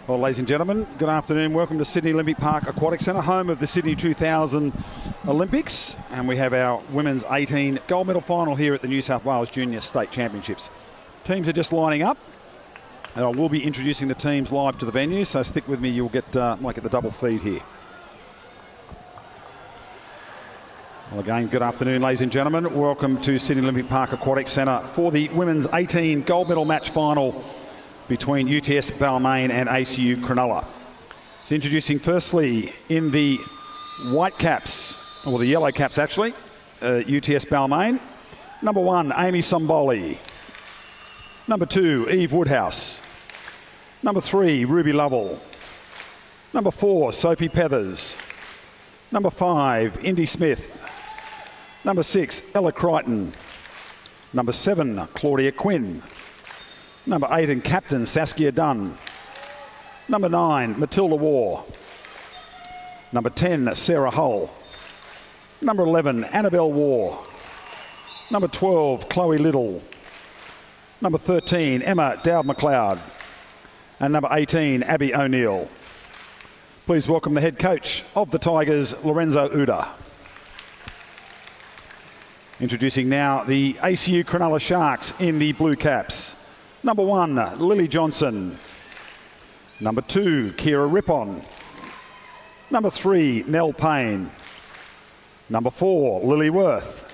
Well, ladies and gentlemen, good afternoon. Welcome to Sydney Olympic Park Aquatic Centre, home of the Sydney 2000 Olympics. And we have our women's 18 gold medal final here at the New South Wales Junior State Championships. Teams are just lining up. And I will be introducing the teams live to the venue, so stick with me. You'll might get the double feed here. Well, again, good afternoon, ladies and gentlemen. Welcome to Sydney Olympic Park Aquatic Centre for the women's 18 gold medal match final between UTS Balmain and ACU Cronulla. So introducing firstly in the white caps, or the yellow caps actually, UTS Balmain. Number 1, Amy Somboli. Number 2, Eve Woodhouse. Number 3, Ruby Lovell. Number 4, Sophie Pethers. Number 5, Indy Smith. Number 6, Ella Crichton. Number 7, Claudia Quinn. Number 8 and captain, Saskia Dunn. Number 9, Matilda Waugh. Number 10, Sarah Hull. Number 11, Annabelle Waugh. Number 12, Chloe Little. Number 13, Emma Dowd-McLeod. And number 18, Abby O'Neill. Please welcome the head coach of the Tigers, Lorenzo Uda. Introducing now the ACU Cronulla Sharks in the blue caps. Number 1, Lily Johnson. Number 2, Kira Rippon. Number 3, Nell Payne. Number 4, Lily Worth.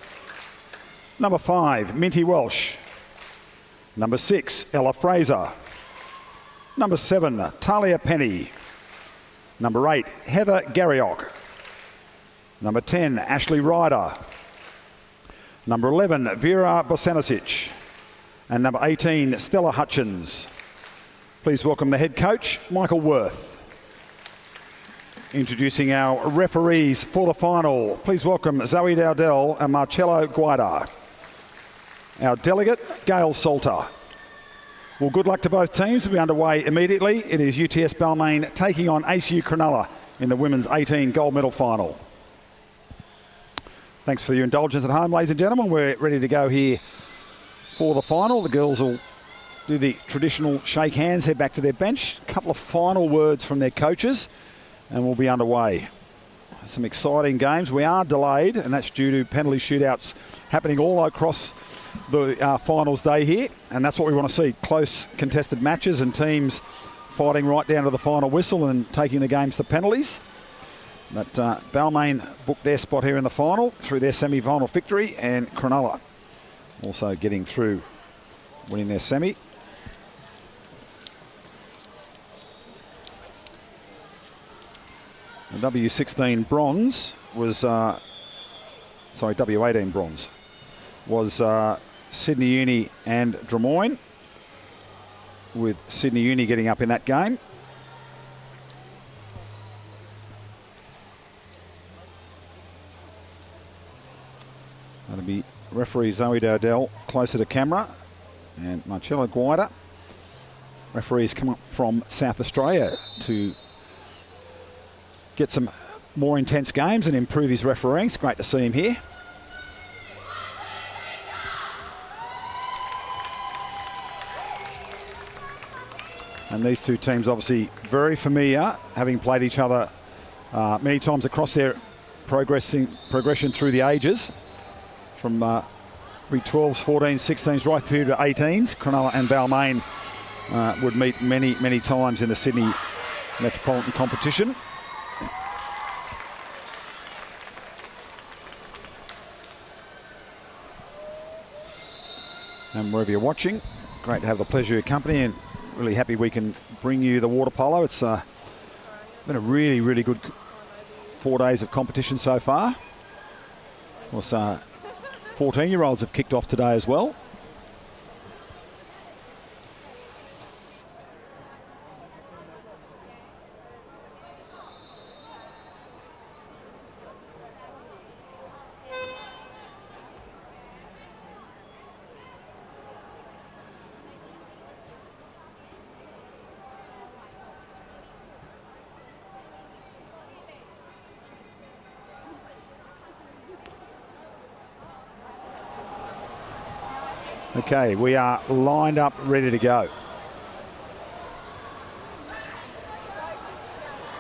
Number 5, Minty Welsh. Number 6, Ella Fraser. Number 7, Talia Penny. Number 8, Heather Garriock. Number 10, Ashley Ryder. Number 11, Vera Bosanicic. And number 18, Stella Hutchins. Please welcome the head coach, Michael Worth. Introducing our referees for the final. Please welcome Zoe Dowdell and Marcello Guida. Our delegate, Gail Salter. Well, good luck to both teams. We'll be underway immediately. It is UTS Balmain taking on ACU Cronulla in the women's 18 gold medal final. Thanks for your indulgence at home, ladies and gentlemen. We're ready to go here for the final. The girls will do the traditional shake hands, head back to their bench. A couple of final words from their coaches, and we'll be underway. Some exciting games. We are delayed, and that's due to penalty shootouts happening all across the finals day here, and that's what we want to see. Close contested matches and teams fighting right down to the final whistle and taking the games to penalties. But Balmain booked their spot here in the final through their semi-final victory, and Cronulla also getting through, winning their semi. The W16 bronze was, W18 bronze was Sydney Uni and Drummoyne, with Sydney Uni getting up in that game. That'll be referee Zoe Dowdell closer to camera, and Marcello Guida. Referees come up from South Australia to get some more intense games and improve his refereeing. It's great to see him here. And these two teams obviously very familiar, having played each other many times across their progression through the ages, from 12s, 14s, 16s, right through to 18s. Cronulla and Balmain would meet many times in the Sydney Metropolitan competition. And wherever you're watching, great to have the pleasure of your company, and really happy we can bring you the water polo. It's been a really good 4 days of competition so far. Of course, 14-year-olds have kicked off today as well. Okay, we are lined up, ready to go.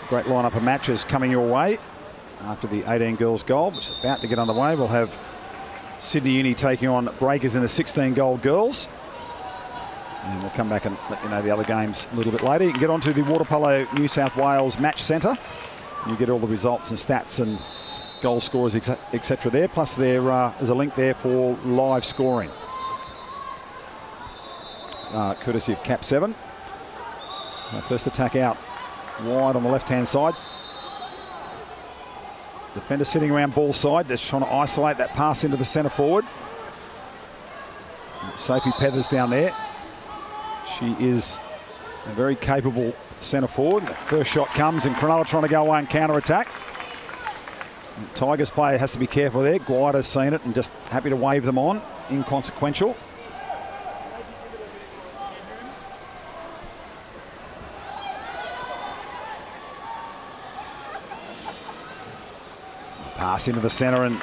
Great lineup of matches coming your way after the 18 girls gold, which is about to get underway. We'll have Sydney Uni taking on Breakers in the 16 gold girls. And we'll come back and let you know the other games a little bit later. You can get onto the Water Polo New South Wales Match Centre. You get all the results and stats and goal scores, etc. there. Plus there's a link there for live scoring. Courtesy of Cap 7. First attack out wide on the left-hand side. Defender sitting around ball side. They're trying to isolate that pass into the centre forward. Sophie Pethers down there. She is a very capable centre forward. The first shot comes and Cronulla trying to go away and counter-attack. Tigers player has to be careful there. Guida's seen it and just happy to wave them on. Inconsequential. Pass into the centre and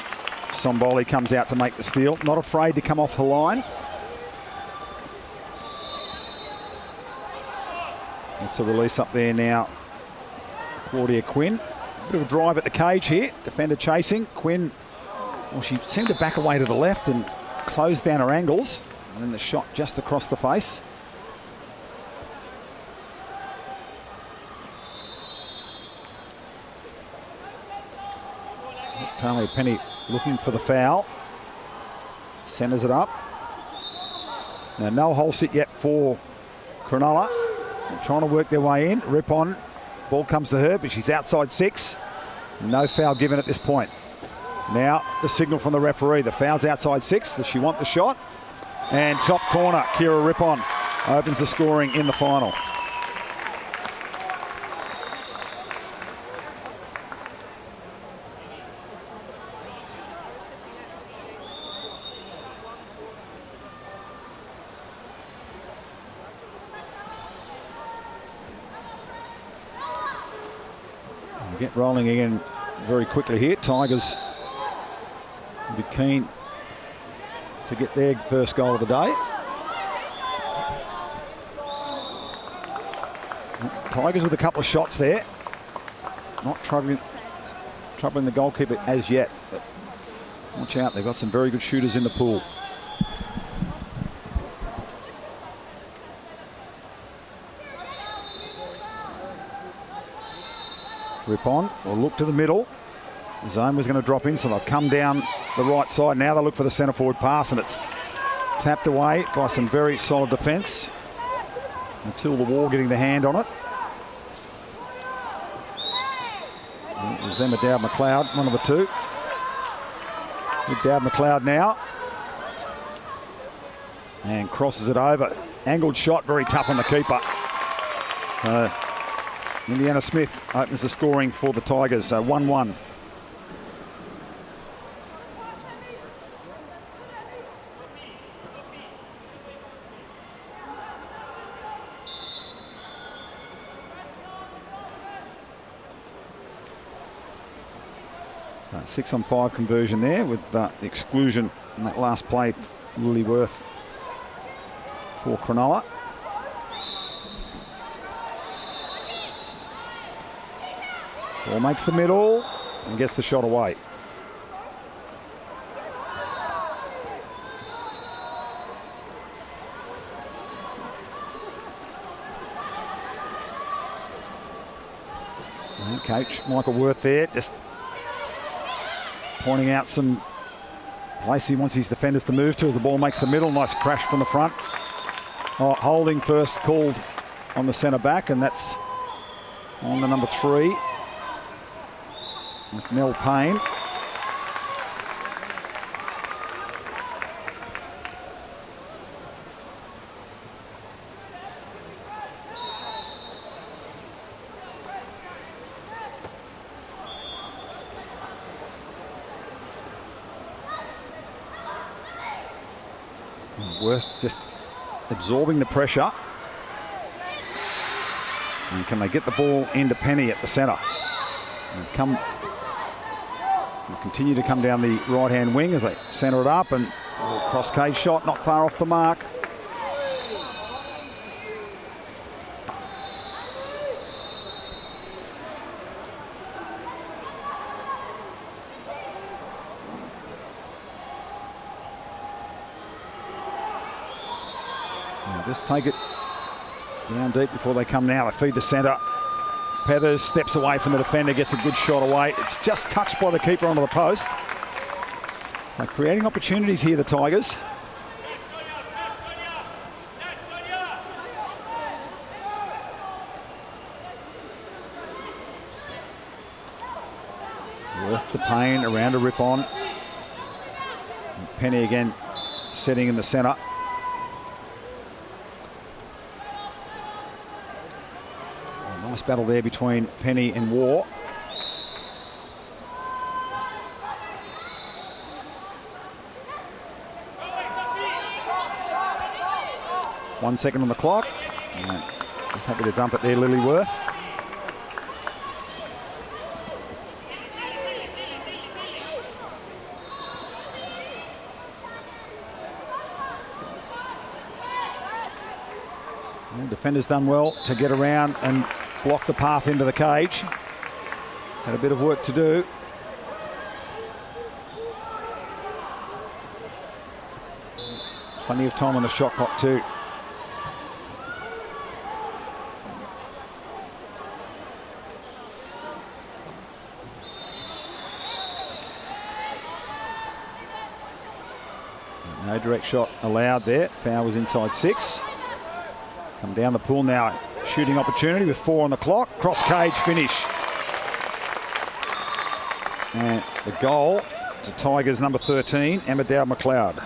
Somboli comes out to make the steal. Not afraid to come off her line. It's a release up there now. Claudia Quinn. A bit of a drive at the cage here. Defender chasing. Quinn, well, she seemed to back away to the left and close down her angles. And then the shot just across the face. Talia Penny looking for the foul. Centres it up. Now no hole sit yet for Cronulla. They're trying to work their way in. Rip on. Ball comes to her, but she's outside 6. No foul given at this point. Now the signal from the referee. The foul's outside 6. Does she want the shot? And top corner, Kira Rippon opens the scoring in the final. Get rolling again very quickly here. Tigers will be keen to get their first goal of the day. Tigers with a couple of shots there. Not troubling the goalkeeper as yet, but watch out, they've got some very good shooters in the pool. Ripon will look to the middle. The zone was going to drop in, so they'll come down the right side. Now they'll look for the centre forward pass, and it's tapped away by some very solid defence. Until the Wall getting the hand on it. It was Emma Dowd-McLeod, one of the two. With Dowd-McLeod now. And crosses it over. Angled shot, very tough on the keeper. Indiana Smith opens the scoring for the Tigers, 1-1. So 6-on-5 conversion there with the exclusion in that last play, Lily Worth for Cronulla. Ball makes the middle and gets the shot away. And coach Michael Worth there just pointing out some place he wants his defenders to move to as the ball makes the middle. Nice crash from the front. Holding first called on the centre back, and that's on the number 3. It's Nell Payne. Worth just absorbing the pressure. And can they get the ball into Penny at the centre? And continue to come down the right-hand wing as they centre it up, and cross cage shot not far off the mark. Just take it down deep before they come now. They feed the centre. Pethers steps away from the defender, gets a good shot away. It's just touched by the keeper onto the post. They're creating opportunities here, the Tigers. Worth the pain around a rip on. And Penny again setting in the centre. Nice battle there between Penny and War. One second on the clock. And just happy to dump it there, Lilyworth. And defender's done well to get around and block the path into the cage. Had a bit of work to do. Plenty of time on the shot clock too. No direct shot allowed there. Foul was inside 6. Come down the pool now. Shooting opportunity with 4 on the clock. Cross cage finish. And the goal to Tigers number 13, Emma Dowd-McLeod.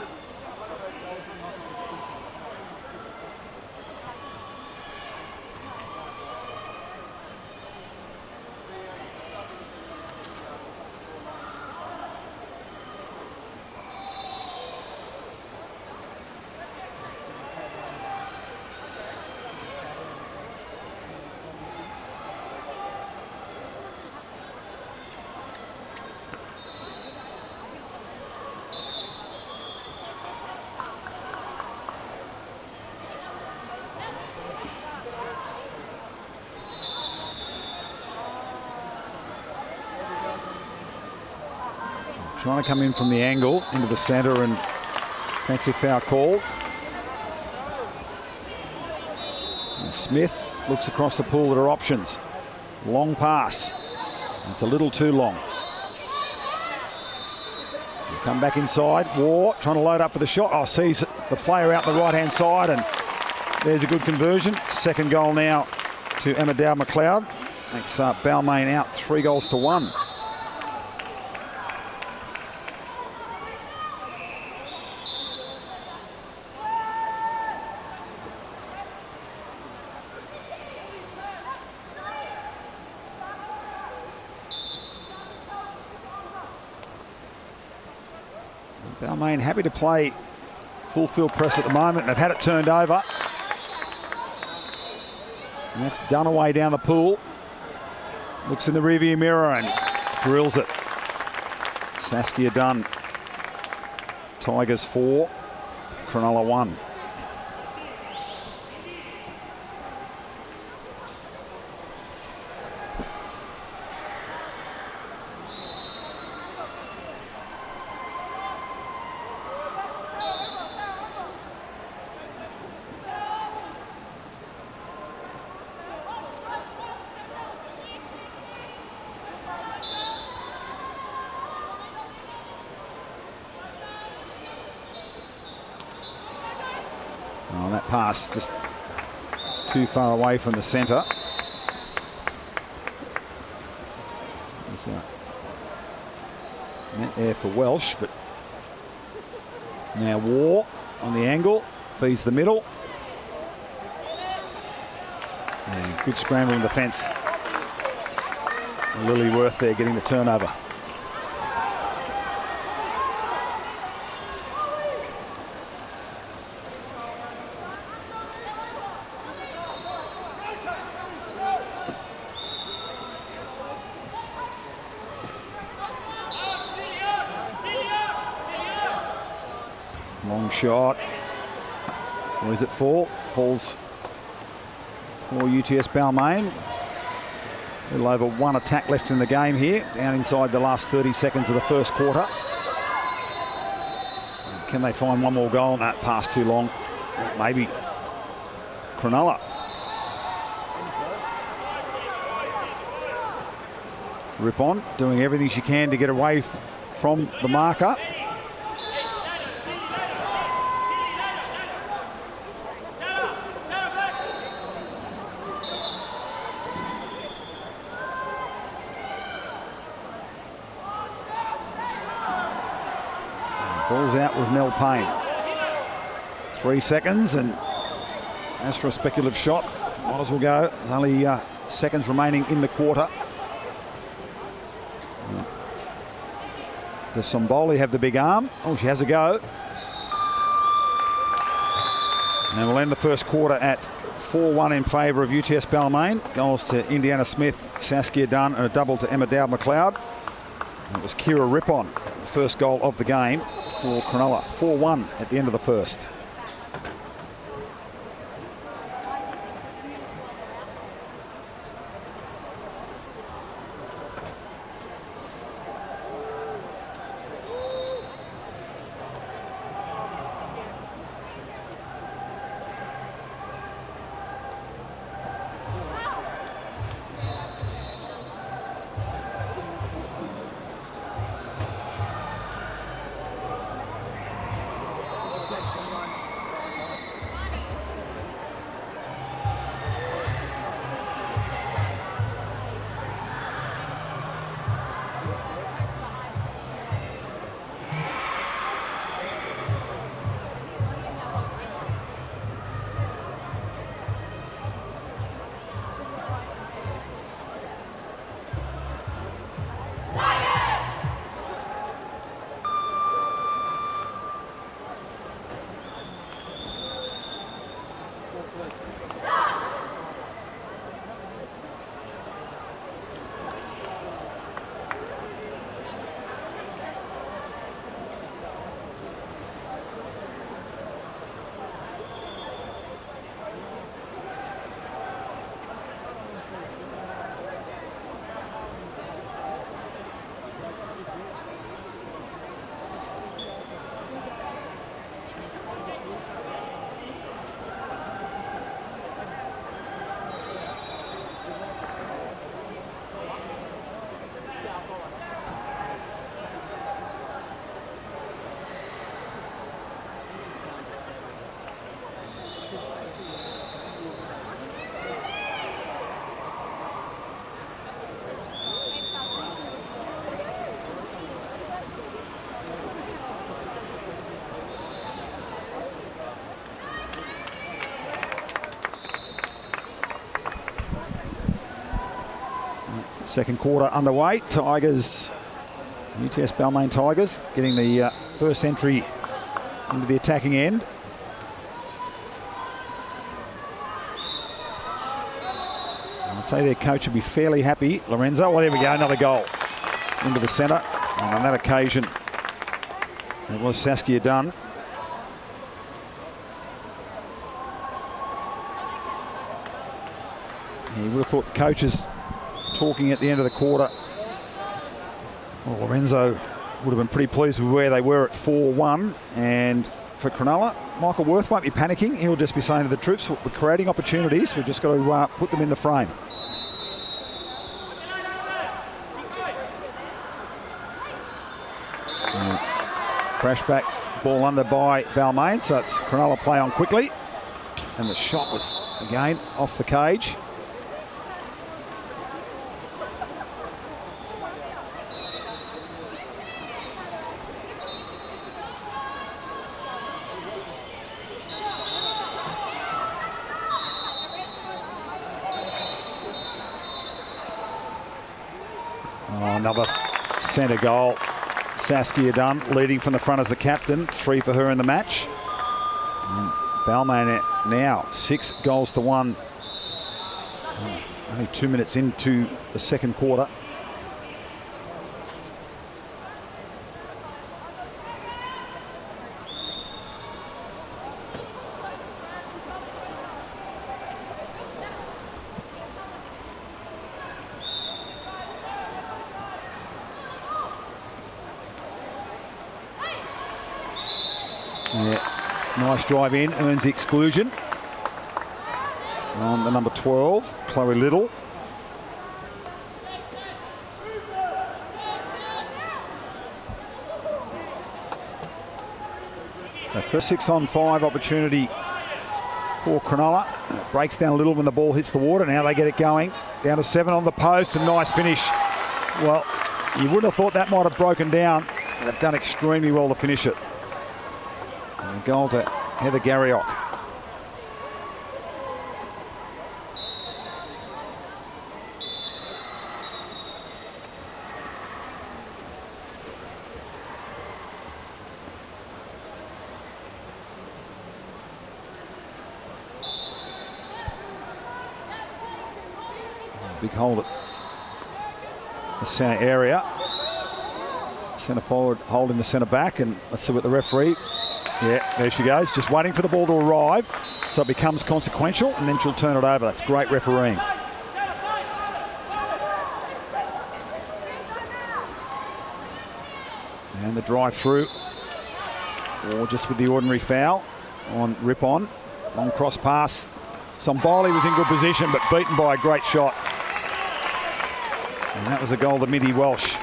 Trying to come in from the angle into the centre and fancy foul call. And Smith looks across the pool at her options. Long pass. It's a little too long. They come back inside. War trying to load up for the shot. Oh, sees the player out the right-hand side, and there's a good conversion. Second goal now to Emma Dowd-McLeod. Makes Balmain out 3-1. Balmain happy to play full field press at the moment. They've had it turned over. And that's Dunaway down the pool. Looks in the rearview mirror and drills it. Saskia Dunn. Tigers 4, Cronulla 1. Oh, that pass just too far away from the centre. Meant there for Welsh, but now War on the angle, feeds the middle. And good scrambling defence. Lilyworth there getting the turnover. Long shot. Where's it fall? Falls for UTS Balmain. A little over one attack left in the game here, down inside the last 30 seconds of the first quarter. Can they find one more goal on that? Pass too long. Maybe Cronulla. Rippon doing everything she can to get away from the marker. Ball's out with Mel Payne. 3 seconds, and as for a speculative shot, might as well go. There's only seconds remaining in the quarter. Does Somboli have the big arm? Oh, she has a go. And we'll end the first quarter at 4-1 in favour of UTS Balmain. Goals to Indiana Smith, Saskia Dunn, and a double to Emma Dowd-McLeod. It was Kira Rippon, the first goal of the game for Cronulla. 4-1 at the end of the first. Second quarter underway. Tigers, UTS Balmain Tigers, getting the first entry into the attacking end. I'd say their coach would be fairly happy. Lorenzo, well, there we go, another goal into the centre. And on that occasion, it was Saskia Dunn. You would have thought the coaches talking at the end of the quarter. Well, Lorenzo would have been pretty pleased with where they were at 4-1. And for Cronulla, Michael Worth won't be panicking. He'll just be saying to the troops, we're creating opportunities. We've just got to put them in the frame. Crash back, ball under by Balmain. So it's Cronulla play on quickly. And the shot was, again, off the cage. Another centre goal. Saskia Dunn leading from the front as the captain. 3 for her in the match. And Balmain now 6 goals to 1. Only 2 minutes into the second quarter. Yeah, nice drive in, earns the exclusion. on the number 12, Chloe Little. The first 6-on-5 opportunity for Cronulla. It breaks down a little when the ball hits the water. Now they get it going. Down to 7 on the post, and nice finish. Well, you wouldn't have thought that might have broken down. They've done extremely well to finish it. And a goal to Heather Garriock. Big hold at the centre area. Centre forward holding the centre back, and let's see what the referee. Yeah, there she goes, just waiting for the ball to arrive, so it becomes consequential, and then she'll turn it over. That's great refereeing. And the drive through, or just with the ordinary foul on Ripon. Long cross pass. Somboli was in good position, but beaten by a great shot. And that was a goal to Mindy Welsh.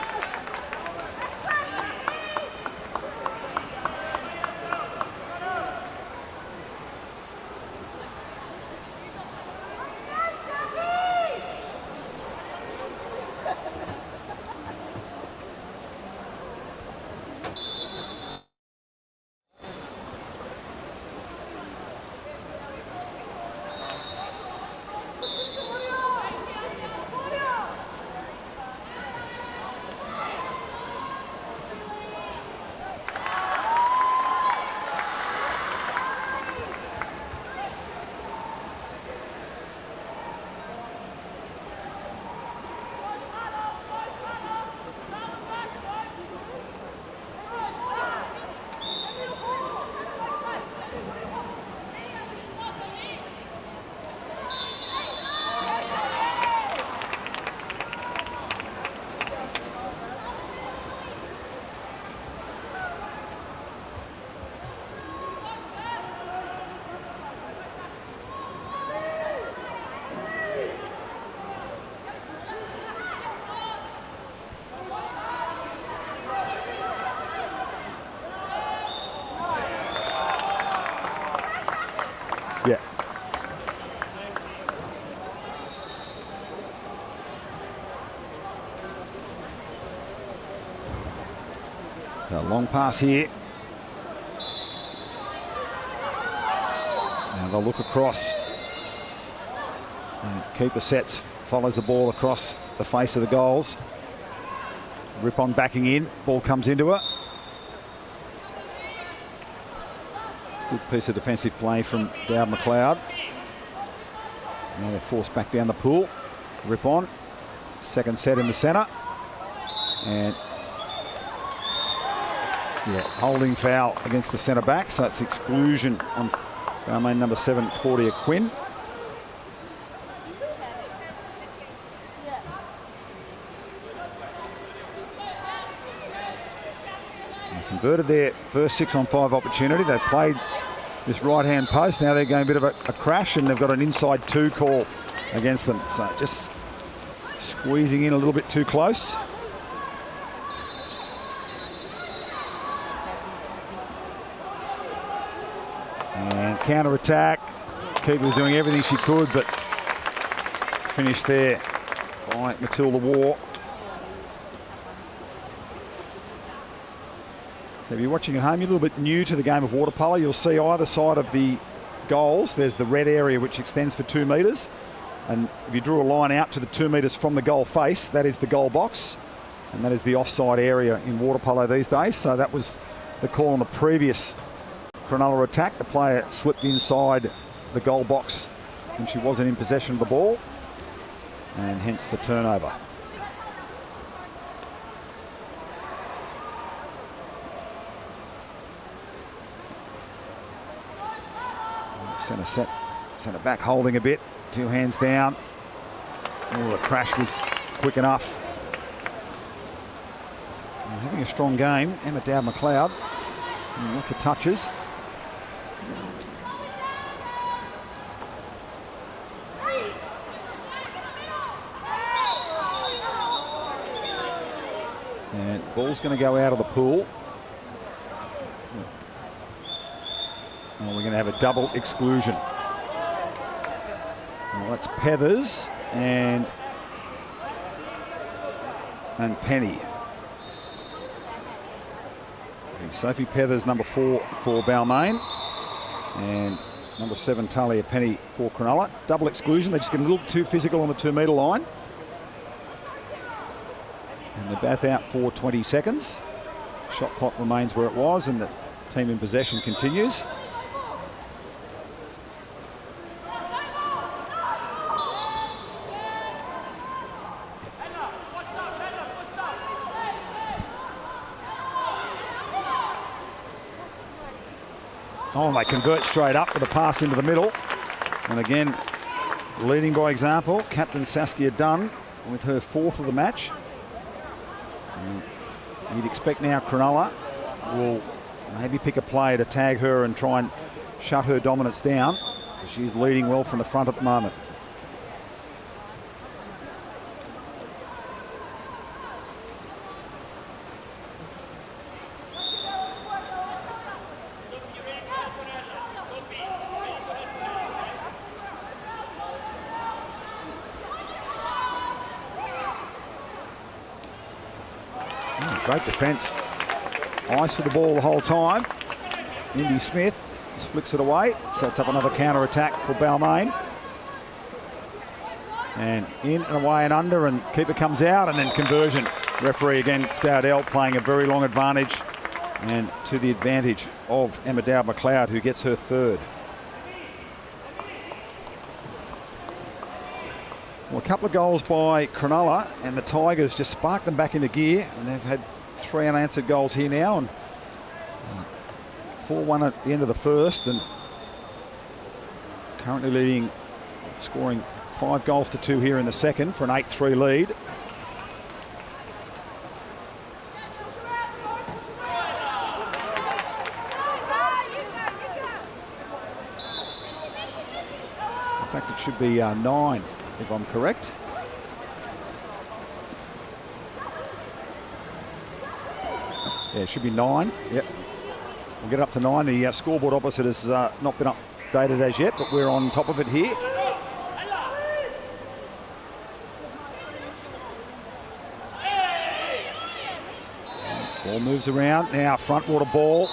Yeah. A long pass here. Now they'll look across. And keeper sets, follows the ball across the face of the goals. Ripon backing in, ball comes into her. Good piece of defensive play from Dowd McLeod. Now they're forced back down the pool. Ripon, second set in the centre. And yeah, holding foul against the centre back, so that's exclusion on Balmain number 7, Claudia Quinn. Converted their first 6-on-5 opportunity. They played this right-hand post. Now they're going a bit of a crash, and they've got an inside 2 call against them. So just squeezing in a little bit too close. And counter-attack. Keeper was doing everything she could, but finished there by Matilda Waugh. So if you're watching at home, you're a little bit new to the game of water polo. You'll see either side of the goals, there's the red area which extends for 2 metres. And if you drew a line out to the 2 metres from the goal face, that is the goal box. And that is the offside area in water polo these days. So that was the call on the previous Cronulla attack. The player slipped inside the goal box and she wasn't in possession of the ball. And hence the turnover. Centre back holding a bit, 2 hands down. Oh, the crash was quick enough. Having a strong game, Emma Dowd McLeod. Lots of touches. Ball's going to go out of the pool. And we're going to have a double exclusion. Well, that's Pethers and Penny. Sophie Pethers, number 4 for Balmain, and number 7 Talia Penny for Cronulla. Double exclusion. They just get a little too physical on the 2 metre line. And they're both out for 20 seconds. Shot clock remains where it was, and the team in possession continues. Oh, and they convert straight up with a pass into the middle. And again, leading by example, Captain Saskia Dunn with her 4th of the match. And you'd expect now Cronulla will maybe pick a player to tag her and try and shut her dominance down. She's leading well from the front at the moment. Great defence. Eyes for the ball the whole time. Indy Smith just flicks it away. Sets up another counter attack for Balmain. And in and away and under, and keeper comes out, and then conversion. Referee again, Dowdell, playing a very long advantage, and to the advantage of Emma Dowd-McLeod, who gets her 3rd. Well, a couple of goals by Cronulla, and the Tigers just sparked them back into gear, and they've had 3 unanswered goals here now, and 4-1 at the end of the first, and currently leading, scoring 5 goals to 2 here in the second for an 8-3 lead. In fact, it should be 9, if I'm correct. Yeah, it should be 9. Yep. We'll get up to 9. The scoreboard opposite has not been updated as yet, but we're on top of it here. Ball moves around. Now frontwater ball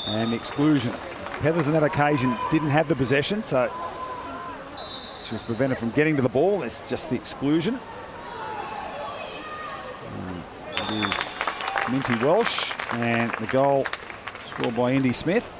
and the exclusion. Pethers on that occasion didn't have the possession, so she was prevented from getting to the ball. It's just the exclusion. It is Minty Welsh, and the goal scored by Indy Smith.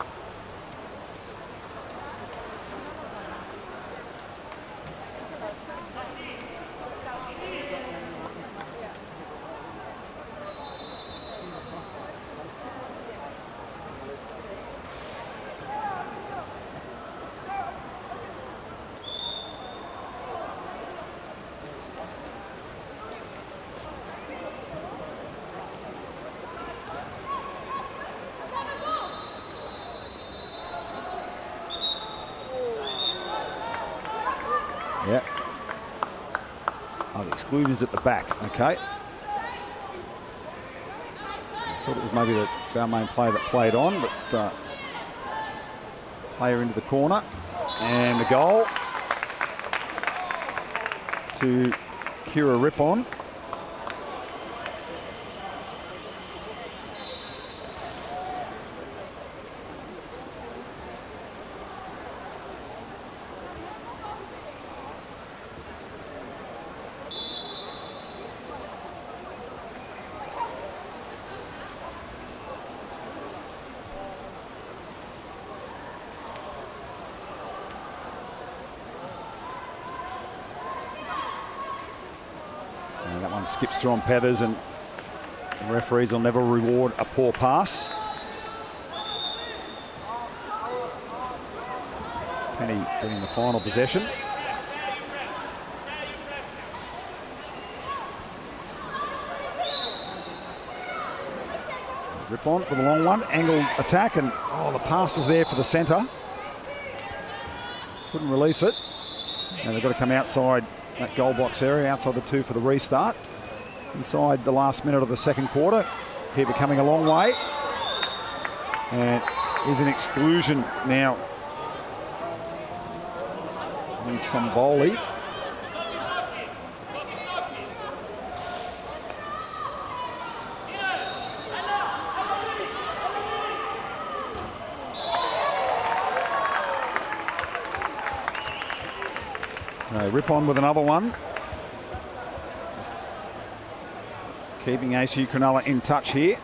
Yeah. Oh, the exclusion's at the back. Okay. I thought it was maybe the Balmain player that played on, but player into the corner. And the goal to Kira Rippon. And that one skips through on Pethers, and the referees will never reward a poor pass. Penny getting the final possession. Rippon with a long one, angled attack, and oh, the pass was there for the centre. Couldn't release it. And they've got to come outside that goal box area, outside the 2 for the restart. inside the last minute of the second quarter. Keep it coming a long way. And is an exclusion now on Somboli. Rip on with another one. Just keeping ACU Cronulla in touch here.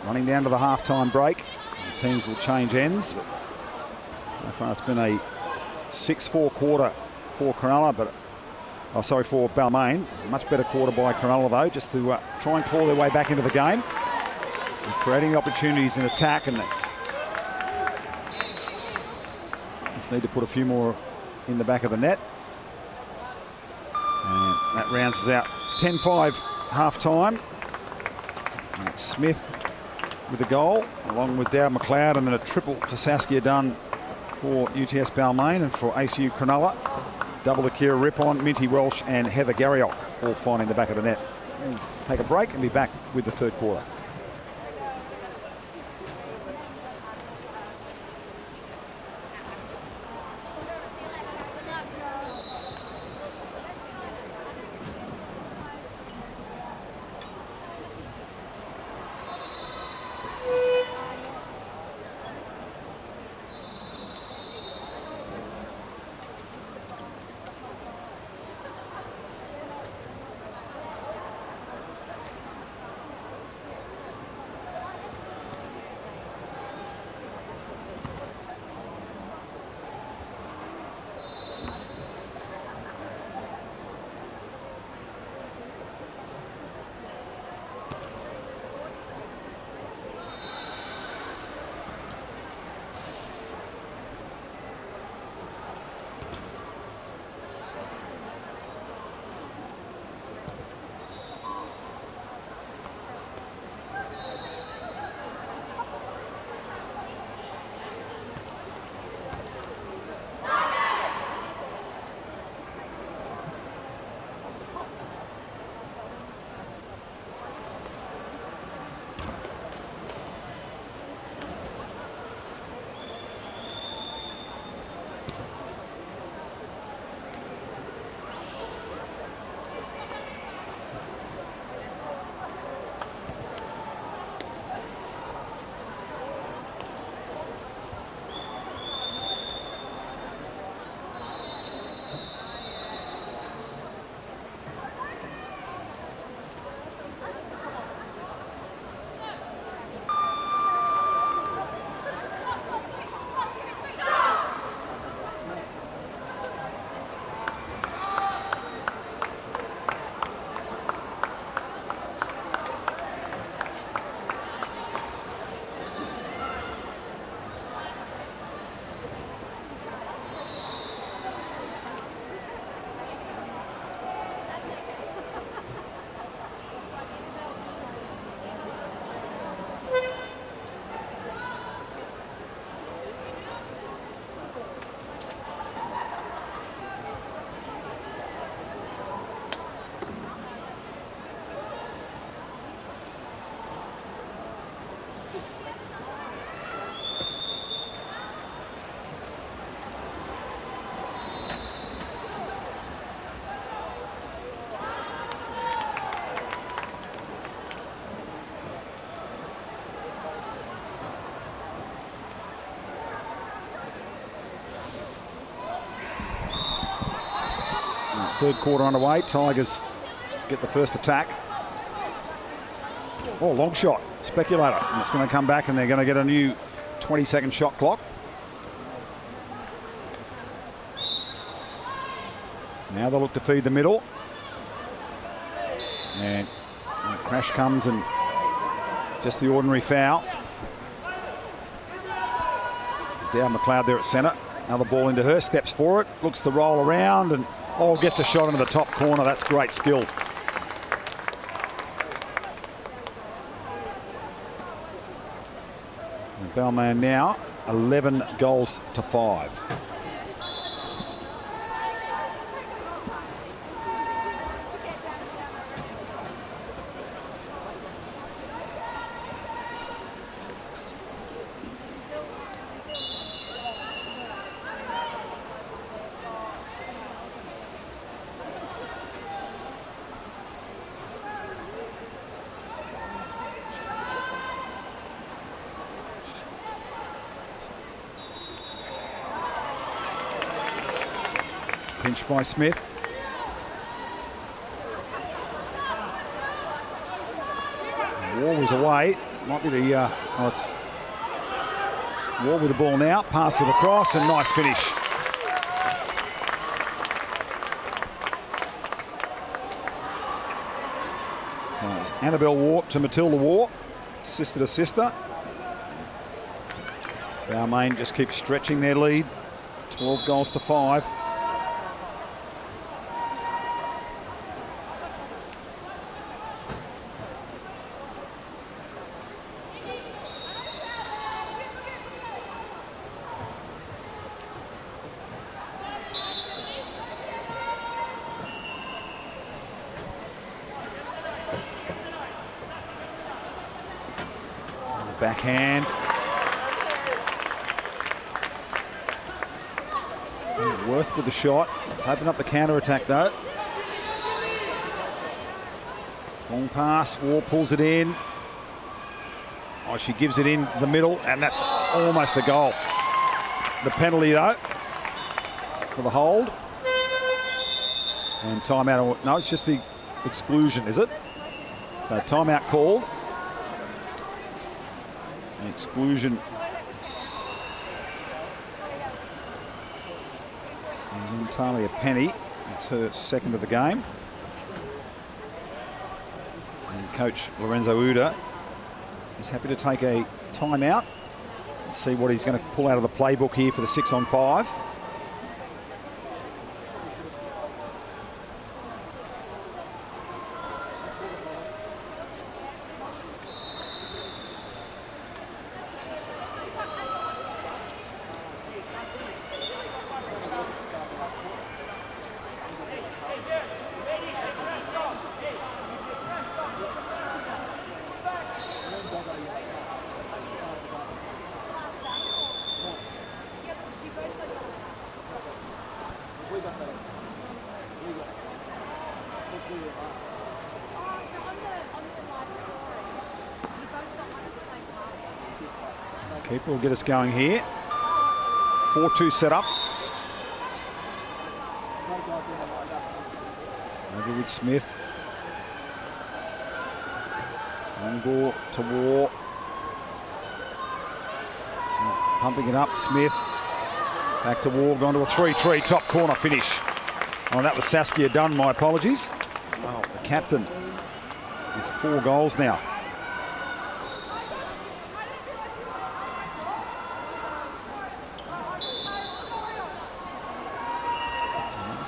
Running down to the half-time break. The teams will change ends. But so far it's been a 6-4 quarter for Cronulla, for Balmain. A much better quarter by Cronulla though, just to try and claw their way back into the game. They're creating opportunities in attack, and they just need to put a few more in the back of the net. And that rounds us out 10-5 half-time. Smith with a goal, along with Dowd McLeod, and then a triple to Saskia Dunn for UTS Balmain, and for ACU Cronulla, double to Kira Rippon, Minty Welsh and Heather Garriock, all finding the back of the net. We'll take a break and be back with the third quarter. Third quarter underway. Tigers get the first attack. Oh, long shot, speculator. And it's going to come back and they're going to get a new 20-second shot clock. Now they'll look to feed the middle. And the crash comes and just the ordinary foul. Down McLeod there at centre. Another ball into her, steps for it, looks to roll around and gets a shot into the top corner. That's great skill. And Balmain now 11 goals to 5. Pinch by Smith. War was away. Might be the it's War with the ball now. Pass it across and nice finish. So it's Annabelle War to Matilda War, sister to sister. Balmain just keeps stretching their lead. 12 goals to 5. Backhand. Worth with the shot. Let's open up the counter attack though. Long pass. War pulls it in. Oh, she gives it in the middle, and that's almost a goal. The penalty though for the hold. And timeout. No, it's just the exclusion, is it? So timeout called. An exclusion is on Talia Penny. That's her second of the game. And coach Lorenzo Uda is happy to take a timeout and see what he's going to pull out of the playbook here for the 6-on-5. Keeper will get us going here. 4-2 set up. Over with Smith. Long ball to War. Pumping it up, Smith. Back to War, gone to a 3-3 top corner finish. Oh, that was Saskia Dunn, my apologies. Oh, the captain with 4 goals now.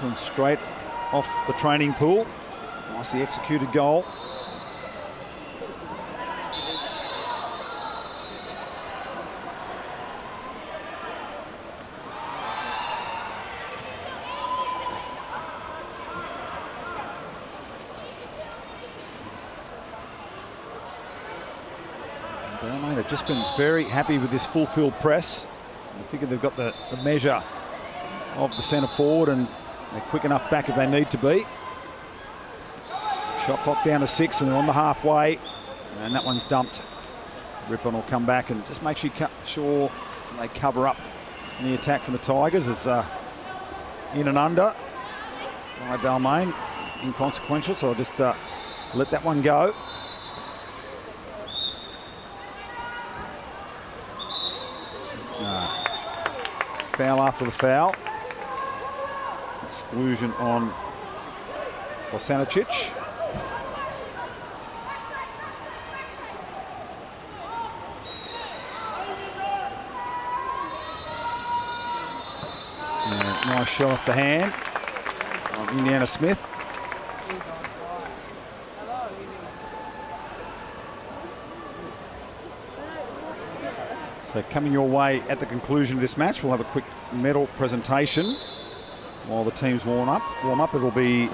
And straight off the training pool. Nicely executed goal. Balmain have just been very happy with this full field press. I figure they've got the measure of the centre forward and they're quick enough back if they need to be. Shot clock down to 6 and they're on the halfway. And that one's dumped. Rippon will come back and just make sure they cover up any attack from the Tigers. It's in and under by Balmain. inconsequential, so I'll just let that one go. Foul after the foul. Exclusion on Bosanicic. Nice shot off the hand on Indiana Smith. So coming your way at the conclusion of this match, we'll have a quick medal presentation while the teams warm up. It'll be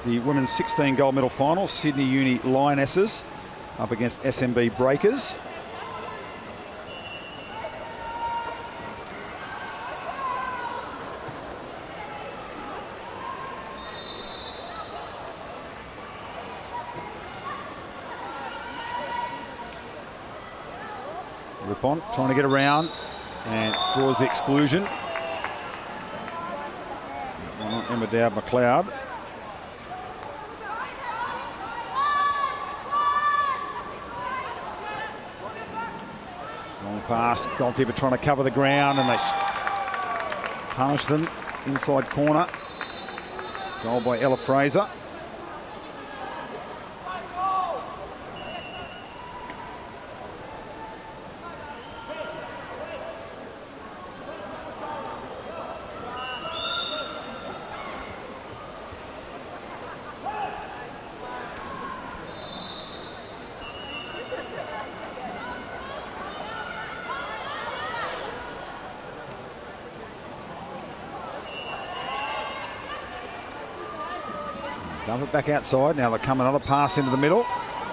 the women's 16 gold medal final, Sydney Uni Lionesses up against SMB Breakers. Ripon trying to get around and draws the exclusion. On Emma Dowd-McLeod. Long pass, goalkeeper trying to cover the ground, and they punish them inside corner. Goal by Ella Fraser. Dump it back outside. Now they'll come another pass into the middle.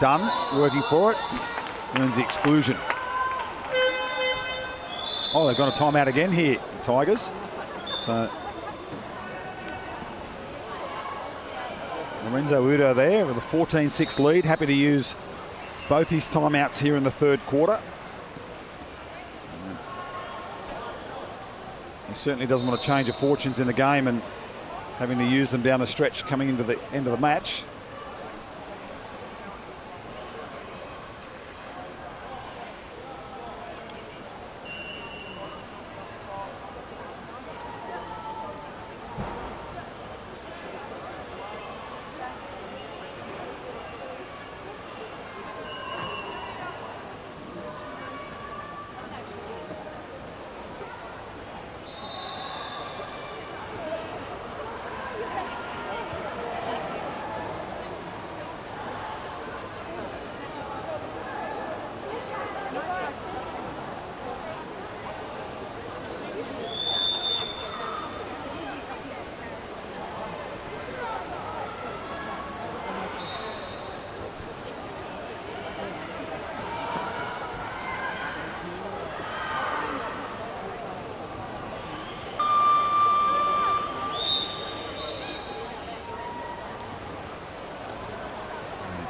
Dunn working for it. Earns the exclusion. Oh, they've got a timeout again here, the Tigers. So Lorenzo Udo there with a 14-6 lead. Happy to use both his timeouts here in the third quarter. He certainly doesn't want to change of fortunes in the game and having to use them down the stretch coming into the end of the match.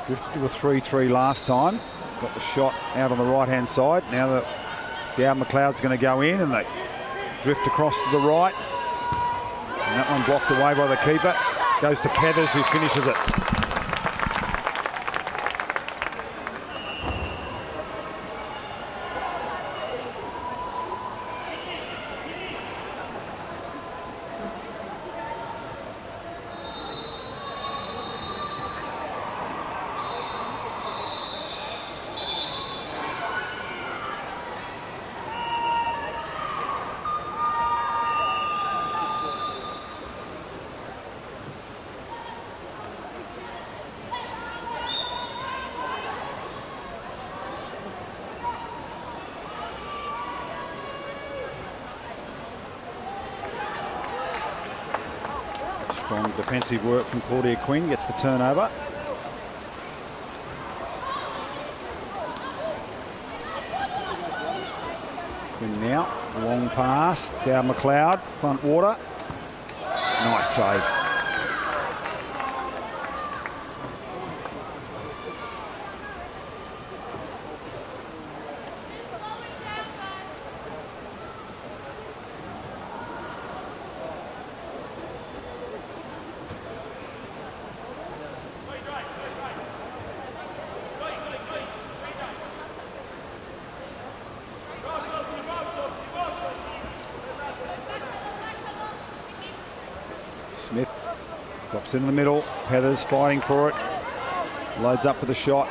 Drifted to a 3-3 last time. Got the shot out on the right-hand side. Now that Dowd-McLeod's going to go in, and they drift across to the right. And that one blocked away by the keeper. Goes to Pethers, who finishes it. Strong defensive work from Claudia Quinn, gets the turnover. Quinn now, long pass, Dowd-McLeod, front water. Nice save. Smith drops into the middle. Heathers fighting for it. Loads up for the shot.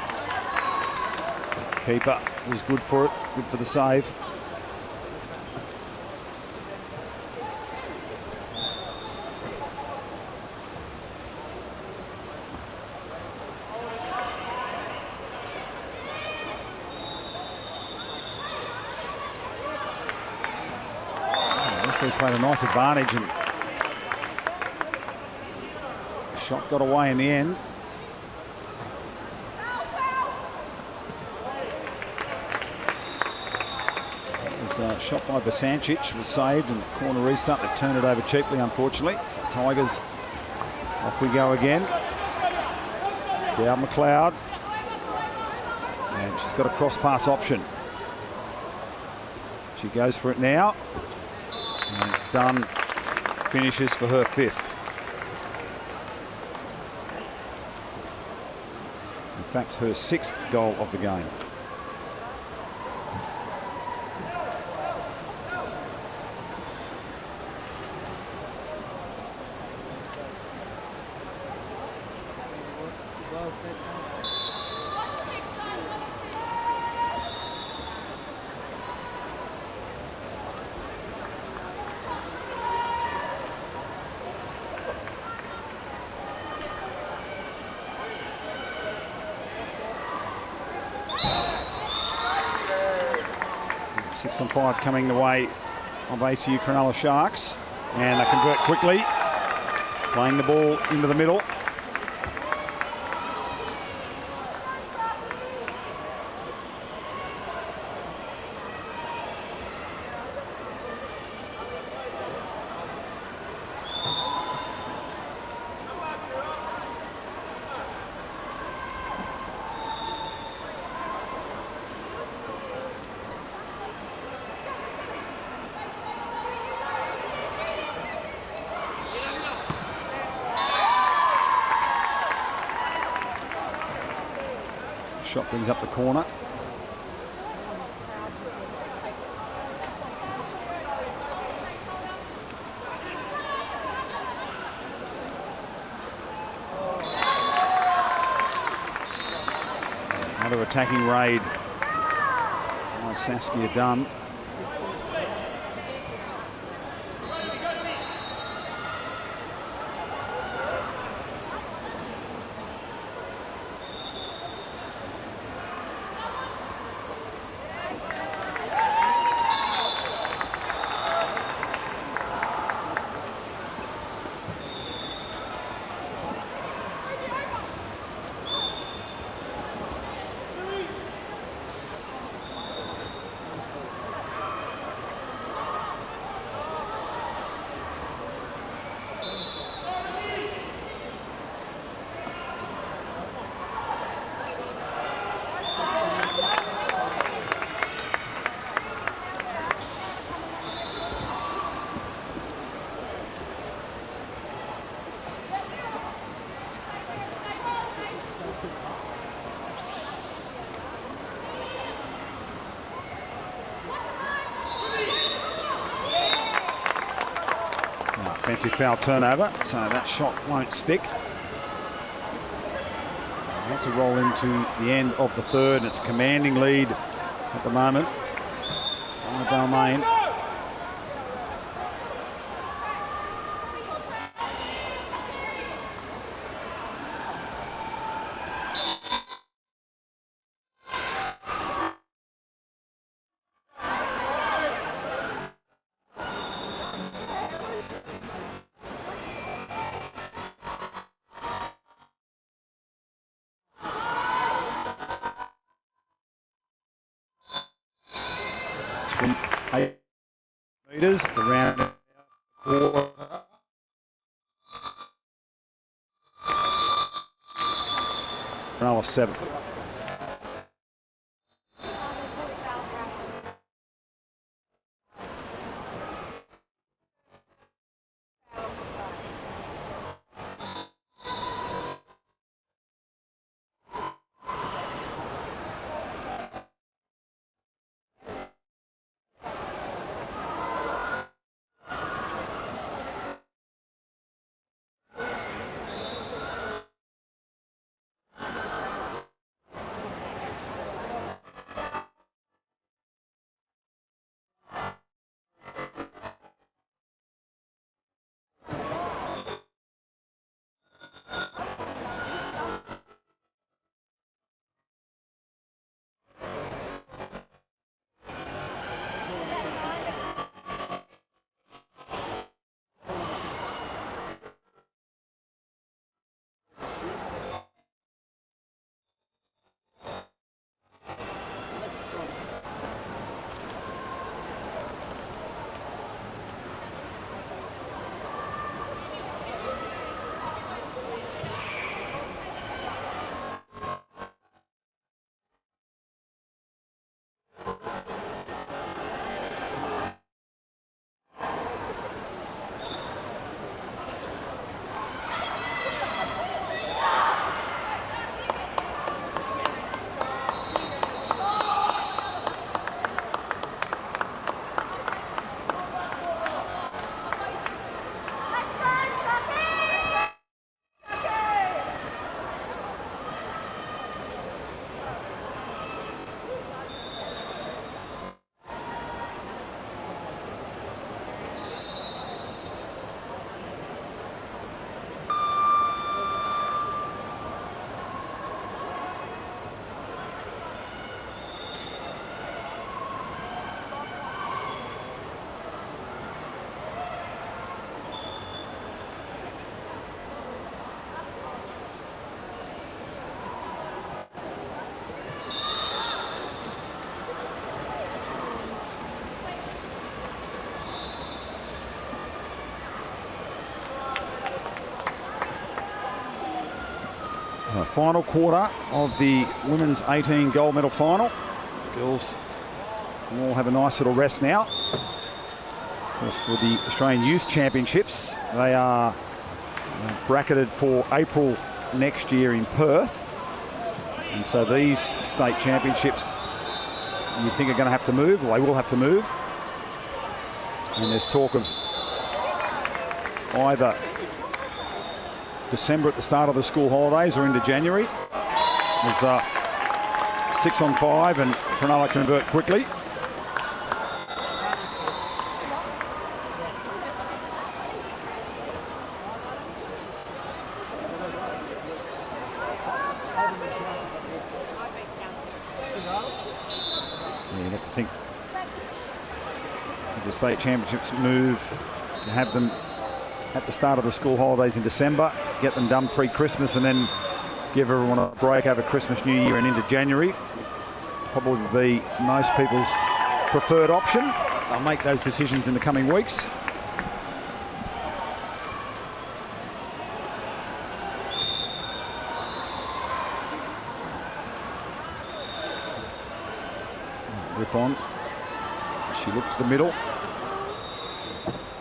Keeper was good for it. Good for the save. Referee played a nice advantage and the shot got away in the end. Shot by Basancic was saved and the corner restart. They've turned it over cheaply, unfortunately. So Tigers, off we go again. Down McLeod. And she's got a cross pass option. She goes for it now. And Dunn finishes for her 5th. In fact, her 6th goal of the game. Six on 5 coming the way of ACU Cronulla Sharks, and they convert quickly, playing the ball into the middle. Shot brings up the corner. Another attacking raid by Saskia Dunn. Offensive foul turnover, so that shot won't stick. We have to roll into the end of the 3rd, and it's a commanding lead at the moment on the Balmain. From 8 metres, the round quarter. Cronulla 7. Final quarter of the women's 18 gold medal final. Girls all have a nice little rest now. Of course, for the Australian Youth Championships, they are bracketed for April next year in Perth. And so these state championships, you think are going to have to move, well, they will have to move. And there's talk of either December at the start of the school holidays or into January. There's 6 on 5 and Cronulla convert quickly. Yeah, you'd have to think if the state championships move to have them at the start of the school holidays in December, get them done pre-Christmas and then give everyone a break over Christmas, New Year and into January. Probably be most people's preferred option. I'll make those decisions in the coming weeks. Rip on. She looked to the middle.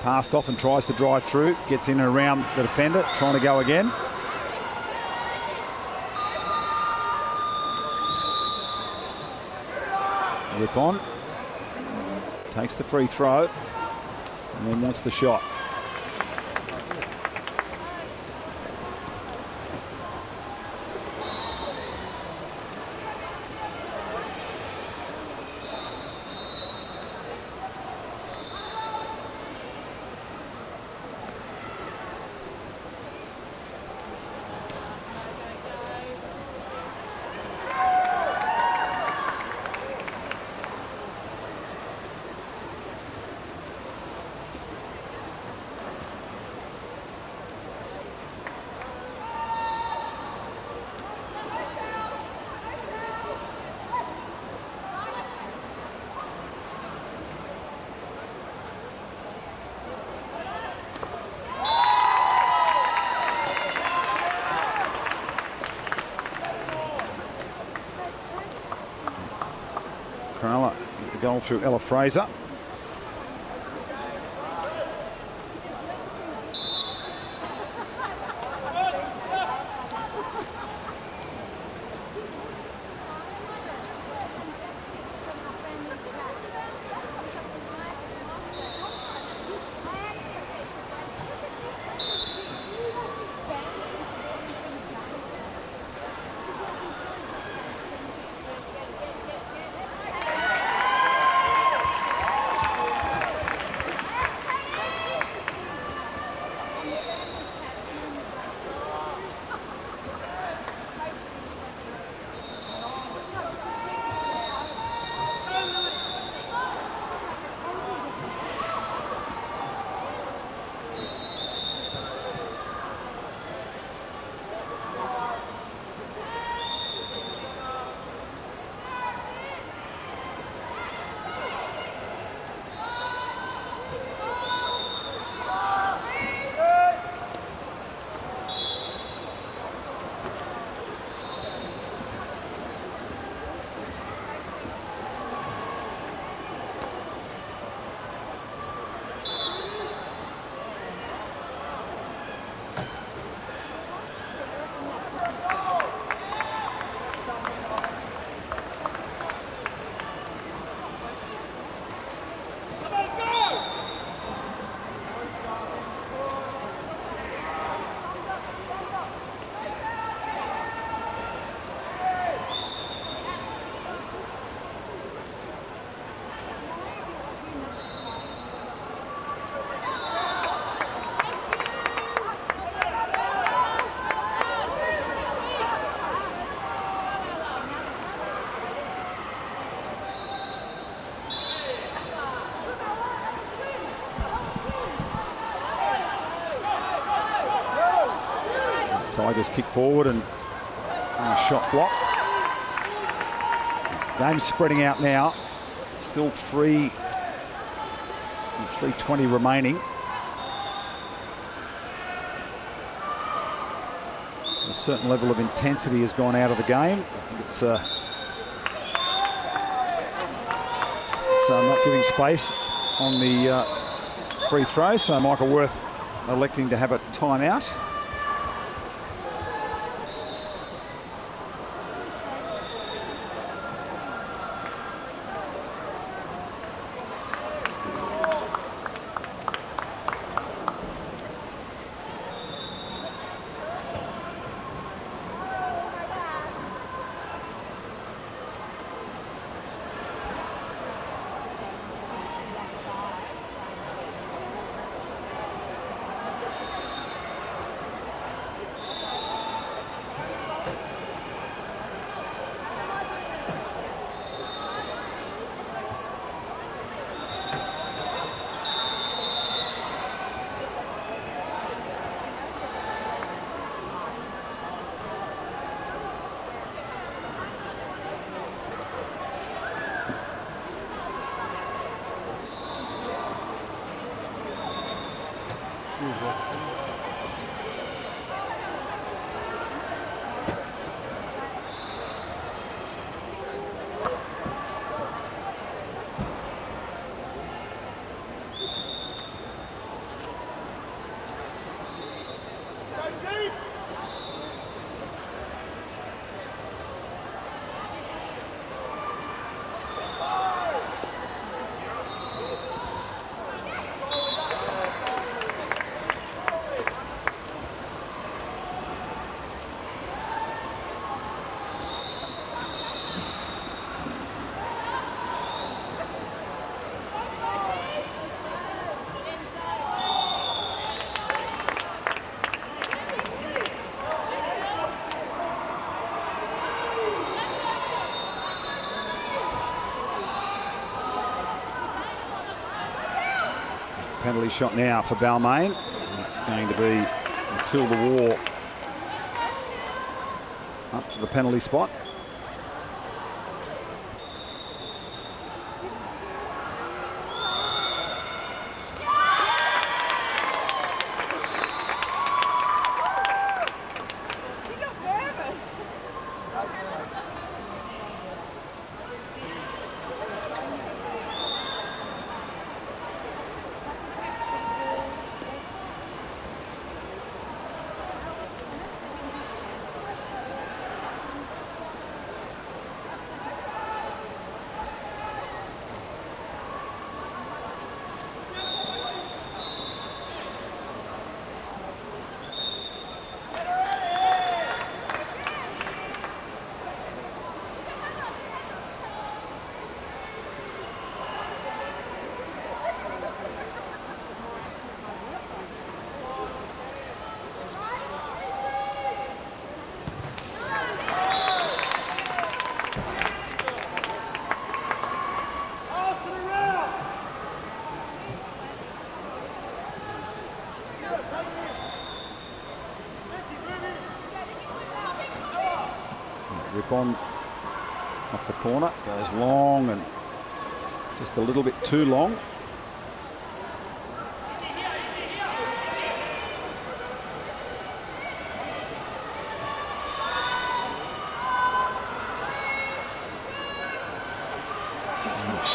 Passed off and tries to drive through. Gets in and around the defender, trying to go again. Rip on. Takes the free throw and then wants the shot. Cronulla get the goal through Ella Fraser. Tigers kick forward and shot blocked. Game's spreading out now. Still 3:20 remaining. A certain level of intensity has gone out of the game. I think it's not giving space on the free throw, so Michael Worth electing to have a timeout. Penalty shot now for Balmain. It's going to be until the war up to the penalty spot. Rip on off the corner, goes long and just a little bit too long.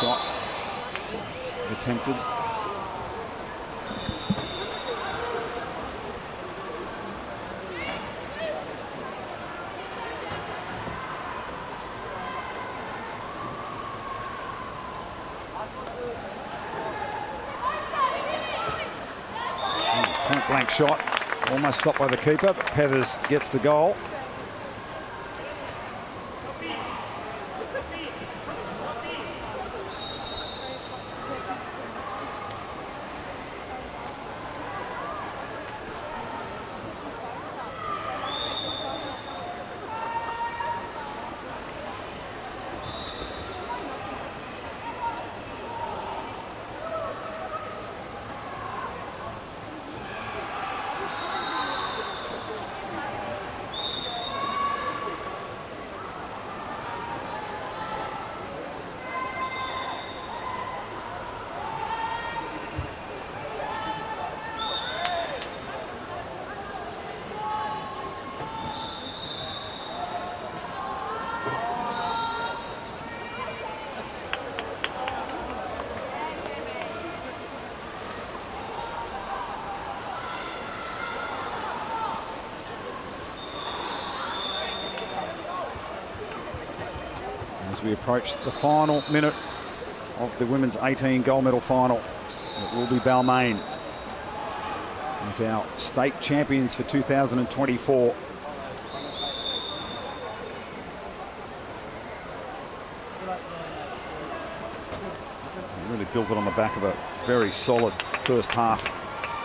Shot attempted. Point blank shot, almost stopped by the keeper, but Pethers gets the goal. as we approach the final minute of the women's 18 gold medal final. It will be Balmain as our state champions for 2024. They really built it on the back of a very solid first half.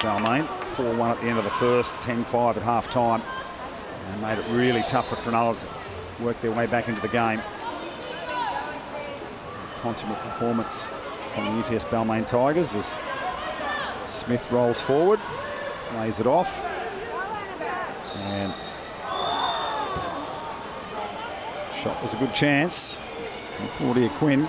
Balmain 4-1 at the end of the first, 10-5 at half time, and made it really tough for Cronulla to work their way back into the game. Consummate performance from the UTS Balmain Tigers as Smith rolls forward, lays it off, and shot was a good chance from Claudia Quinn.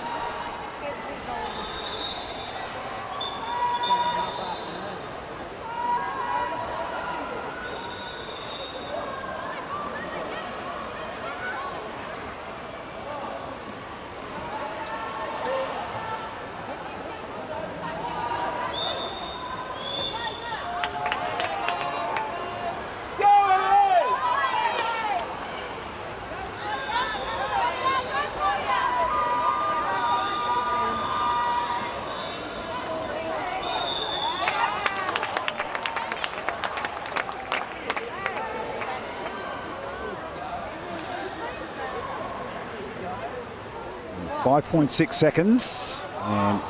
.6 seconds, and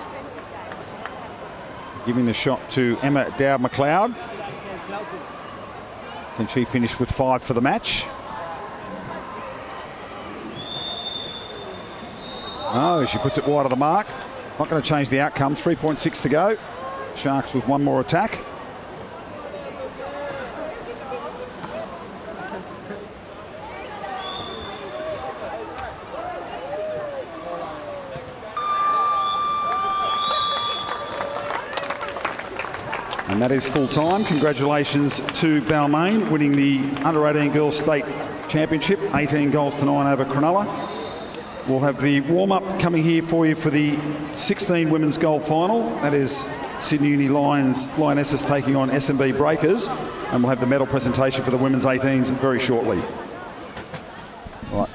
giving the shot to Emma Dowd-McLeod. Can she finish with 5 for the match? Oh, she puts it wide of the mark. It's not going to change the outcome. 3.6 to go. Sharks with one more attack. And that is full time. Congratulations to Balmain winning the under-18 girls state championship, 18 goals to 9 over Cronulla. We'll have the warm-up coming here for you for the 16 women's gold final. That is Sydney Uni Lionesses taking on SMB Breakers, and we'll have the medal presentation for the women's 18s very shortly. Right.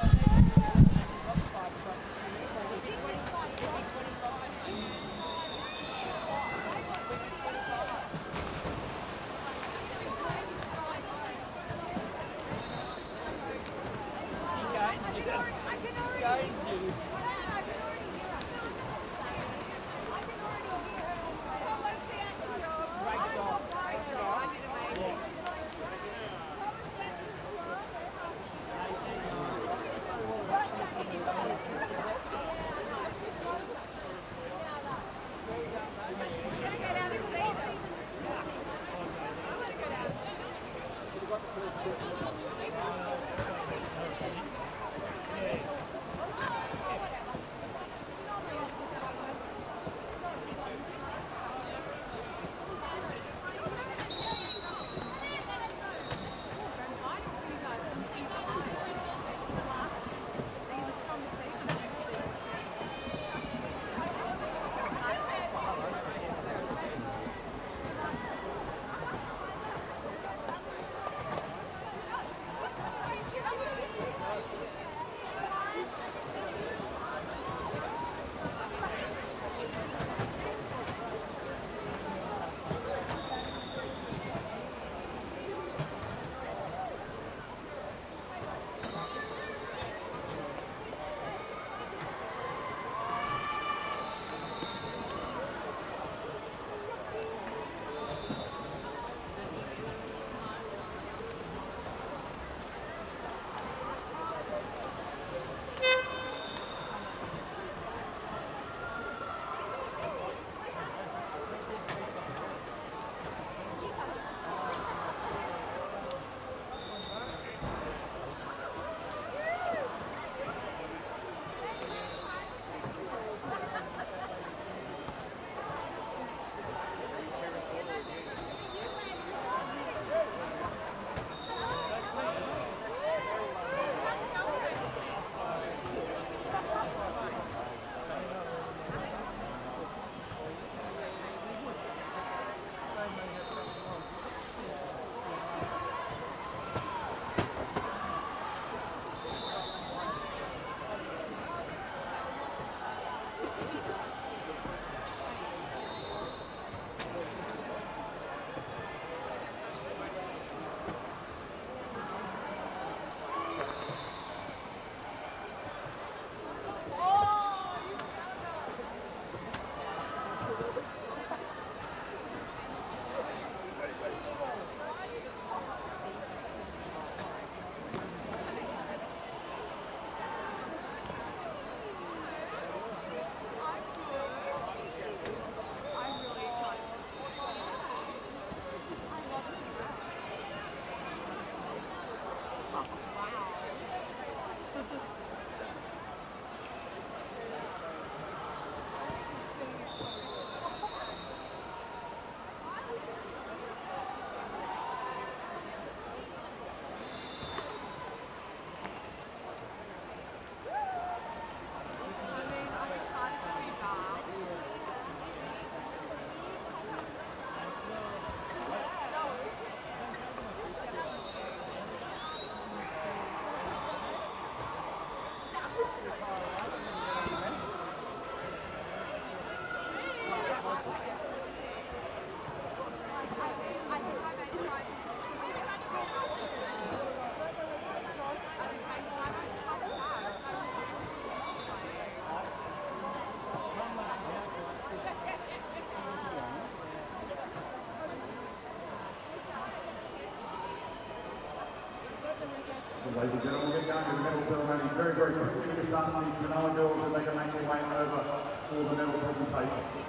Ladies and gentlemen, we'll get going with the medal ceremony very, very quickly. We're going to start the Cronulla girls and they can make their way over for the medal presentations.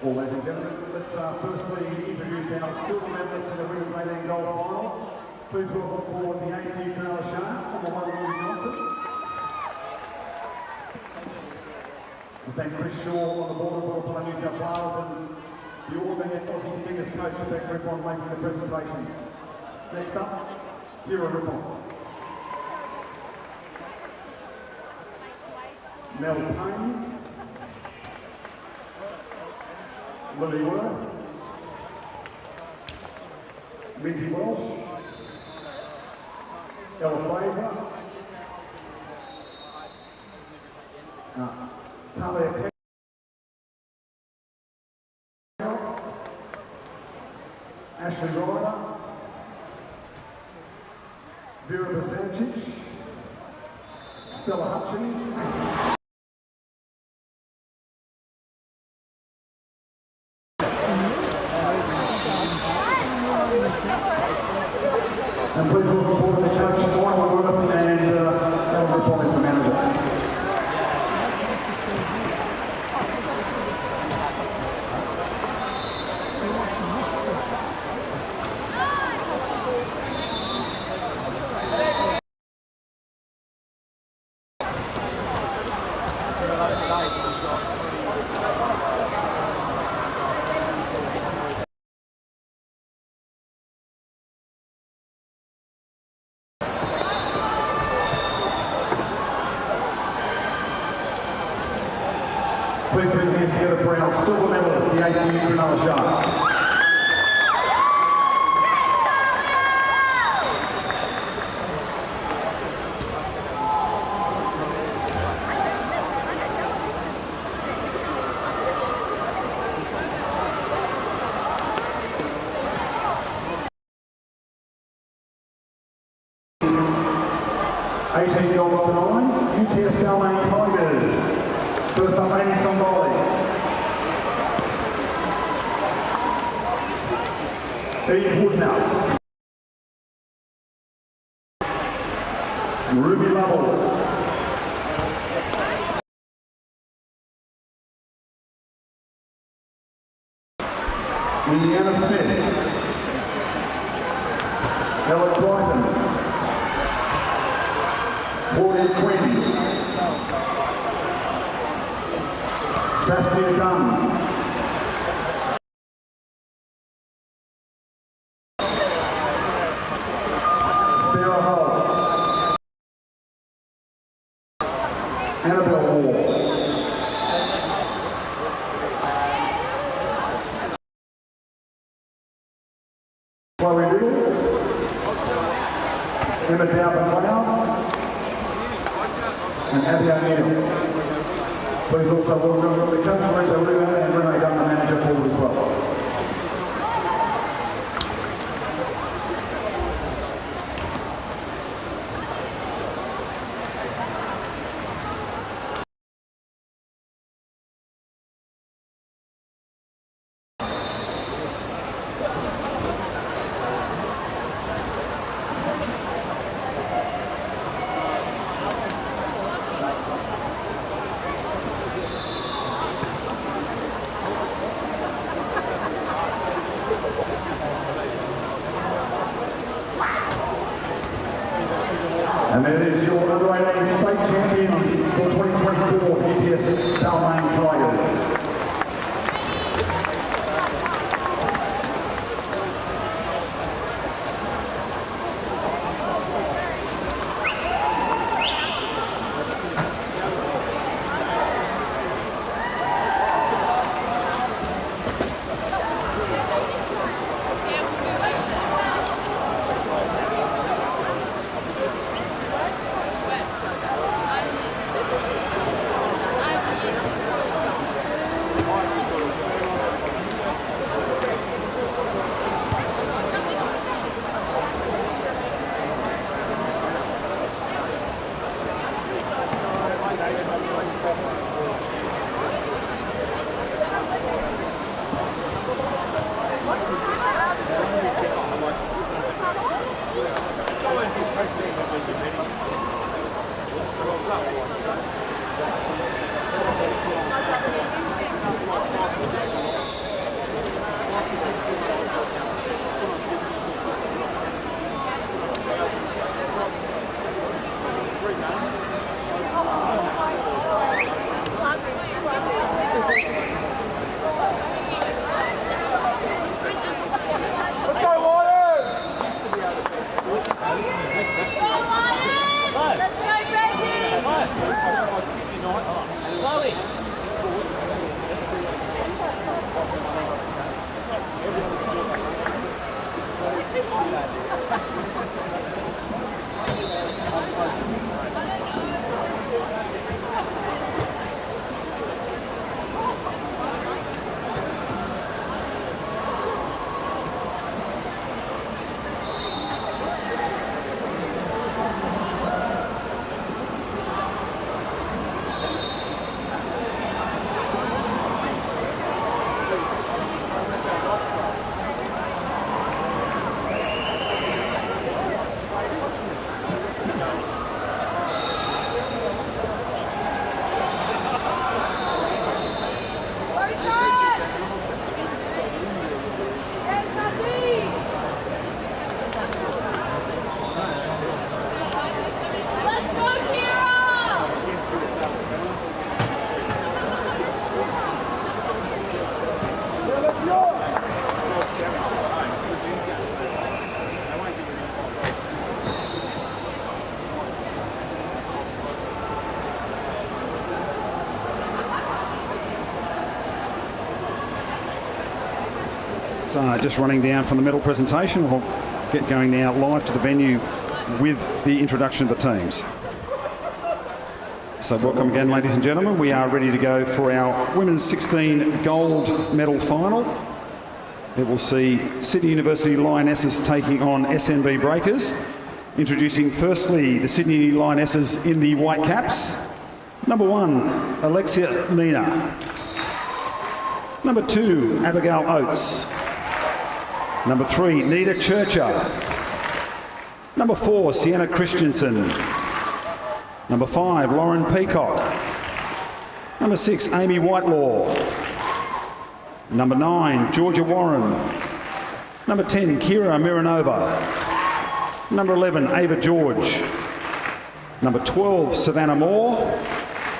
Well, ladies and gentlemen, let's firstly introduce our silver medalists in the women's 18 gold final. Please welcome forward the ACU Cronulla Sharks, number 1 Willie Johnson. We thank Chris Shaw on the board report for New South Wales and the all-man Aussie Stingers coach Beck Rippon making the presentations. Next up, Kira Rippon. Mel Payne. Lily Worth, Minty Walsh, Ella Fraser, Talia Kemp, Ashley Ryder, Vera Basancic, Stella Hutchins, and please welcome forward the coach, Michael Worth, and Ellen Rippon is the manager. Please put your hands together for our silver medalist, the ACU Cronulla Sharks. $18 to 9, UTS Balmain Tigers. First up, Amy Somboli. Eve Woodhouse. Ruby Lovell. Indiana Smith. Please also welcome the coach, Lorenzo Ruben, and Renee Dunn, the manager, forward as well. And then it is your under 18 state champions for 2024 UTS Balmain Tigers. Just running down from the medal presentation. We'll get going now live to the venue with the introduction of the teams. So welcome again, ladies and gentlemen. We are ready to go for our women's 16 gold medal final. It will see Sydney University Lionesses taking on SNB Breakers. Introducing firstly the Sydney Lionesses in the white caps. Number 1, Alexia Mina. Number 2, Abigail Oates. Number 3, Nita Churcher. Number 4, Sienna Christensen. Number 5, Lauren Peacock. Number 6, Amy Whitelaw. Number 9, Georgia Warren. Number 10, Kira Miranova. Number 11, Ava George. Number 12, Savannah Moore.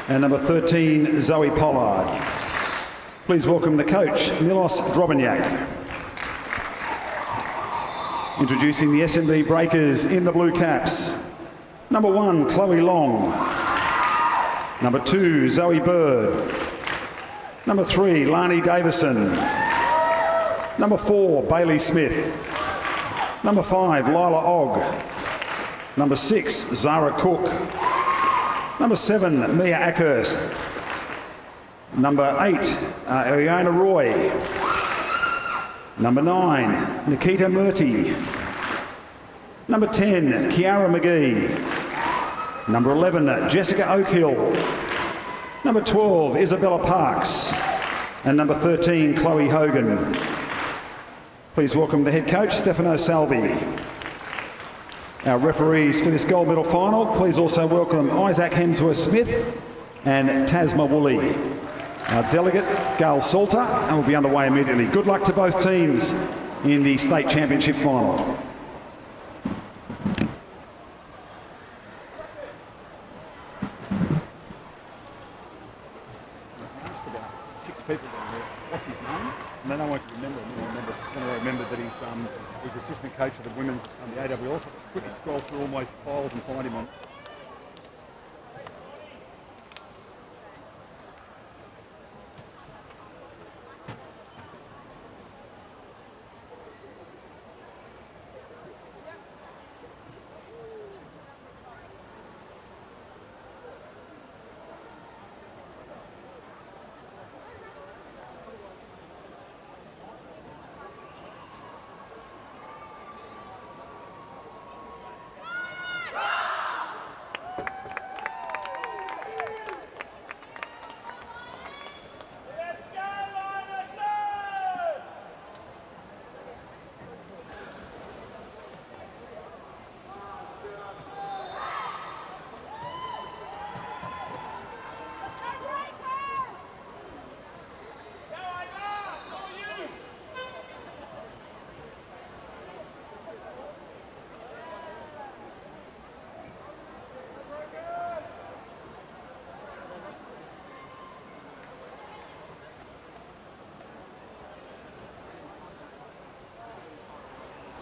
And number 13, Zoe Pollard. Please welcome the coach, Milos Drobinjak. Introducing the SMB Breakers in the blue caps. Number 1, Chloe Long. Number 2, Zoe Bird. Number 3, Lani Davison. Number 4, Bailey Smith. Number 5, Lila Ogg. Number 6, Zara Cook. Number 7, Mia Ackhurst. Number 8, Ariana Roy. Number 9, Nikita Murty. Number 10, Kiara McGee. Number 11, Jessica Oakhill. Number 12, Isabella Parks. And number 13, Chloe Hogan. Please welcome the head coach, Stefano Salvi. Our referees for this gold medal final, please also welcome Isaac Hemsworth-Smith and Tasma Woolley. Our delegate, Gail Salter, and we'll be underway immediately. Good luck to both teams in the state championship final. People down there. What's his name? And then I won't remember. Then I remember that he's assistant coach of the women on the AWL. So let's quickly scroll through all my files and find him on.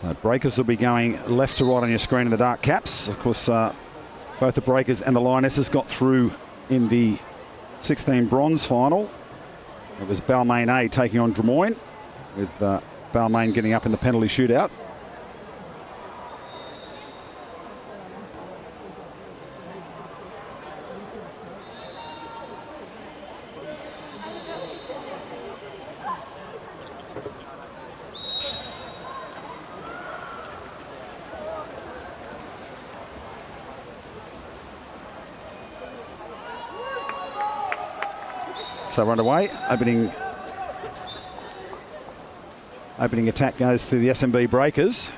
So breakers will be going left to right on your screen in the dark caps. Of course, both the breakers and the lionesses got through in the 16 bronze final. It was Balmain A taking on Drummoyne, with Balmain getting up in the penalty shootout. So we're underway. Opening attack goes to the SMB Breakers.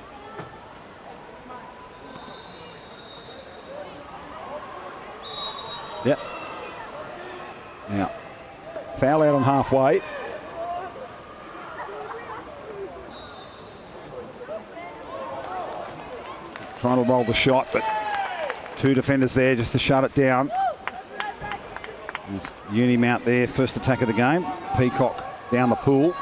Yep. Now, foul out on halfway. Trying to roll the shot, but two defenders there just to shut it down. There's Unimount there, first attack of the game. Peacock down the pool.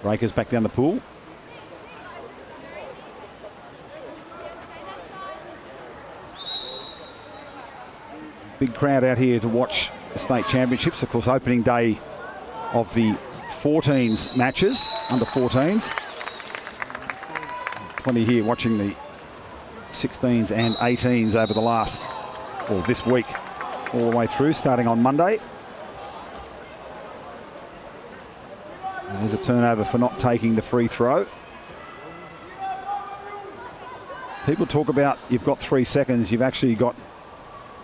Breakers back down the pool. Big crowd out here to watch the state championships. Of course, opening day of the 14s matches, under 14s. Plenty here watching the 16s and 18s over the last, or this week, all the way through, starting on Monday. There's a turnover for not taking the free throw. People talk about you've got 3 seconds. You've actually got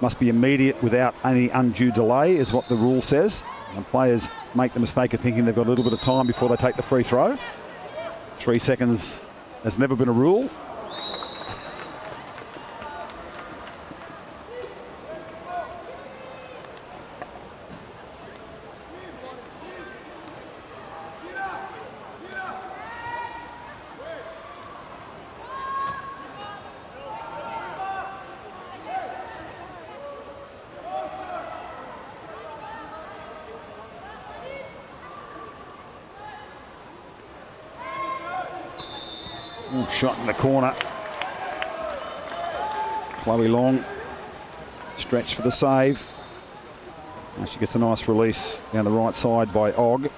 must be immediate without any undue delay, is what the rule says. And players make the mistake of thinking they've got a little bit of time before they take the free throw. 3 seconds has never been a rule. Ooh, shot in the corner. Chloe Long, stretch for the save. Now she gets a nice release down the right side by Ogg.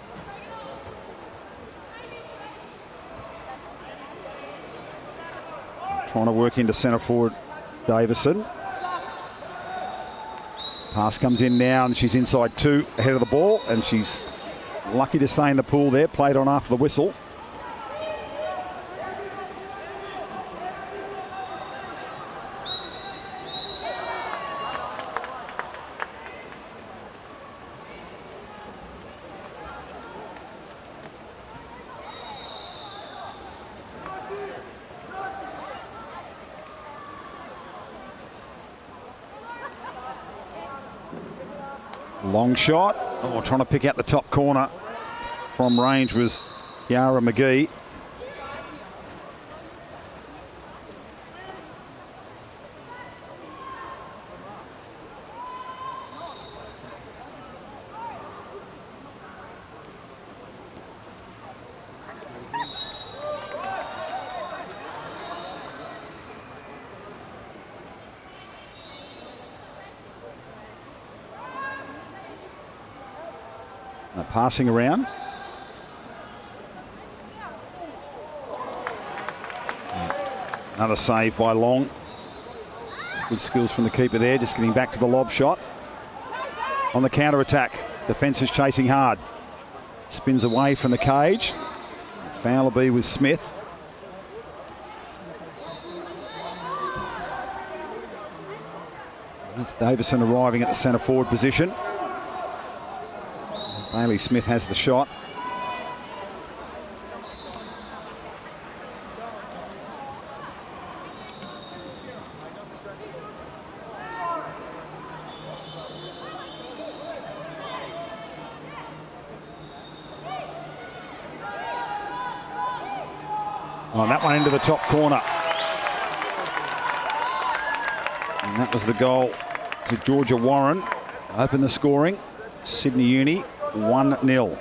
Trying to work into centre forward Davison. Pass comes in now and she's inside 2 ahead of the ball, and she's lucky to stay in the pool there, played on after the whistle. Long shot. Oh, trying to pick out the top corner from range was Yara McGee. Passing around. Another save by Long. Good skills from the keeper there, just getting back to the lob shot. On the counter attack, defence is chasing hard. Spins away from the cage. Foul will be with Smith. That's Davison arriving at the centre forward position. Bailey Smith has the shot. Oh, that one into the top corner. And that was the goal to Georgia Warren. Open the scoring. Sydney Uni 1-0.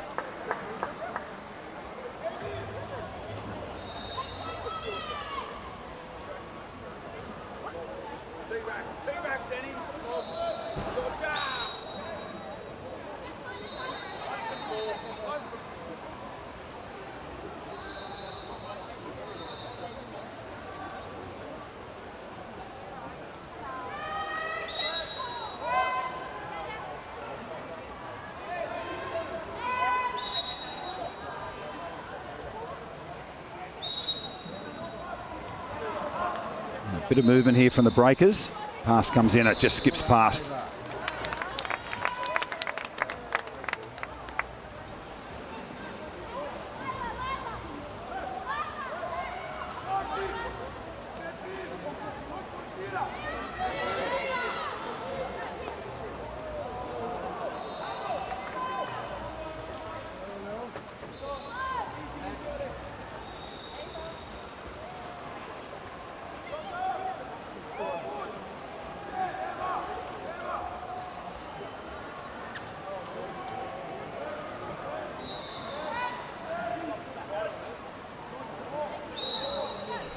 Bit of movement here from the breakers. Pass comes in, it just skips past.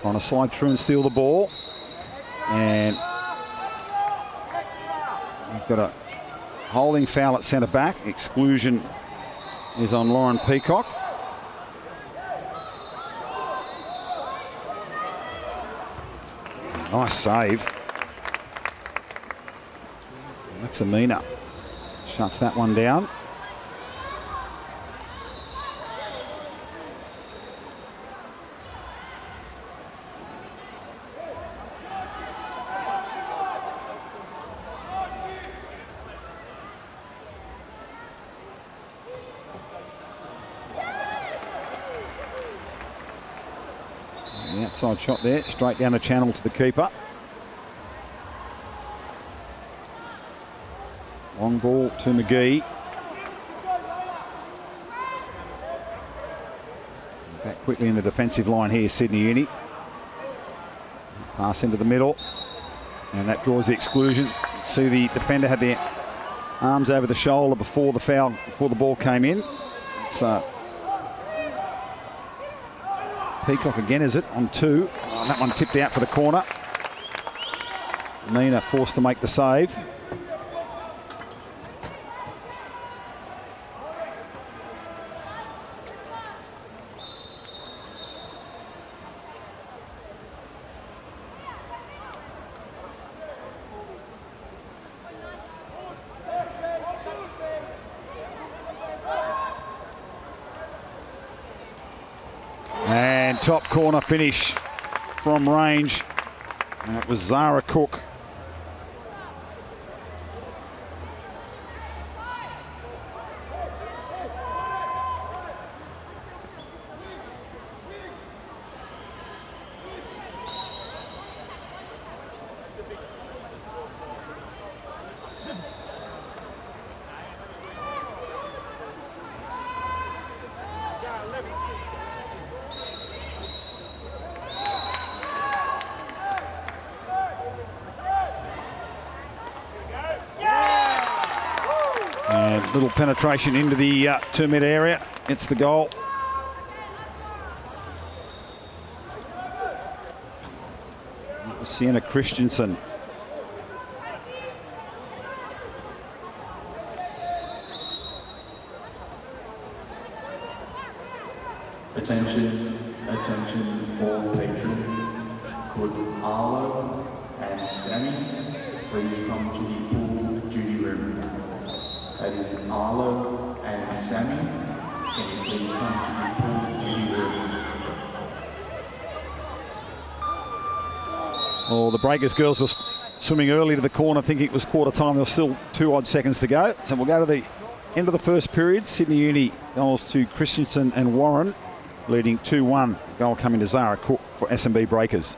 Trying to slide through and steal the ball. And you've got a holding foul at centre back. Exclusion is on Lauren Peacock. Nice save. Maximina shuts that one down. Inside shot there, straight down the channel to the keeper. Long ball to McGee. Back quickly in the defensive line here, Sydney Uni. Pass into the middle, and that draws the exclusion. See, the defender had their arms over the shoulder before the foul, before the ball came in. It's Peacock again, is it, on 2. Oh, that one tipped out for the corner. Mina forced to make the save. And top corner finish from range, and it was Zara Cook. And little penetration into the 2-metre area. It's the goal. That was Sienna Christensen. Attention, attention all patrons. Could Arlo and Sammy please come to the pool duty room? That is Arlo and Sammy. Can you please come to the pool duty room? Oh, the Breakers girls were swimming early to the corner thinking it was quarter time. There were still 2 odd seconds to go. So we'll go to the end of the first period. Sydney Uni goals to Christensen and Warren, leading 2-1. Goal coming to Zara Cook for SMB Breakers.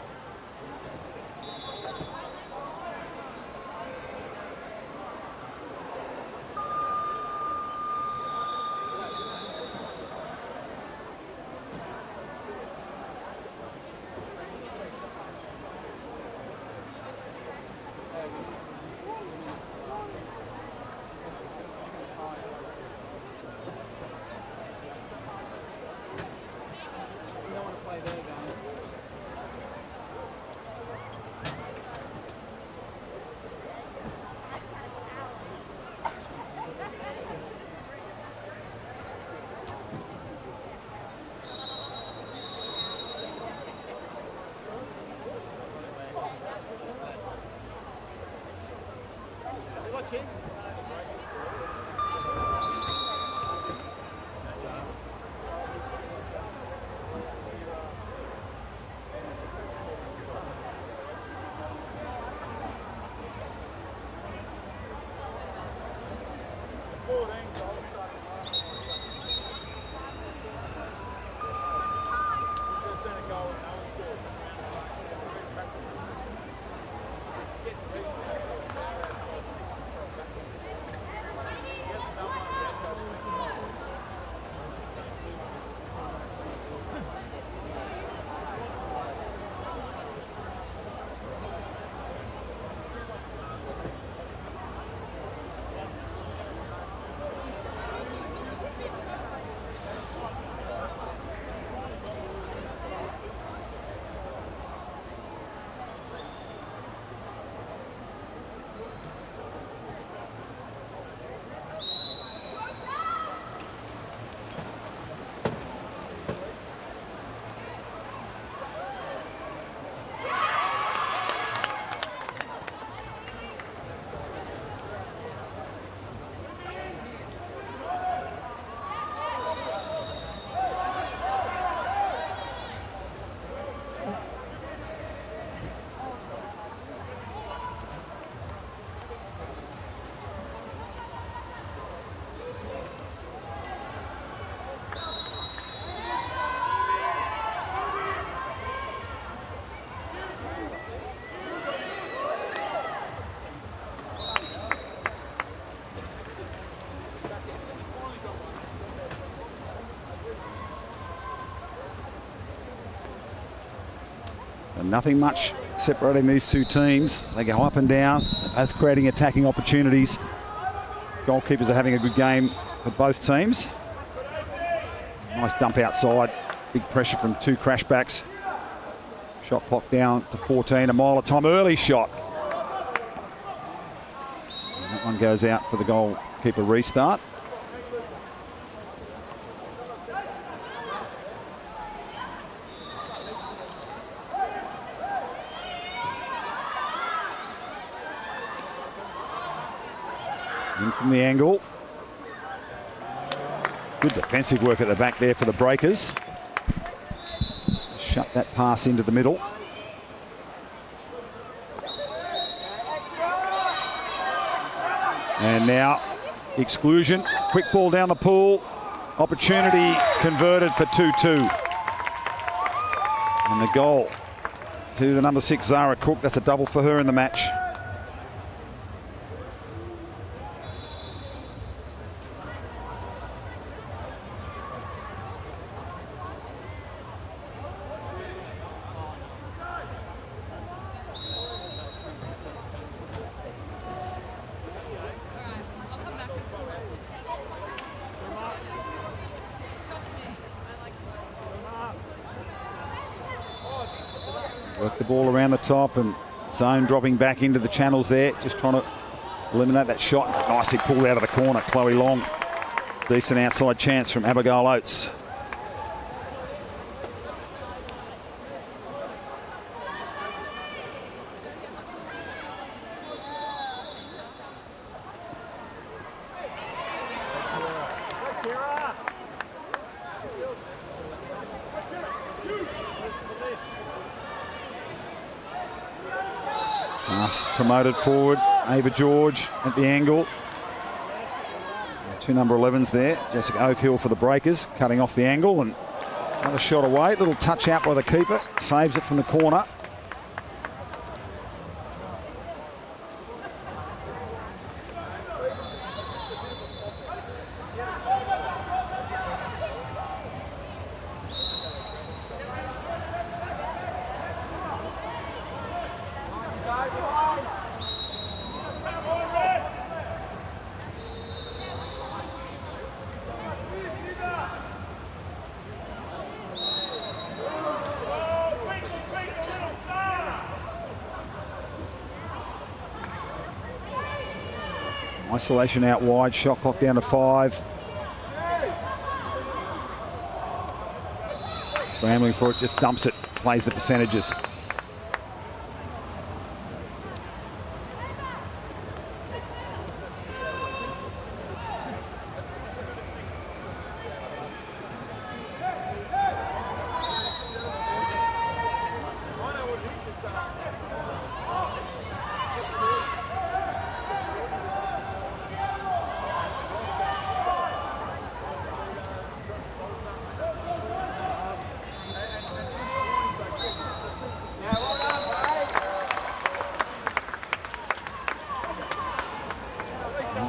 Nothing much separating these two teams. They go up and down, both creating attacking opportunities. Goalkeepers are having a good game for both teams. Nice dump outside. Big pressure from two crashbacks. Shot clock down to 14, a mile at time. Early shot. And that one goes out for the goalkeeper restart. In from the angle. Good defensive work at the back there for the Breakers. Shut that pass into the middle. And now exclusion. Quick ball down the pool. Opportunity converted for 2-2. And the goal to the number 6, Zara Cook. That's a double for her in the match. Work the ball around the top and zone dropping back into the channels there, just trying to eliminate that shot. Nicely pulled out of the corner, Chloe Long. Decent outside chance from Abigail Oates. Pass promoted forward, Ava George at the angle. Two number 11s there, Jessica Oakhill for the Breakers, cutting off the angle and another shot away. Little touch out by the keeper, saves it from the corner. Isolation out wide, shot clock down to 5. Scrambling for it, just dumps it, plays the percentages.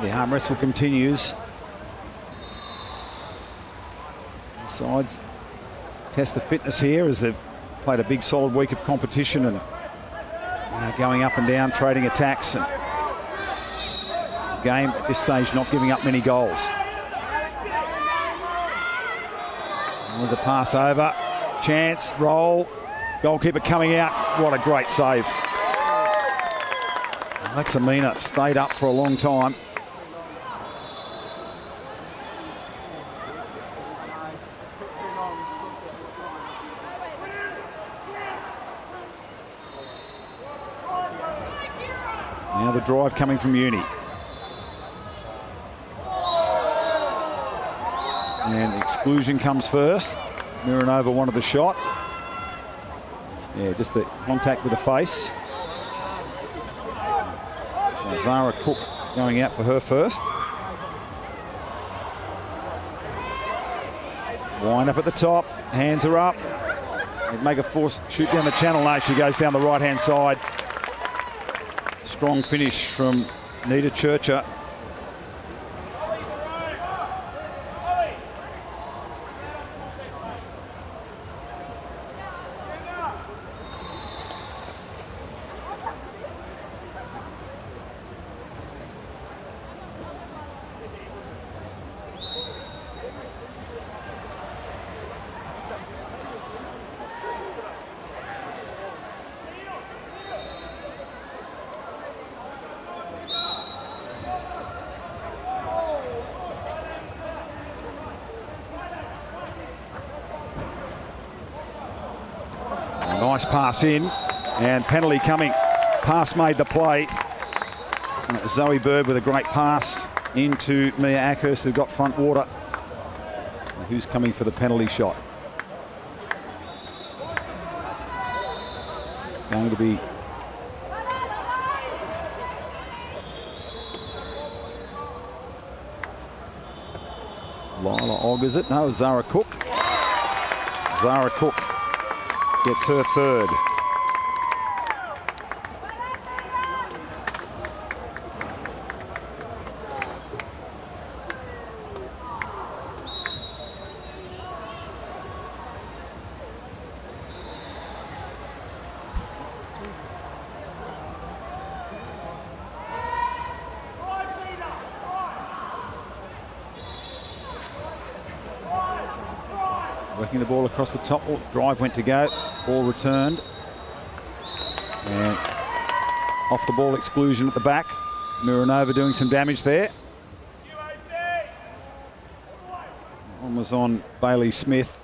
The arm wrestle continues. Sides test the fitness here as they've played a big solid week of competition and going up and down, trading attacks, and the game at this stage not giving up many goals. There's a pass over, chance, roll, goalkeeper coming out. What a great save. Alexa Mina stayed up for a long time. Now the drive coming from Uni. And the exclusion comes first. Miranova wanted the shot. Yeah, just the contact with the face. So Zara Cook going out for her first. Wind up at the top, hands are up. They'd make a force shoot down the channel. No, she goes down the right-hand side. Strong finish from Nita Churcher. Nice pass in, and penalty coming. Pass made the play. And it was Zoe Bird with a great pass into Mia Ackhurst, who got front water. And who's coming for the penalty shot? It's going to be Lila Ogg, is it? No, Zara Cook. Zara Cook gets her third. Working the ball across the top. Oh, drive went to go. Ball returned. And off the ball exclusion at the back. Miranova doing some damage there. One was on Bailey Smith.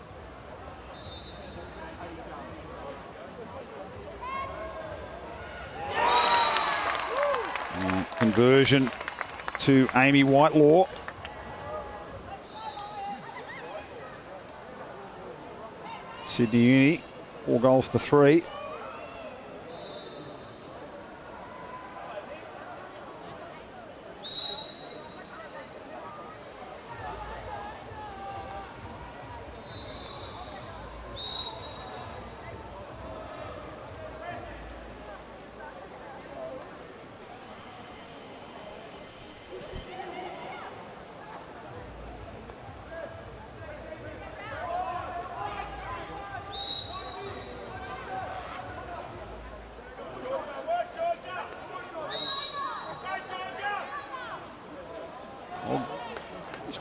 And conversion to Amy Whitelaw. Sydney Uni, 4 goals to 3.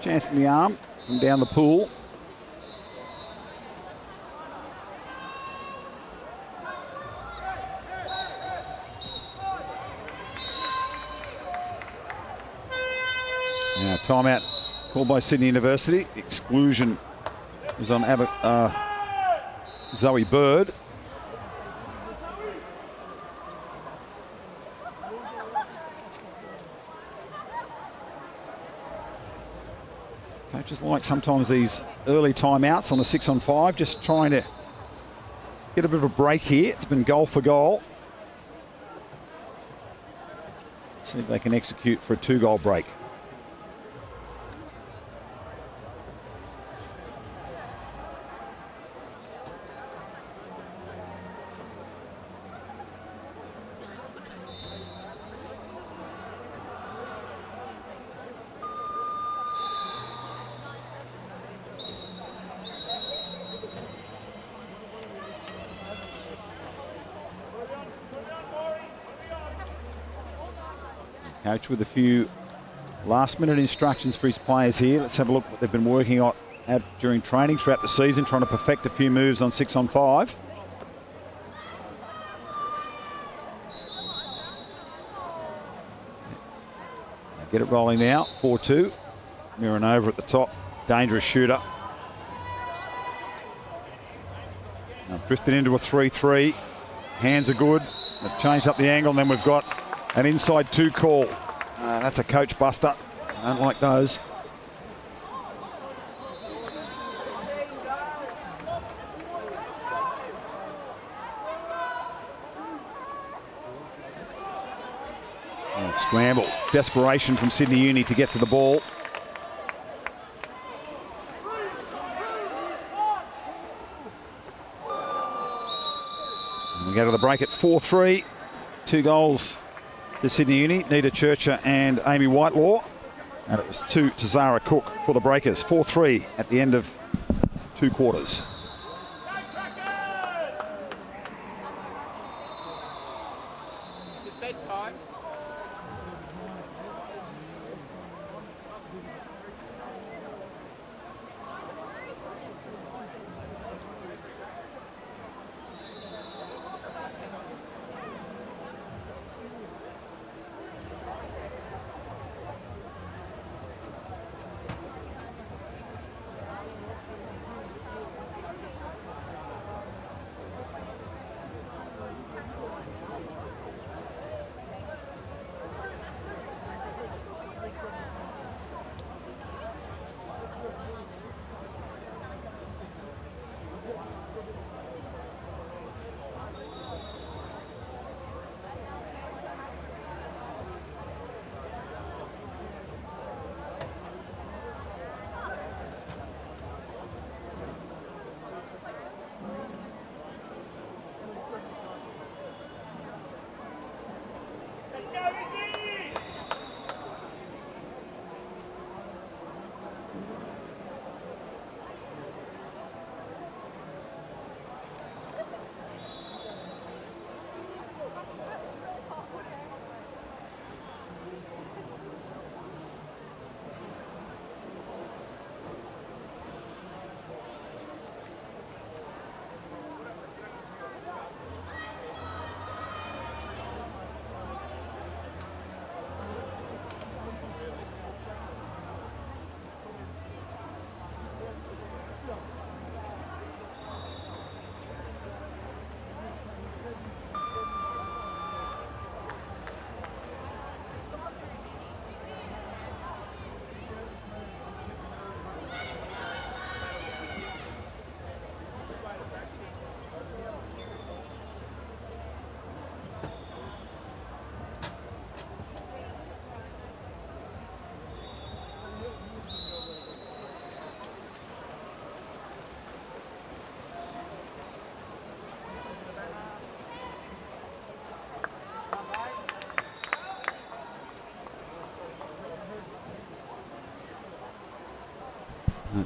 Chance in the arm from down the pool. Now timeout called by Sydney University. Exclusion is on Zoe Bird. Coaches like sometimes these early timeouts on the 6-on-5, just trying to get a bit of a break here. It's been goal for goal. See if they can execute for a 2-goal break. Coach with a few last-minute instructions for his players here. Let's have a look what they've been working on during training throughout the season, trying to perfect a few moves on 6-on-5. Get it rolling now, 4-2. Miranova at the top, dangerous shooter. Now drifted into a 3-3. Hands are good. They've changed up the angle, and then we've got an inside 2 call. That's a coach buster. I don't like those. Oh, scramble. Desperation from Sydney Uni to get to the ball. And we go to the break at 4-3. 2 goals to Sydney Uni, Nita Churcher and Amy Whitelaw. And it was 2 to Zara Cook for the Breakers. 4-3 at the end of 2 quarters. Bedtime.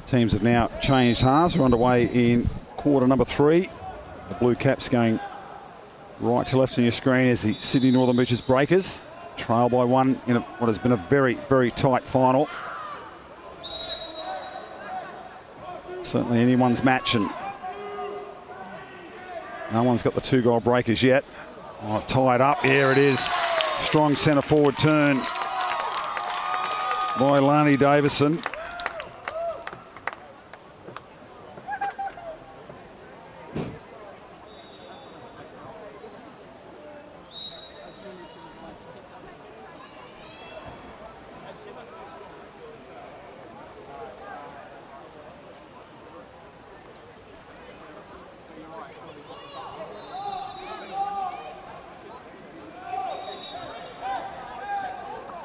Teams have now changed halves. We're underway in quarter number 3. The blue caps going right to left on your screen as the Sydney Northern Beaches Breakers trail by 1 in what has been a very, very tight final. Certainly anyone's match, and no one's got the 2-goal Breakers yet. Oh, tied up. Here it is. Strong centre forward turn by Lani Davison.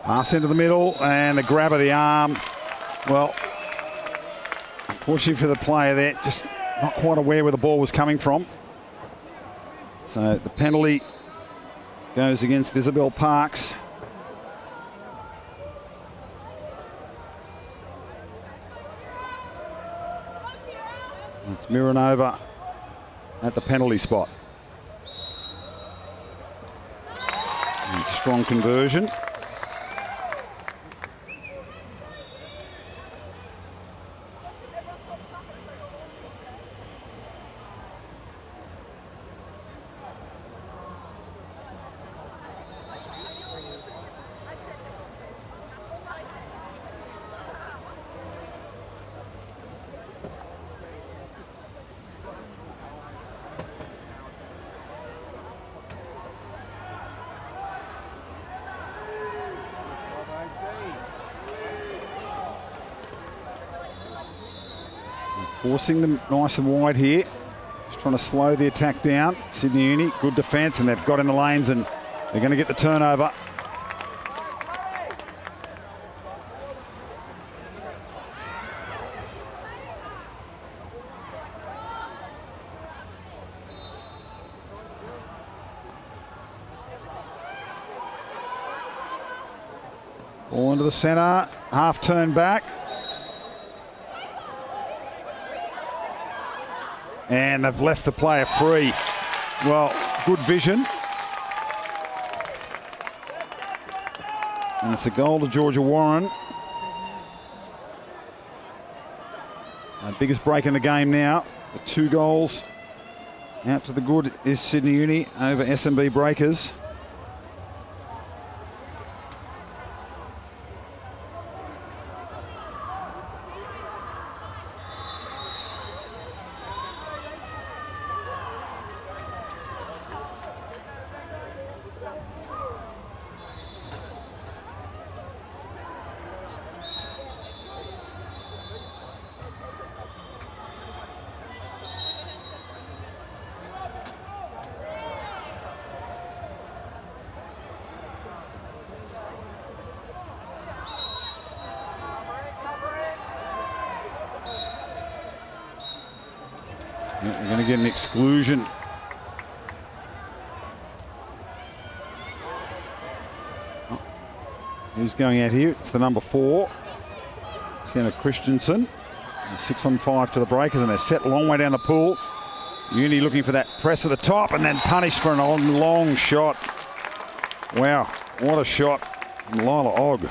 Pass into the middle and the grab of the arm. Well, unfortunately for the player there, just not quite aware where the ball was coming from. So the penalty goes against Isabel Parks. It's Miranova at the penalty spot. And strong conversion. Forcing them nice and wide here. Just trying to slow the attack down. Sydney Uni, good defence, and they've got in the lanes and they're going to get the turnover. Ball into the centre, half turn back. And they've left the player free. Well, good vision. And it's a goal to Georgia Warren. Our biggest break in the game now. The 2 goals out to the good is Sydney Uni over SMB Breakers. We're going to get an exclusion. Oh, who's going out here? It's the number 4, Sienna Christensen. 6-on-5 to the Breakers, and they're set a long way down the pool. Uni looking for that press at the top and then punished for a long shot. Wow, what a shot from Lila Ogg.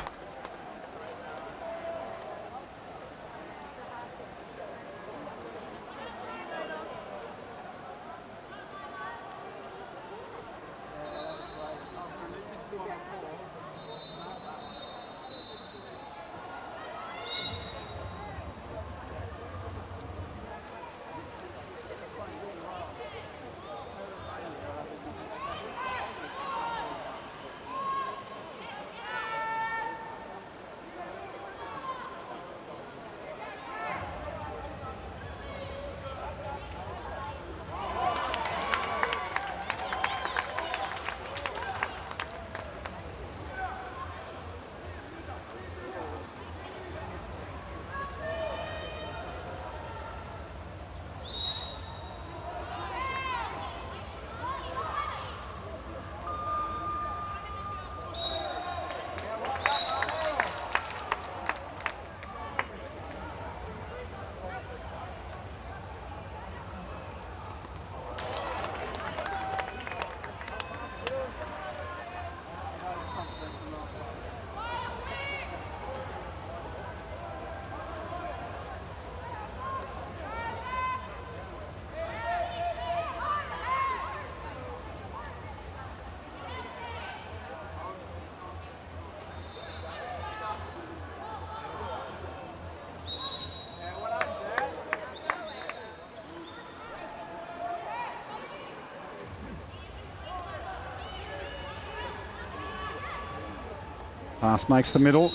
Pass makes the middle.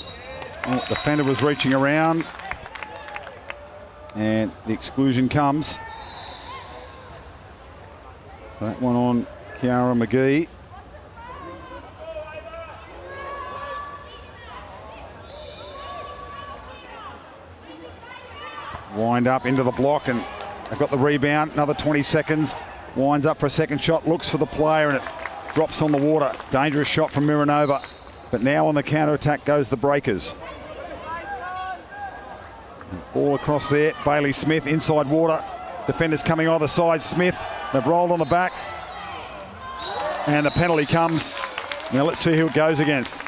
Oh, defender was reaching around. And the exclusion comes. So that one on Kiara McGee. Wind up into the block, and they've got the rebound. Another 20 seconds. Winds up for a second shot, looks for the player, and it drops on the water. Dangerous shot from Miranova. But now on the counter-attack goes the Breakers. All across there. Bailey Smith inside water. Defenders coming either side. Smith, they've rolled on the back. And the penalty comes. Now let's see who it goes against.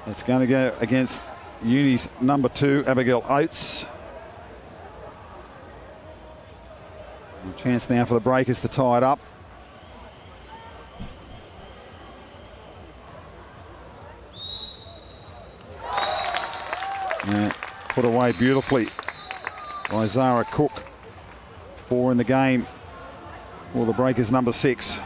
It's going to go against Uni's number 2, Abigail Oates. A chance now for the Breakers to tie it up. And put away beautifully by Zara Cook. 4 in the game for the Breakers, number 6.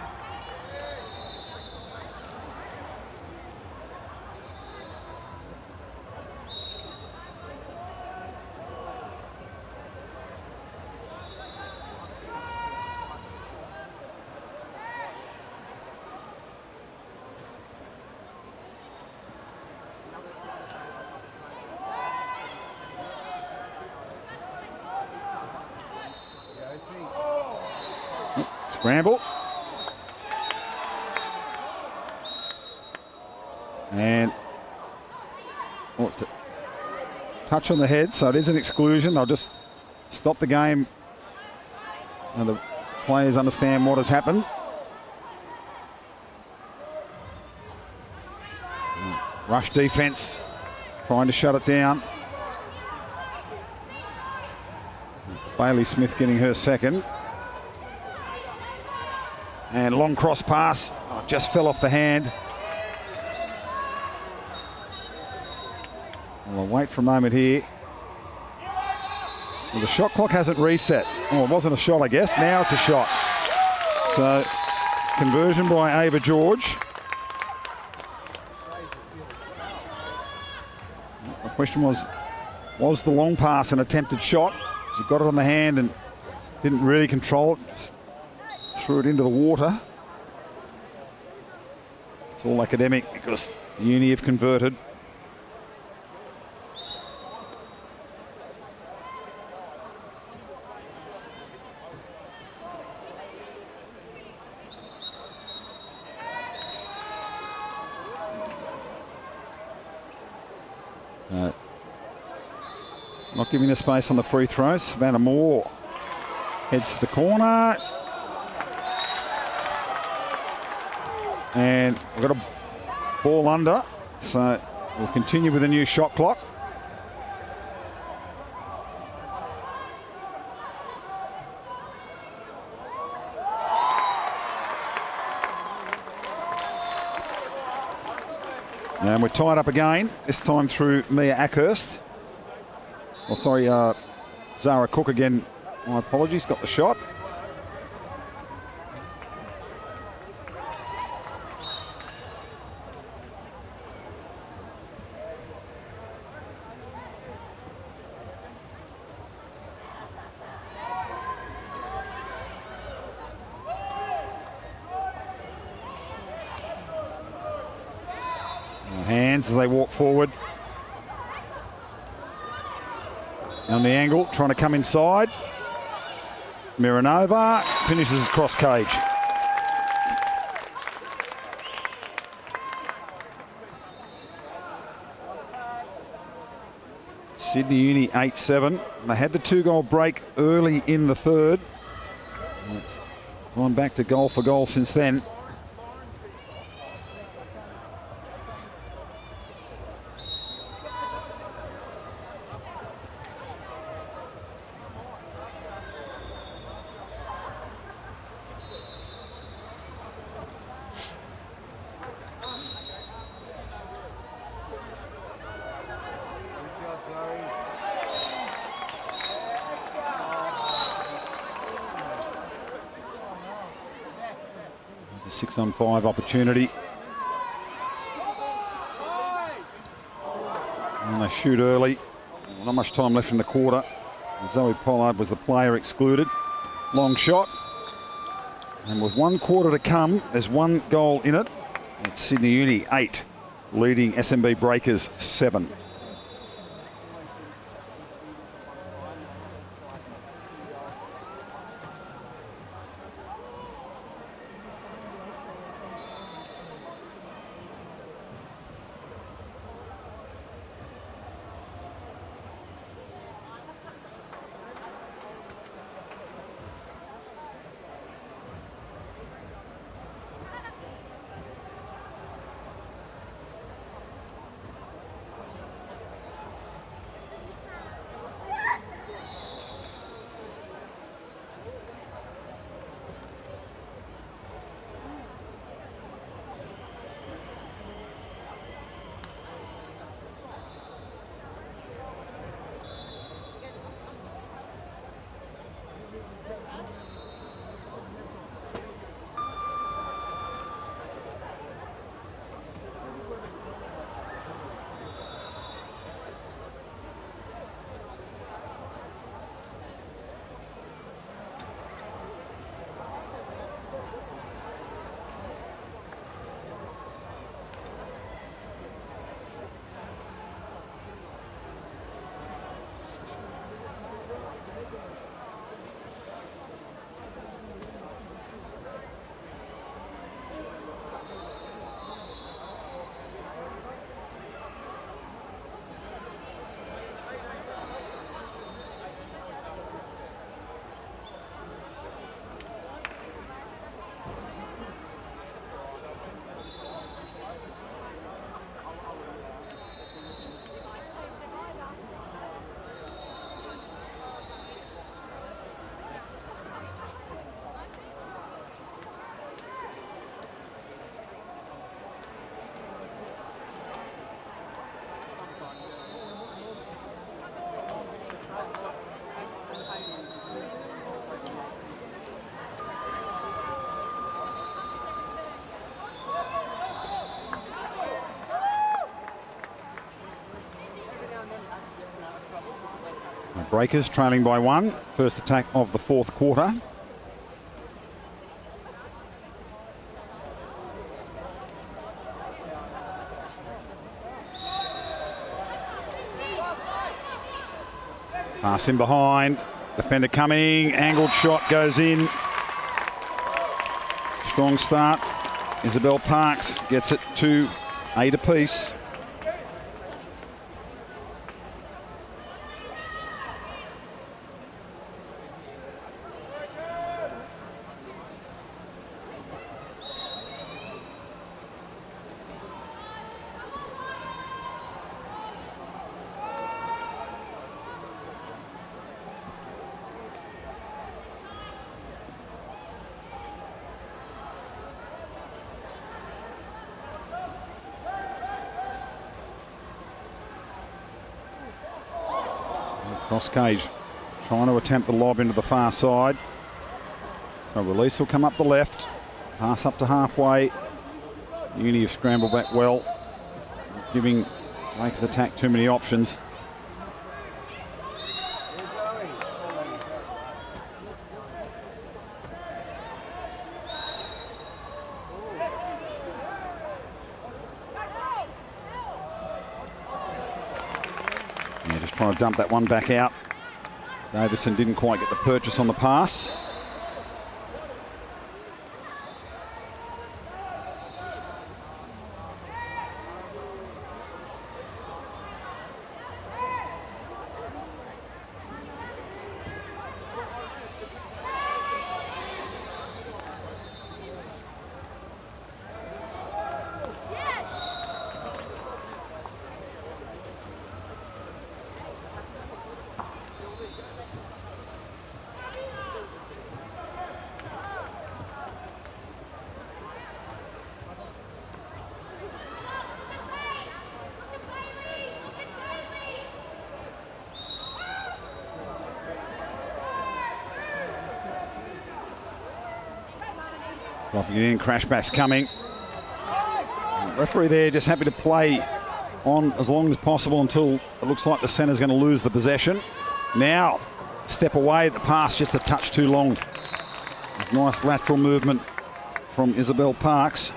Scramble. And it's a touch on the head, so it is an exclusion. They'll just stop the game and the players understand what has happened. Rush defense, trying to shut it down. It's Bailey Smith getting her second. And long cross pass, just fell off the hand. We'll wait for a moment here. Well, the shot clock hasn't reset. Oh, it wasn't a shot, I guess. Now it's a shot. So, conversion by Ava George. The question was the long pass an attempted shot? She got it on the hand and didn't really control it. Threw it into the water. It's all academic because Uni have converted. Not giving the space on the free throw. Savannah Moore heads to the corner. And we've got a ball under, so we'll continue with a new shot clock. And we're tied up again, this time through Mia Ackhurst. Oh, sorry, Zara Cook again. My apologies, got the shot. Hands as they walk forward. On the angle, trying to come inside. Miranova finishes cross cage. Sydney Uni 8-7. They had the 2-goal break early in the third. And it's gone back to goal for goal since then. There's a 6-on-5 opportunity. they shoot early. Not much time left in the quarter. Zoe Pollard was the player excluded. Long shot. And with 1 quarter to come, there's 1 goal in it. It's Sydney Uni 8, leading SMB Breakers 7. Breakers trailing by 1. First attack of the 4th quarter. Pass in behind. Defender coming. Angled shot goes in. Strong start. Isabel Parks gets it to 8 apiece. Cross cage, trying to attempt the lob into the far side. So release will come up the left, pass up to halfway. Uni have scrambled back well, giving Lakers attack too many options. Trying to dump that one back out. Davison didn't quite get the purchase on the pass. Dropping it in, crash bass coming. Referee there just happy to play on as long as possible until it looks like the centre's going to lose the possession. Now, step away, the pass just a touch too long. Nice lateral movement from Isabel Parks.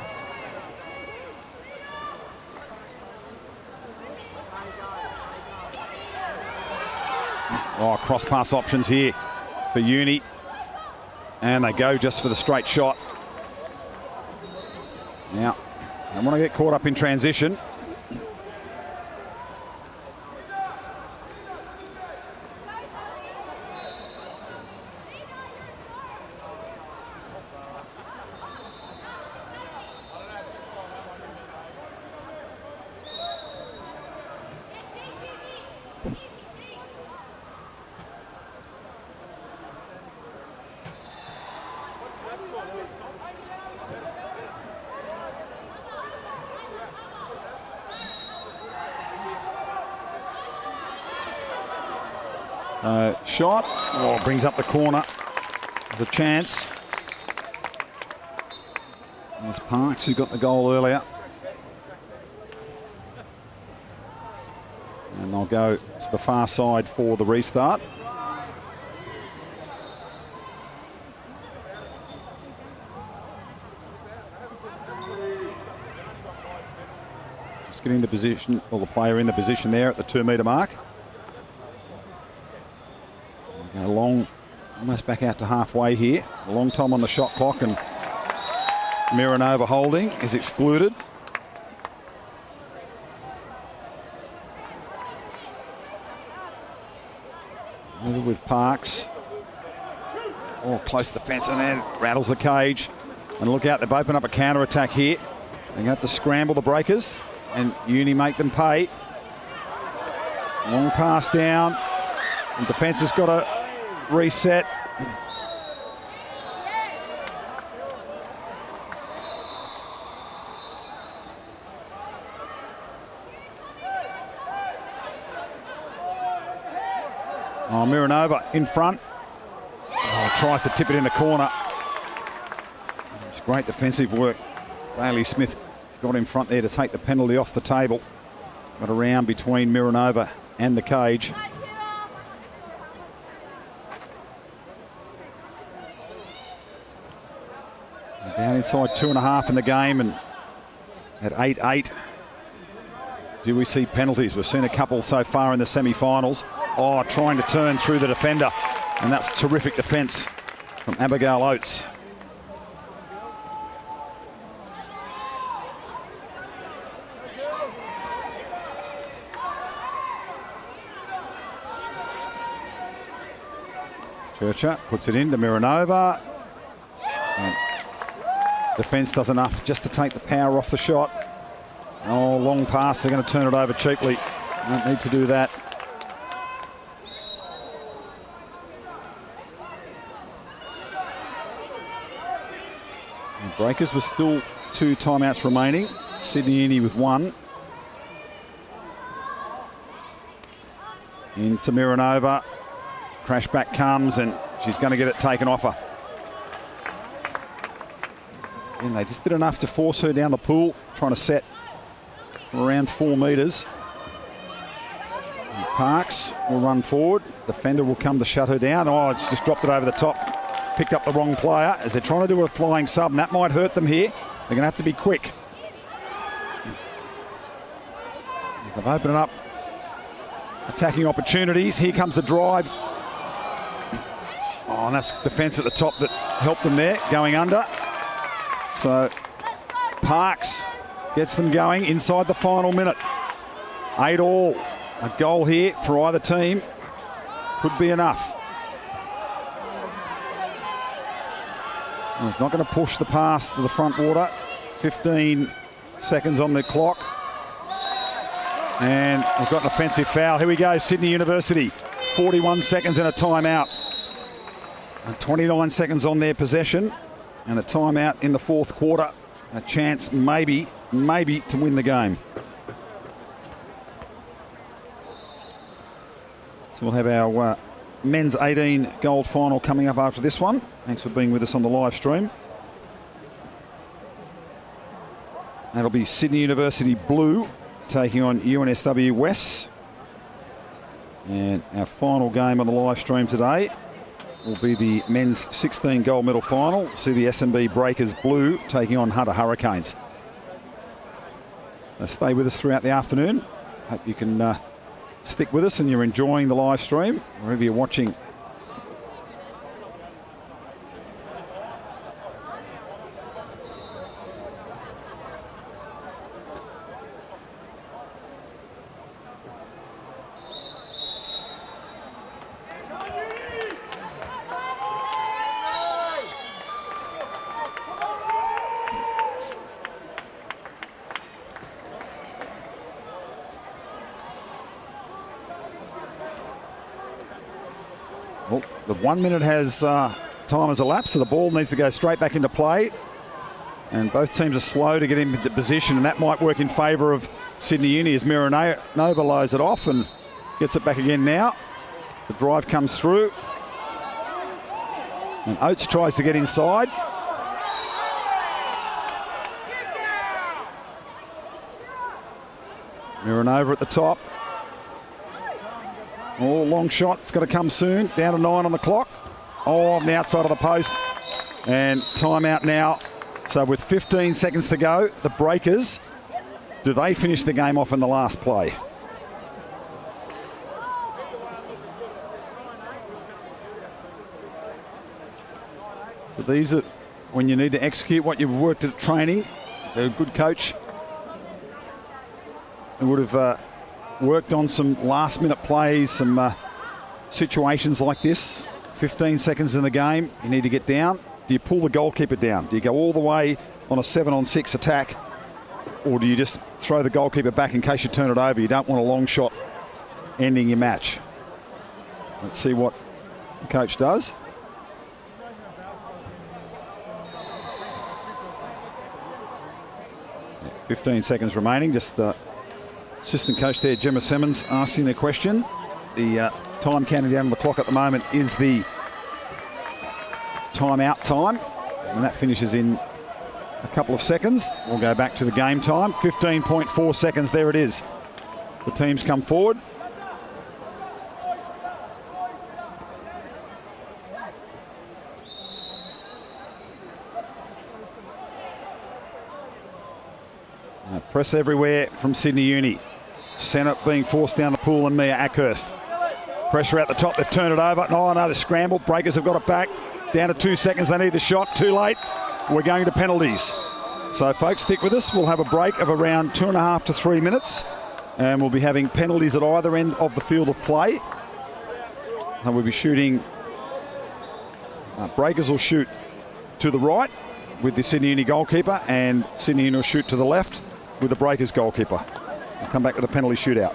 Oh, cross pass options here for Uni. And they go just for the straight shot. Now, I don't want to get caught up in transition. Shot, oh, brings up the corner. There's a chance. There's Parks who got the goal earlier. And they'll go to the far side for the restart. Just getting the position, or the player in the position there at the 2 metre mark. Go long, almost back out to halfway here. A long time on the shot clock, and Miranova holding is excluded. Over with Parks. Oh, close defence, and then rattles the cage. And look out, they've opened up a counter attack here. They're going to have to scramble the breakers, and Uni make them pay. Long pass down, and defence has got to reset. Oh, Miranova in front. Oh, tries to tip it in the corner. It's great defensive work. Bailey Smith got in front there to take the penalty off the table. Got around between Miranova and the cage. Down inside 2.5 in the game, and at 8-8. Do we see penalties? We've seen a couple so far in the semi-finals. Oh, trying to turn through the defender, and that's terrific defence from Abigail Oates. Churcher puts it into Miranova. And defence does enough just to take the power off the shot. Oh, long pass. They're going to turn it over cheaply. Don't need to do that. And breakers with still 2 timeouts remaining. Sydney Uni with 1. Into Miranova. Crash back comes, and she's going to get it taken off her. And they just did enough to force her down the pool, trying to set around 4 metres. And Parks will run forward. Defender will come to shut her down. Oh, she just dropped it over the top. Picked up the wrong player as they're trying to do a flying sub, and that might hurt them here. They're going to have to be quick. They've opened up attacking opportunities. Here comes the drive. Oh, and that's defence at the top that helped them there, going under. So Parks gets them going inside the final minute. 8-all. A goal here for either team could be enough. Well, not going to push the pass to the front water. 15 seconds on the clock. And we've got an offensive foul. Here we go, Sydney University. 41 seconds and a timeout. And 29 seconds on their possession. And a timeout in the 4th quarter. A chance maybe to win the game. So we'll have our men's 18 gold final coming up after this one. Thanks for being with us on the live stream. That'll be Sydney University blue taking on NSW West. And our final game on the live stream today will be the men's 16 gold medal final. See the SMB Breakers Blue taking on Hunter Hurricanes. Now stay with us throughout the afternoon. Hope you can stick with us and you're enjoying the live stream wherever you're watching. Well, the 1 minute has time has elapsed, so the ball needs to go straight back into play. And both teams are slow to get into position, and that might work in favour of Sydney Uni as Miranova lows it off and gets it back again now. The drive comes through. And Oates tries to get inside. Miranova at the top. Oh, long shot. It's got to come soon. Down to 9 on the clock. Oh, on the outside of the post. And timeout now. So with 15 seconds to go, the Breakers, do they finish the game off in the last play? So these are when you need to execute what you've worked at training. They're a good coach. They would have worked on some last minute plays, some situations like this. 15 seconds in the game, you need to get down. Do you pull the goalkeeper down? Do you go all the way on a 7-on-6 attack? Or do you just throw the goalkeeper back in case you turn it over? You don't want a long shot ending your match. Let's see what the coach does. Yeah, 15 seconds remaining. Just the assistant coach there, Gemma Simmons, asking the question. The time counting down on the clock at the moment is the timeout time, and that finishes in a couple of seconds. We'll go back to the game time. 15.4 seconds, there it is. The teams come forward. Press everywhere from Sydney Uni. Centre being forced down the pool and Mia Ackhurst. Pressure out the top, they've turned it over. Oh no, they're scrambled. Breakers have got it back. Down to 2 seconds, they need the shot. Too late. We're going to penalties. So folks, stick with us. We'll have a break of around 2.5 to 3 minutes. And we'll be having penalties at either end of the field of play. And we'll be shooting, Breakers will shoot to the right with the Sydney Uni goalkeeper, and Sydney Uni will shoot to the left with the Breakers goalkeeper. We'll come back with a penalty shootout.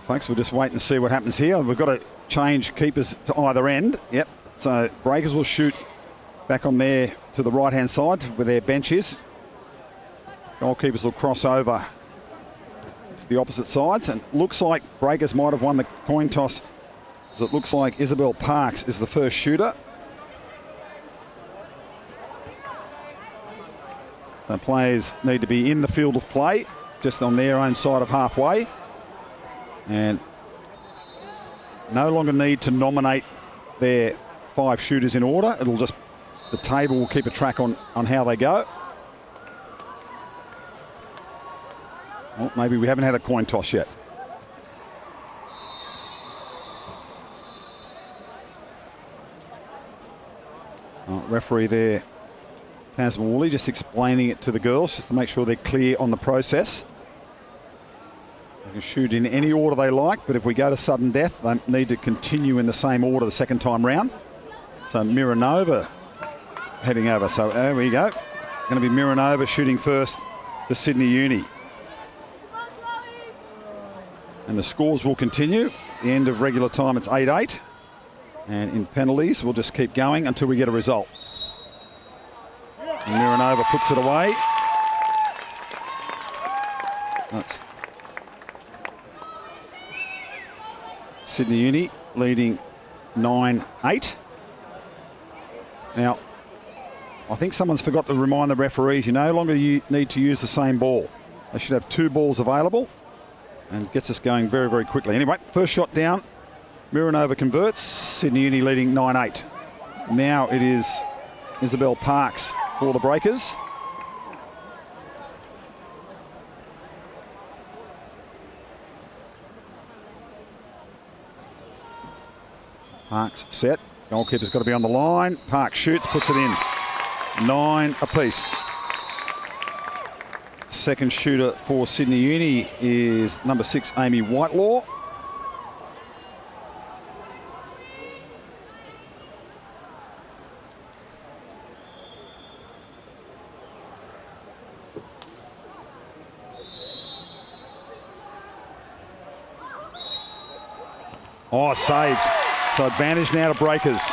Folks, we'll just wait and see what happens here. We've got to change keepers to either end. Yep. So Breakers will shoot back on there to the right-hand side where their bench is. Goalkeepers will cross over to the opposite sides, and looks like Breakers might have won the coin toss, as it looks like Isabel Parks is the first shooter. The players need to be in the field of play, just on their own side of halfway, and no longer need to nominate their 5 shooters in order. It'll just, the table will keep a track on how they go. Well, maybe we haven't had a coin toss yet. Referee there, Tasman Woolley, just explaining it to the girls just to make sure they're clear on the process. They can shoot in any order they like, but if we go to sudden death, they need to continue in the same order the second time round. So Miranova heading over. So there we go. Going to be Miranova shooting first for Sydney Uni. And the scores will continue. At the end of regular time, it's 8-8. And in penalties, we'll just keep going until we get a result. And Miranova puts it away. That's Sydney Uni leading 9-8. Now, I think someone's forgot to remind the referees, you no longer need to use the same ball. They should have 2 balls available, and gets us going very, very quickly. Anyway, first shot down. Miranova converts. Sydney Uni leading 9-8. Now it is Isabel Parks for the Breakers. Parks set. Goalkeeper's got to be on the line. Parks shoots, puts it in. 9 apiece. Second shooter for Sydney Uni is number 6, Amy Whitelaw. Oh, saved. So advantage now to Breakers.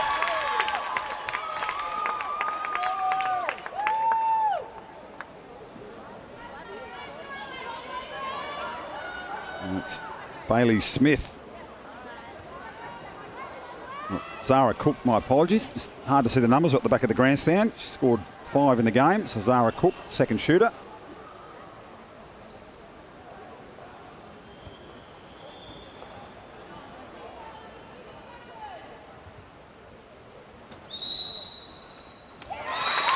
That's Bailey Smith. Oh, Zara Cook, my apologies. It's hard to see the numbers at the back of the grandstand. She scored 5 in the game. So Zara Cook, second shooter.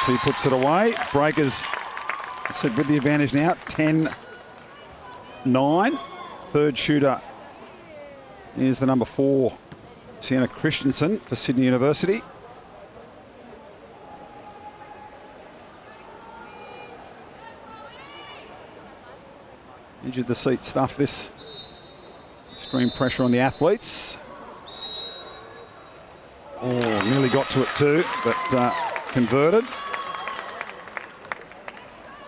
She puts it away. Breakers, I said, with the advantage now, 10-9. Third shooter is the number 4, Sienna Christensen for Sydney University. Edge of the seat stuff, this extreme pressure on the athletes. Oh, nearly got to it too, but converted.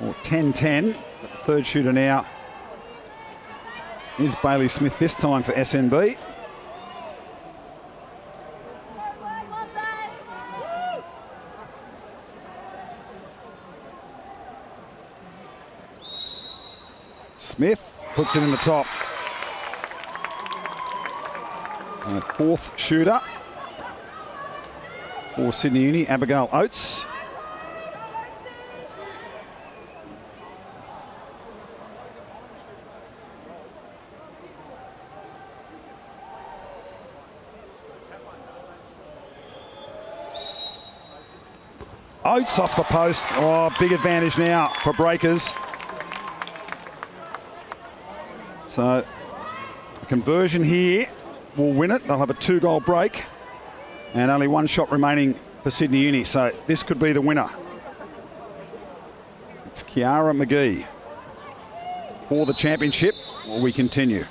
Or 10-10, but the third shooter now is Bailey Smith, this time for SNB. Smith puts it in the top. Fourth shooter for Sydney Uni, Abigail Oates. Oates off the post. Oh, big advantage now for Breakers. So a conversion here will win it. They'll have a 2-goal break and only 1 shot remaining for Sydney Uni. So this could be the winner. It's Kiara McGee for the championship. Well, we continue.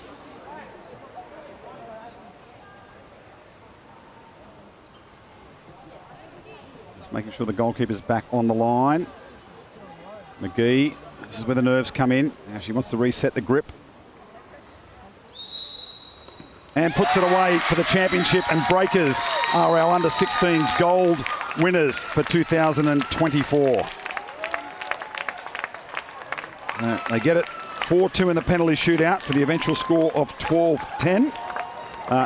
Making sure the goalkeeper's back on the line. McGee, this is where the nerves come in. Now she wants to reset the grip. and puts it away for the championship, and Breakers are our under-16s gold winners for 2024. They get it 4-2 in the penalty shootout for the eventual score of 12-10.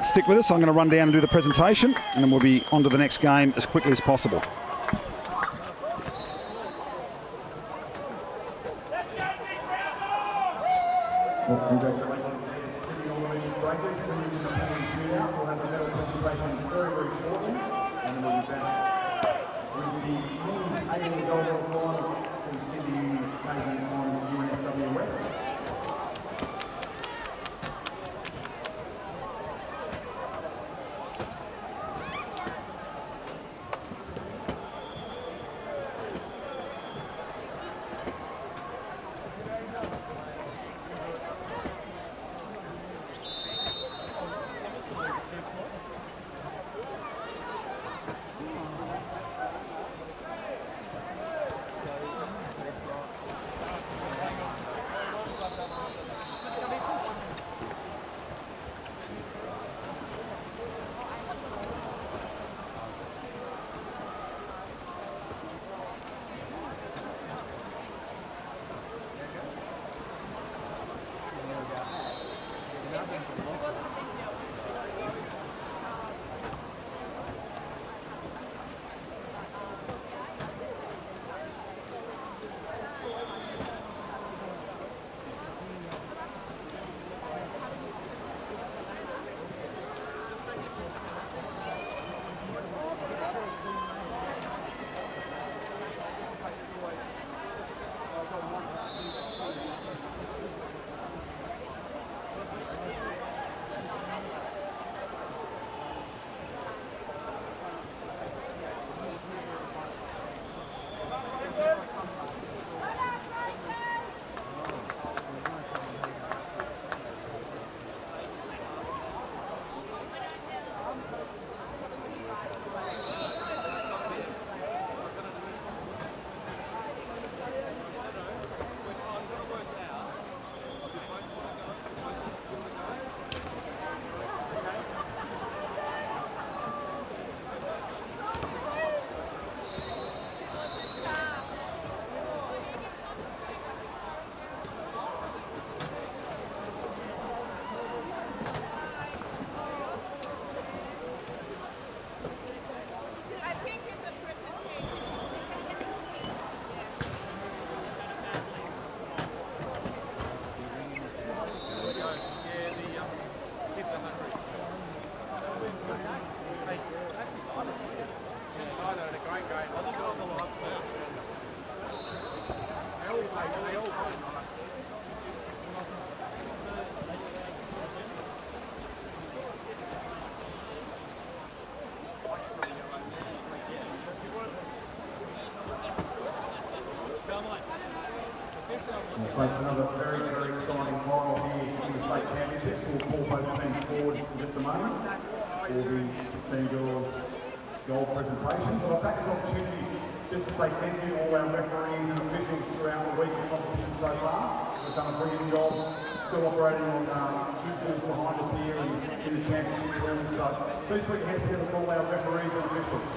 Stick with us. I'm going to run down and do the presentation, and then we'll be on to the next game as quickly as possible. Well, congratulations there to Sydney All Regions Breakers. Winning in the penalty shootout. We'll have a medal presentation very, very shortly, and then we'll be back with the men's 18 gold medal final. See Sydney taking on NSW West. We'll face another very, very exciting final here in the state championships. We'll pull both teams forward in just a moment for the 16 girls gold presentation. But I'll take this opportunity just to say thank you to all our referees and officials throughout the week of competition so far. They've done a brilliant job, still operating on 2 pools behind us here in the championship room. So please put your hands together for all our referees and officials.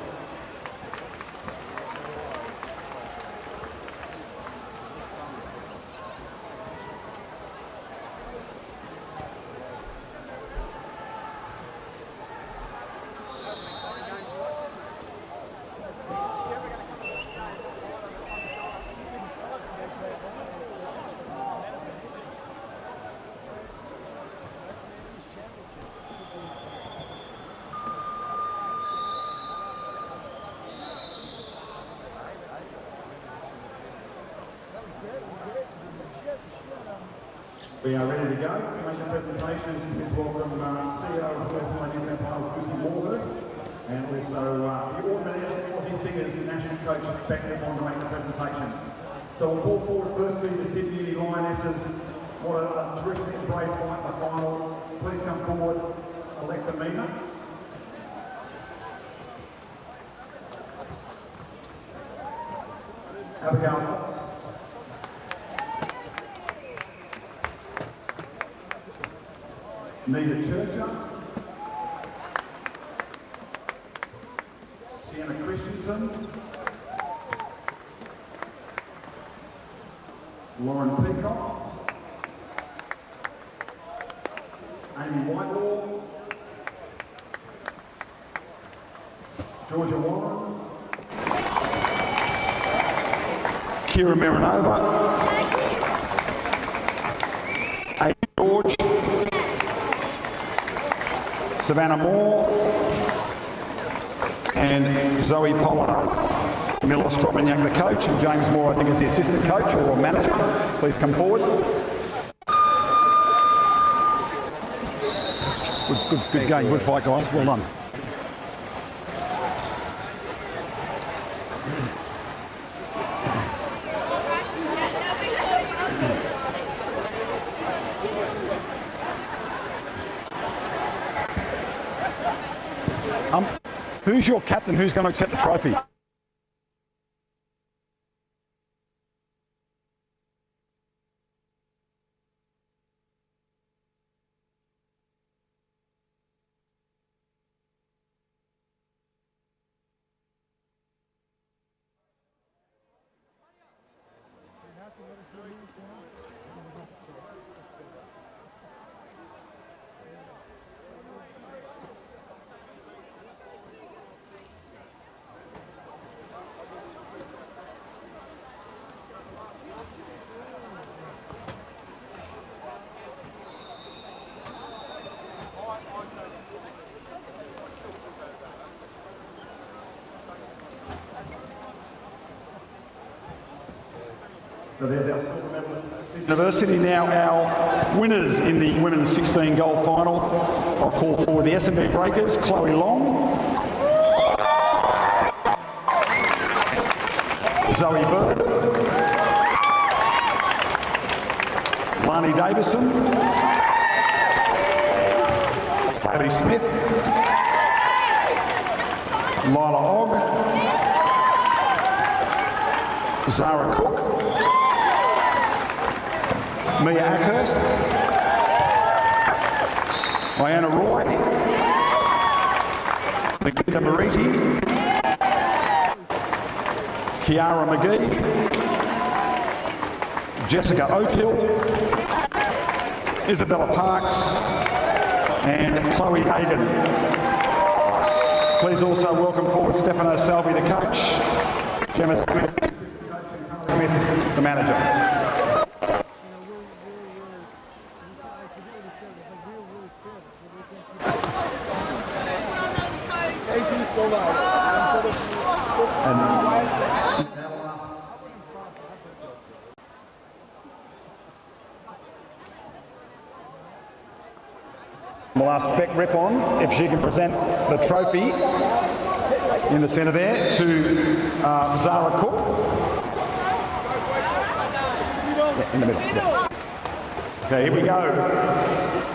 We are ready to go to make the presentations. Please welcome CEO of New South Wales, Lucy Warhurst, and also the Ordinary Aussie Stingers National Coach Beck on to make the presentations. So we'll call forward firstly the Sydney Lionesses. What a terrific and brave fight in the final. Please come forward, Alexa Mina. Abigail Potts. Nita Churcher. Richardson, Lauren Peacock, Amy Whitehall, Georgia Warren, Kira Marinova, Amy George, Savannah Moore, and Zoe Pollard. Miller Strobaniak, the coach, and James Moore, I think, is the assistant coach or manager. Please come forward. Good game, good fight, guys. Well done. Who's your captain? Who's going to accept the trophy? So there's our silver medalists. University now our winners in the women's 16 gold final. I'll call forward the SMB Breakers, Chloe Long, Zoe Bird, Lani Davison, Bailey Smith, Lila Ogg, Zara Cook, Mia Ackhurst, Diana Roy, Nikita Mariti, Kiara McGee, Jessica Oakhill, Isabella Parks, and Chloe Hayden. Please also welcome forward Stefano Salvi, the coach, Gemma Smith, the manager. We'll ask Beck Rippon if she can present the trophy in the centre there to Zara Cook. Yeah, in the middle. Yeah. Okay, here we go.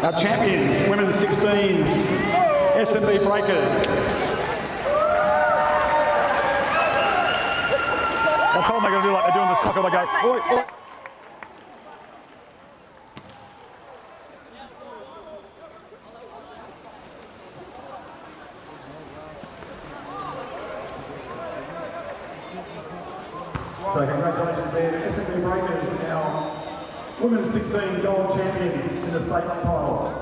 Our champions, women's 16s, SMB Breakers. I told them they're going to do like they do in the soccer. They go, oi, oi. So congratulations there to SMB Breakers, our women's 16 gold champions in the state titles.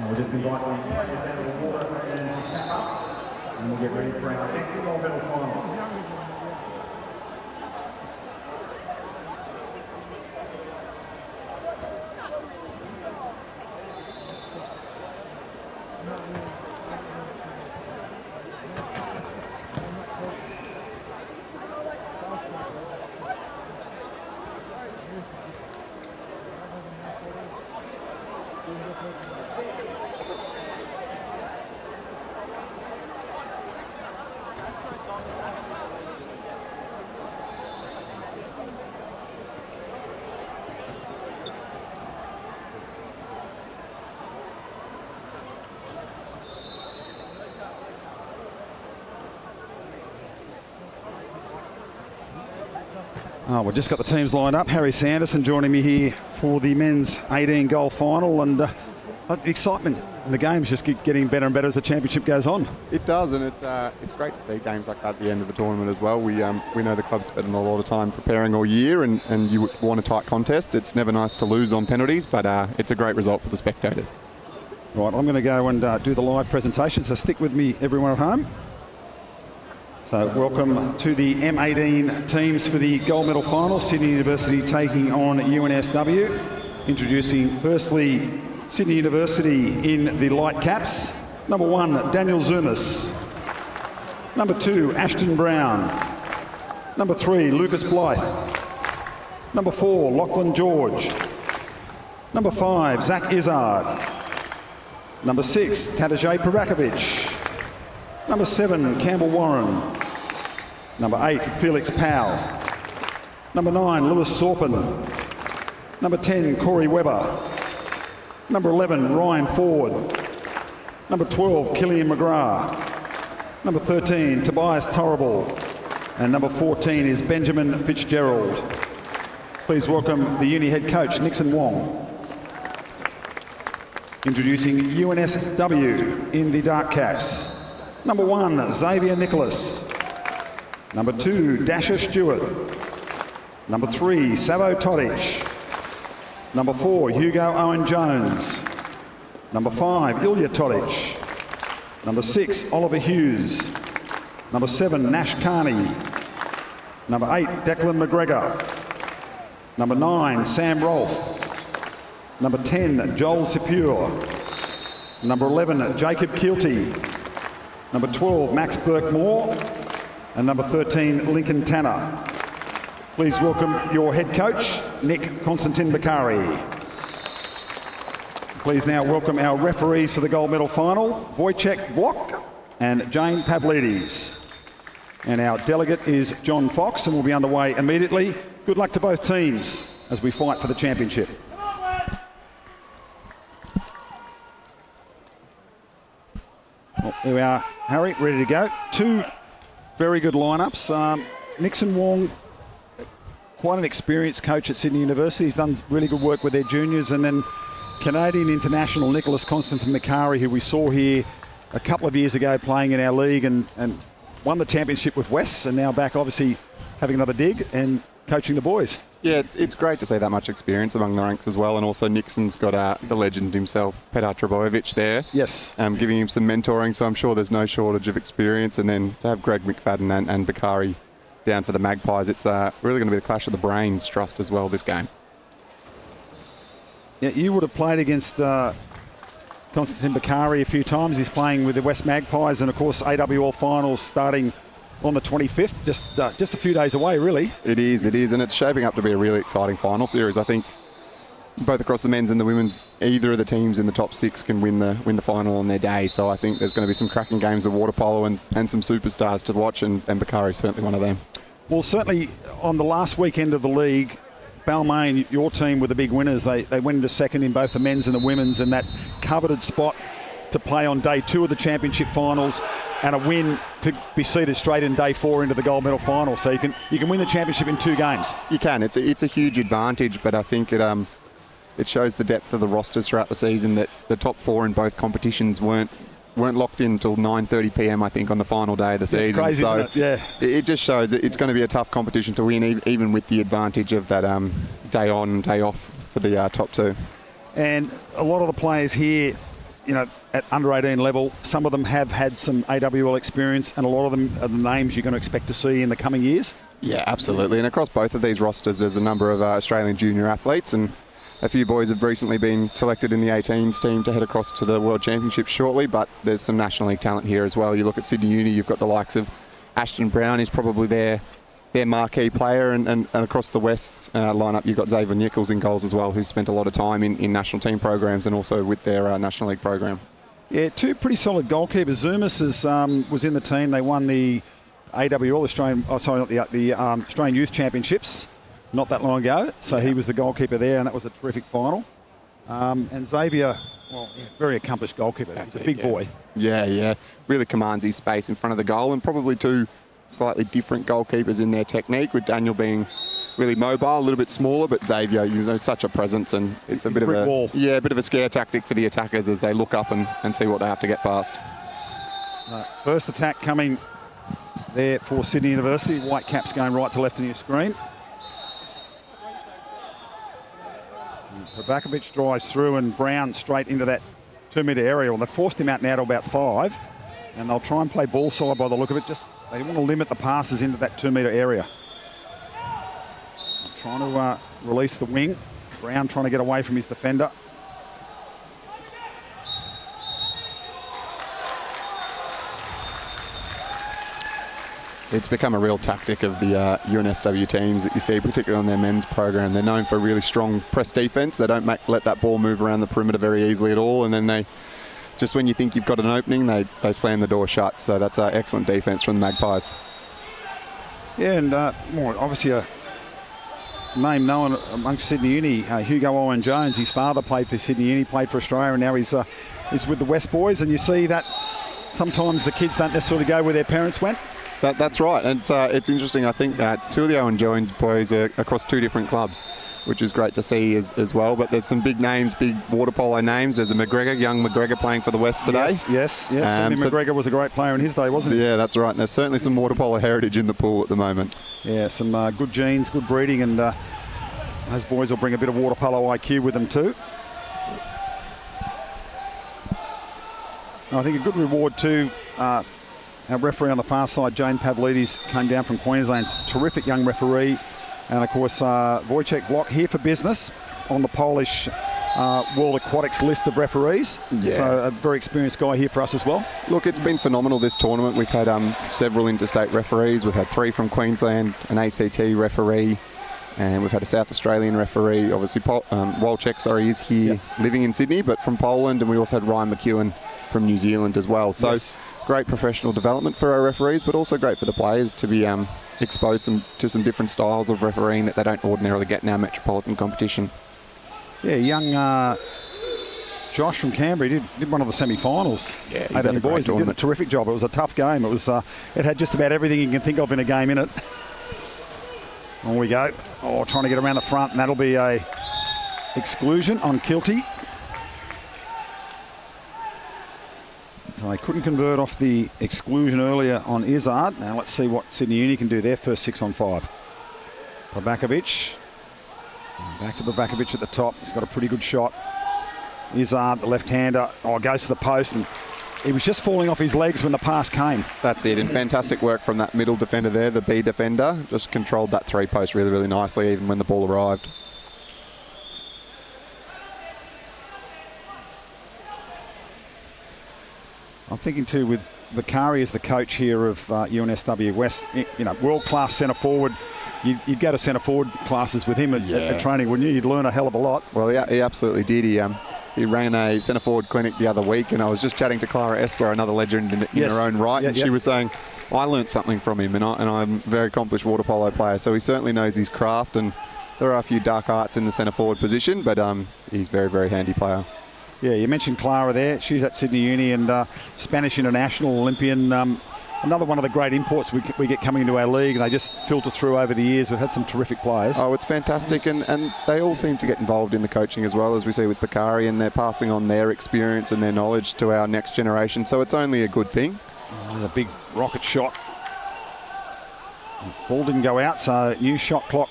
We'll just invite the players down to the water and to cap up, and we'll get ready for our next gold medal final. Oh, we've just got the teams lined up. Harry Sanderson joining me here for the men's 18 goal final, and the excitement in the game's just getting better and better as the championship goes on. It does, and it's great to see games like that at the end of the tournament as well. We know the club's spent a lot of time preparing all year, and you want a tight contest. It's never nice to lose on penalties, but it's a great result for the spectators. Right, I'm going to go and do the live presentation, so stick with me, everyone at home. So welcome to the M18 teams for the gold medal final. Sydney University taking on UNSW. Introducing firstly Sydney University in the light caps. Number 1, Daniel Zumas. Number 2, Ashton Brown. Number 3, Lucas Blythe. Number 4, Lachlan George. Number 5, Zach Izzard. Number 6, Tadej Pravakovic. Number 7, Campbell Warren. Number 8, Felix Powell. Number 9, Lewis Sorpin. Number 10, Corey Webber. Number 11, Ryan Ford. Number 12, Killian McGrath. Number 13, Tobias Torrable. And number 14 is Benjamin Fitzgerald. Please welcome the uni head coach, Nixon Wong. Introducing UNSW in the dark caps. Number 1, Xavier Nicholas. Number 2, Dasher Stewart. Number 3, Savo Todic. Number 4, Hugo Owen-Jones. Number 5, Ilya Todic. Number 6, Oliver Hughes. Number 7, Nash Carney. Number 8, Declan McGregor. Number 9, Sam Rolfe. Number 10, Joel Sepure. Number 11, Jacob Keelty. Number 12, Max Burke-Moore. And number 13, Lincoln Tanner. Please welcome your head coach, Nick Konstantin Bakari. Please now welcome our referees for the gold medal final, Wojciech Block and Jane Pavlidis. And our delegate is John Fox, and we'll be underway immediately. Good luck to both teams as we fight for the championship. Well, there we are, Harry, ready to go. 2 very good lineups. Nixon Wong, quite an experienced coach at Sydney University. He's done really good work with their juniors. And then Canadian international Nicholas Konstantin Bakari, who we saw here a couple of years ago playing in our league and won the championship with West, and now back obviously having another dig and coaching the boys. Yeah, it's great to see that much experience among the ranks as well, and also Nixon's got the legend himself, Petar Trebojevic, there. Yes. Giving him some mentoring, so I'm sure there's no shortage of experience. And then to have Greg McFadden and Bakari down for the Magpies, it's really going to be the clash of the brains trust as well this game. Yeah, you would have played against Konstantin Bakari a few times. He's playing with the West Magpies, and of course AWL finals starting on the 25th, just a few days away, really. It is, and it's shaping up to be a really exciting final series. I think both across the men's and the women's, either of the teams in the top 6 can win the final on their day. So I think there's going to be some cracking games of water polo and some superstars to watch, and Bakari's certainly one of them. Well, certainly on the last weekend of the league, Balmain, your team were the big winners. They went into second in both the men's and the women's, and that coveted spot to play on day 2 of the championship finals, and a win to be seeded straight in day 4 into the gold medal final. So you can win the championship in 2 games. You can. It's a huge advantage, but I think it shows the depth of the rosters throughout the season that the top 4 in both competitions weren't locked in until 9:30 p.m. I think on the final day of the season. It's crazy, so isn't it? Yeah. It just shows it's going to be a tough competition to win, even with the advantage of that day on, day off for the top 2. And a lot of the players here at under 18 level, some of them have had some AWL experience, and a lot of them are the names you're going to expect to see in the coming years. Yeah, absolutely. And across both of these rosters, there's a number of Australian junior athletes, and a few boys have recently been selected in the 18s team to head across to the World Championships shortly, but there's some National League talent here as well. You look at Sydney Uni, you've got the likes of Ashton Brown, is probably their marquee player, and across the West lineup, you've got Xavier Nichols in goals as well, who's spent a lot of time in national team programs and also with their National League program. Yeah, two pretty solid goalkeepers. Zumas was in the team. They won the AWL, the Australian Youth Championships not that long ago. So he was the goalkeeper there, and that was a terrific final. And Xavier, very accomplished goalkeeper. He's a big boy. Yeah. Really commands his space in front of the goal, and probably two slightly different goalkeepers in their technique, with Daniel being really mobile, a little bit smaller, but Xavier, such a presence, and it's a bit of a scare tactic for the attackers as they look up and see what they have to get past. First attack coming there for Sydney University. Whitecaps going right to left on your screen. Pravakovic drives through, and Brown straight into that 2-metre area. Well, they forced him out now to about 5, and they'll try and play ball side by the look of it. They want to limit the passes into that 2-metre area. Trying to release the wing. Brown trying to get away from his defender. It's become a real tactic of the UNSW teams that you see, particularly on their men's program. They're known for a really strong press defence. They don't let that ball move around the perimeter very easily at all, and then just when you think you've got an opening, they slam the door shut. So that's excellent defence from the Magpies. Yeah, and obviously a name known amongst Sydney Uni, Hugo Owen Jones. His father played for Sydney Uni, played for Australia, and now he's with the West Boys. And you see that sometimes the kids don't necessarily go where their parents went. That's right, and it's interesting. I think that two of the Owen Jones boys are across two different clubs, which is great to see as well. But there's some big names, big water polo names. There's a young McGregor playing for the West today. Yes. Sammy McGregor was a great player in his day, wasn't he? Yeah, that's right. And there's certainly some water polo heritage in the pool at the moment. Yeah, some good genes, good breeding, and those boys will bring a bit of water polo IQ with them too. I think a good reward too. Our referee on the far side, Jane Pavlidis, came down from Queensland. Terrific young referee. And, of course, Wojciech Block here for business on the Polish World Aquatics list of referees. Yeah. So a very experienced guy here for us as well. Look, it's been phenomenal, this tournament. We've had several interstate referees. We've had 3 from Queensland, an ACT referee, and we've had a South Australian referee. Obviously, Wojciech, is here living in Sydney, but from Poland. And we also had Ryan McEwen from New Zealand as well. So great professional development for our referees, but also great for the players to be exposed to some different styles of refereeing that they don't ordinarily get in our metropolitan competition. Yeah, young Josh from Canberra did one of the semi-finals. Yeah, he's had a boys. He did a terrific job. It was a tough game. It had just about everything you can think of in a game in it. On we go. Trying to get around the front, and that'll be a exclusion on Kilty. They couldn't convert off the exclusion earlier on Izzard. Now let's see what Sydney Uni can do there. First 6 on 5. Pravakovic. Back to Pravakovic at the top. He's got a pretty good shot. Izzard, the left-hander, goes to the post, and he was just falling off his legs when the pass came. That's it, and fantastic work from that middle defender there, the B defender. Just controlled that 3-post really, really nicely, even when the ball arrived. I'm thinking too, with Bakari as the coach here of UNSW West, world-class centre forward. You'd go to centre forward classes with him at training, wouldn't you? You'd learn a hell of a lot. Well, he absolutely did. He ran a centre forward clinic the other week, and I was just chatting to Clara Esper, another legend in her own right, and she was saying, I learnt something from him, and I'm a very accomplished water polo player, so he certainly knows his craft, and there are a few dark arts in the centre forward position, but he's a very, very handy player. Yeah, you mentioned Clara there. She's at Sydney Uni and Spanish international Olympian. Another one of the great imports we get coming into our league. They just filter through over the years. We've had some terrific players. Oh, it's fantastic. And they all seem to get involved in the coaching as well, as we see with Bakari, and they're passing on their experience and their knowledge to our next generation. So it's only a good thing. There's a big rocket shot. Ball didn't go out, so new shot clock.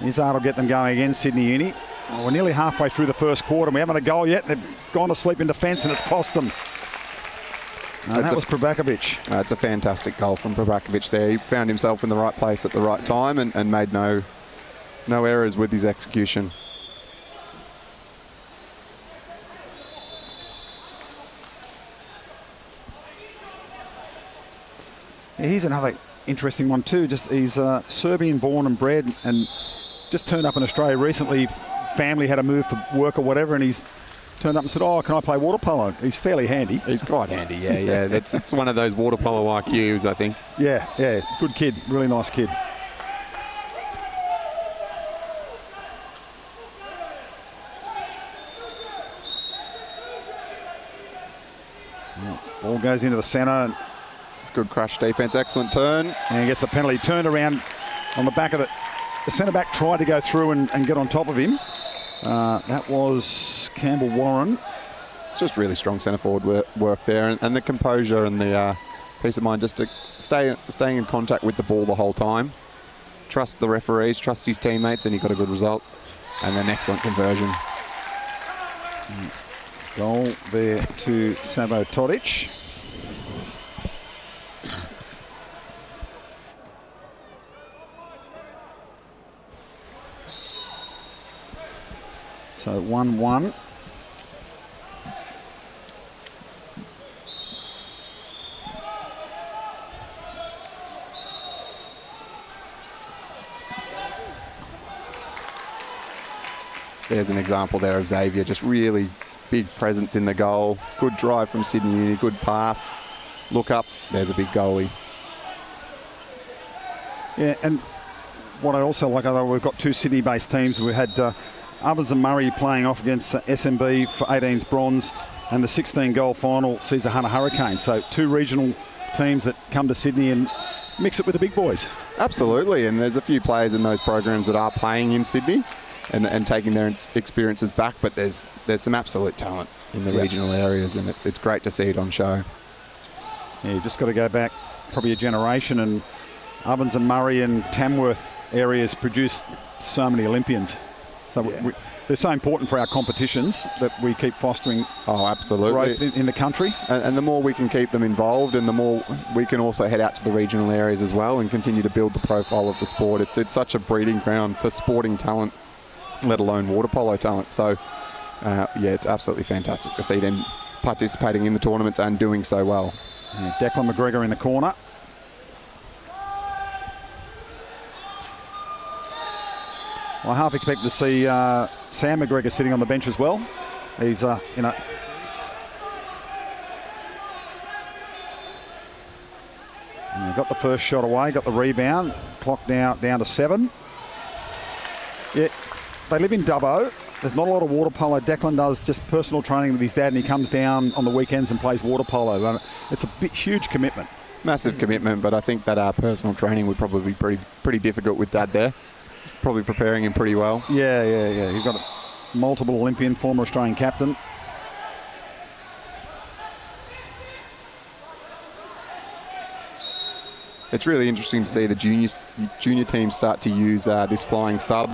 Izzard will get them going again, Sydney Uni. Well, we're nearly halfway through the first quarter and we haven't had a goal yet. They've gone to sleep in defence and it's cost them. And that was Probakovic. It's a fantastic goal from Probakovic there. He found himself in the right place at the right time and made no errors with his execution. Yeah, here's another interesting one too. Just he's Serbian born and bred and just turned up in Australia recently. Family had to move for work or whatever, and he's turned up and said, "Oh, can I play water polo?" He's fairly handy. He's quite handy, yeah. It's one of those water polo IQs, I think. Yeah, good kid, really nice kid. Ball goes into the centre. It's good crush defence, excellent turn. And he gets the penalty. Turned around on the back of it. The centre-back tried to go through and get on top of him. That was Campbell Warren. Just really strong centre-forward work there. And the composure and the peace of mind just to staying in contact with the ball the whole time. Trust the referees, trust his teammates, and he got a good result. And an excellent conversion. Goal there to Savo Todic. So 1-1. There's an example there of Xavier, just really big presence in the goal. Good drive from Sydney Uni, good pass. Look up, there's a big goalie. Yeah, and what I also like, although we've got two Sydney-based teams, we had Ovens and Murray playing off against SMB for 18s bronze, and the 16 goal final sees the Hunter Hurricanes. So two regional teams that come to Sydney and mix it with the big boys. Absolutely, and there's a few players in those programs that are playing in Sydney and taking their experiences back, but there's some absolute talent in the regional areas, and it's great to see it on show. Yeah, you've just got to go back probably a generation, and Ovens and Murray and Tamworth areas produce so many Olympians. So they're so important for our competitions that we keep fostering growth in the country. And the more we can keep them involved, and the more we can also head out to the regional areas as well and continue to build the profile of the sport. It's such a breeding ground for sporting talent, let alone water polo talent. So, yeah, it's absolutely fantastic to see them participating in the tournaments and doing so well. Yeah, Declan McGregor in the corner. Well, I half expected to see Sam McGregor sitting on the bench as well. He's, got the first shot away, got the rebound. Clock now down to 7. Yeah, they live in Dubbo. There's not a lot of water polo. Declan does just personal training with his dad, and he comes down on the weekends and plays water polo. It's a huge commitment. Massive commitment, but I think that our personal training would probably be pretty difficult with Dad there. Probably preparing him pretty well. Yeah. You've got a multiple Olympian, former Australian captain. It's really interesting to see the junior team start to use this flying sub.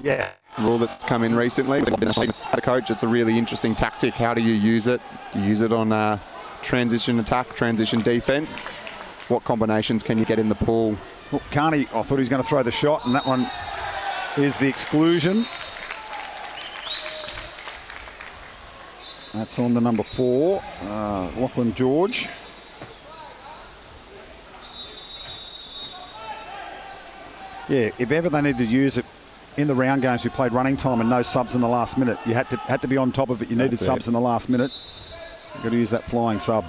Yeah. Rule that's come in recently. As a coach, it's a really interesting tactic. How do you use it? Do you use it on transition attack, transition defence? What combinations can you get in the pool? Well, Carney, I thought he was going to throw the shot, and that one is the exclusion. That's on the number 4, Lachlan George. Yeah, if ever they needed to use it in the round games, we played running time and no subs in the last minute. You had to be on top of it. You needed subs in the last minute. You've got to use that flying sub.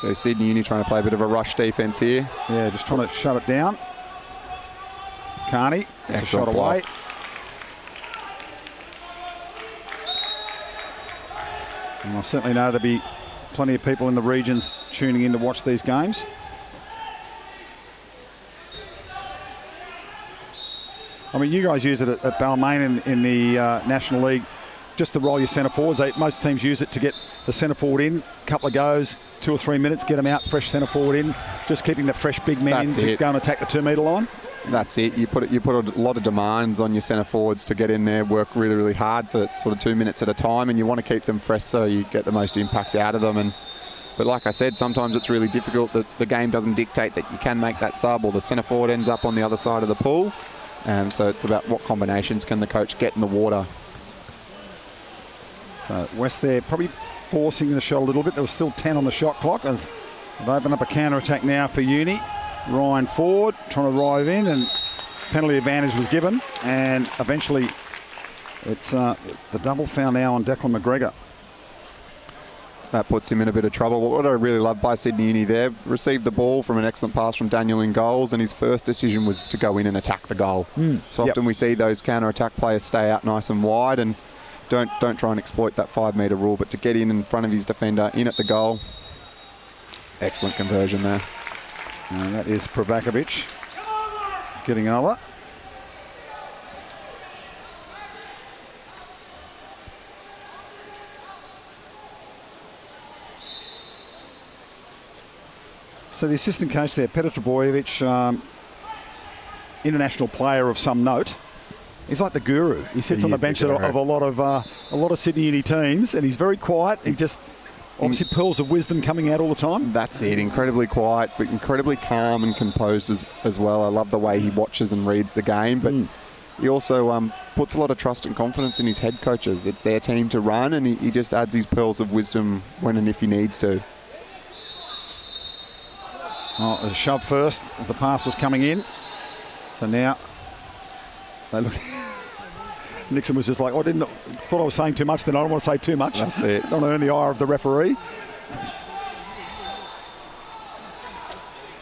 So Sydney Uni trying to play a bit of a rush defence here. Yeah, just trying to shut it down. Carney, it's a shot away. And I certainly know there'll be plenty of people in the regions tuning in to watch these games. I mean, you guys use it at Balmain in the National League. just to roll your centre forwards. Most teams use it to get the centre forward in, a couple of goes, 2 or 3 minutes, get them out, fresh centre forward in, just keeping the fresh big men in to go and attack the 2 metre line. That's it. You put a lot of demands on your centre forwards to get in there, work really, really hard for sort of 2 minutes at a time, and you want to keep them fresh so you get the most impact out of them. But like I said, sometimes it's really difficult that the game doesn't dictate that you can make that sub, or the centre forward ends up on the other side of the pool. So it's about what combinations can the coach get in the water. So West there probably forcing the shot a little bit. There was still 10 on the shot clock as they've opened up a counter-attack now for Uni. Ryan forward, trying to drive in, and penalty advantage was given, and eventually it's the double foul now on Declan McGregor. That puts him in a bit of trouble. What I really love by Sydney Uni there, received the ball from an excellent pass from Daniel in goals, and his first decision was to go in and attack the goal. So often we see those counter-attack players stay out nice and wide and don't try and exploit that 5 metre rule, but to get in front of his defender, in at the goal, excellent conversion there. And that is Pravakovic getting over. So the assistant coach there, Petar Trbojevic, international player of some note. He's like the guru. He sits on the bench of a lot of Sydney Uni teams, and he's very quiet. He just obviously pearls of wisdom coming out all the time. That's it. Incredibly quiet, but incredibly calm and composed as well. I love the way he watches and reads the game, but he also puts a lot of trust and confidence in his head coaches. It's their team to run, and he just adds his pearls of wisdom when and if he needs to. Oh, there's a shove first as the pass was coming in. So now they look. Nixon was just like, thought I was saying too much, then I don't want to say too much. That's it. Don't earn the ire of the referee.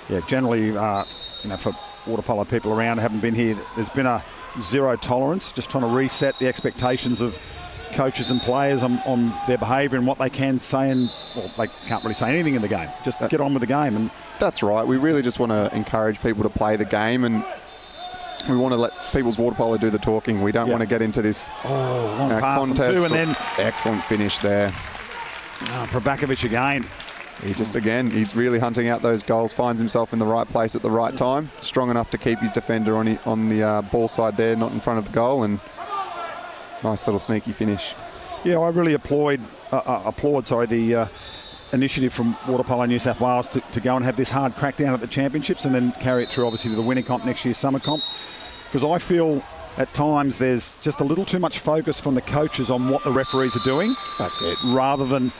Yeah, generally, for water polo people around who haven't been here, there's been a zero tolerance, just trying to reset the expectations of coaches and players on their behaviour and what they can say, and they can't really say anything in the game. Just get on with the game. And that's right. We really just want to encourage people to play the game, and we want to let people's water polo do the talking. We don't want to get into this long pass contest. Too, and then excellent finish there. Pravakovic again. He's really hunting out those goals, finds himself in the right place at the right time, strong enough to keep his defender on the ball side there, not in front of the goal, and nice little sneaky finish. Yeah, I really applaud the initiative from Water Polo New South Wales to go and have this hard crackdown at the championships and then carry it through obviously to the winter comp next year's summer comp, because I feel at times there's just a little too much focus from the coaches on what the referees are doing. That's it. Rather than,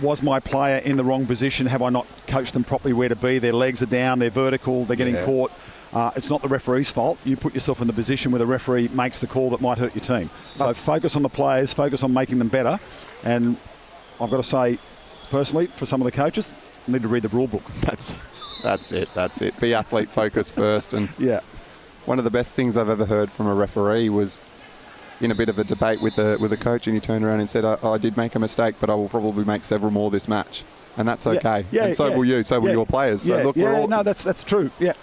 was my player in the wrong position? Have I not coached them properly where to be? Their legs are down, they're vertical, they're getting caught. It's not the referee's fault. You put yourself in the position where the referee makes the call that might hurt your team. So focus on the players, focus on making them better. And I've got to say, personally, for some of the coaches, need to read the rule book. That's it. Be athlete focused first. And yeah, one of the best things I've ever heard from a referee was in a bit of a debate with a coach, and he turned around and said, I did make a mistake, but I will probably make several more this match. And that's okay. Yeah, and so will you, so will your players. So look, no, that's true. Yeah.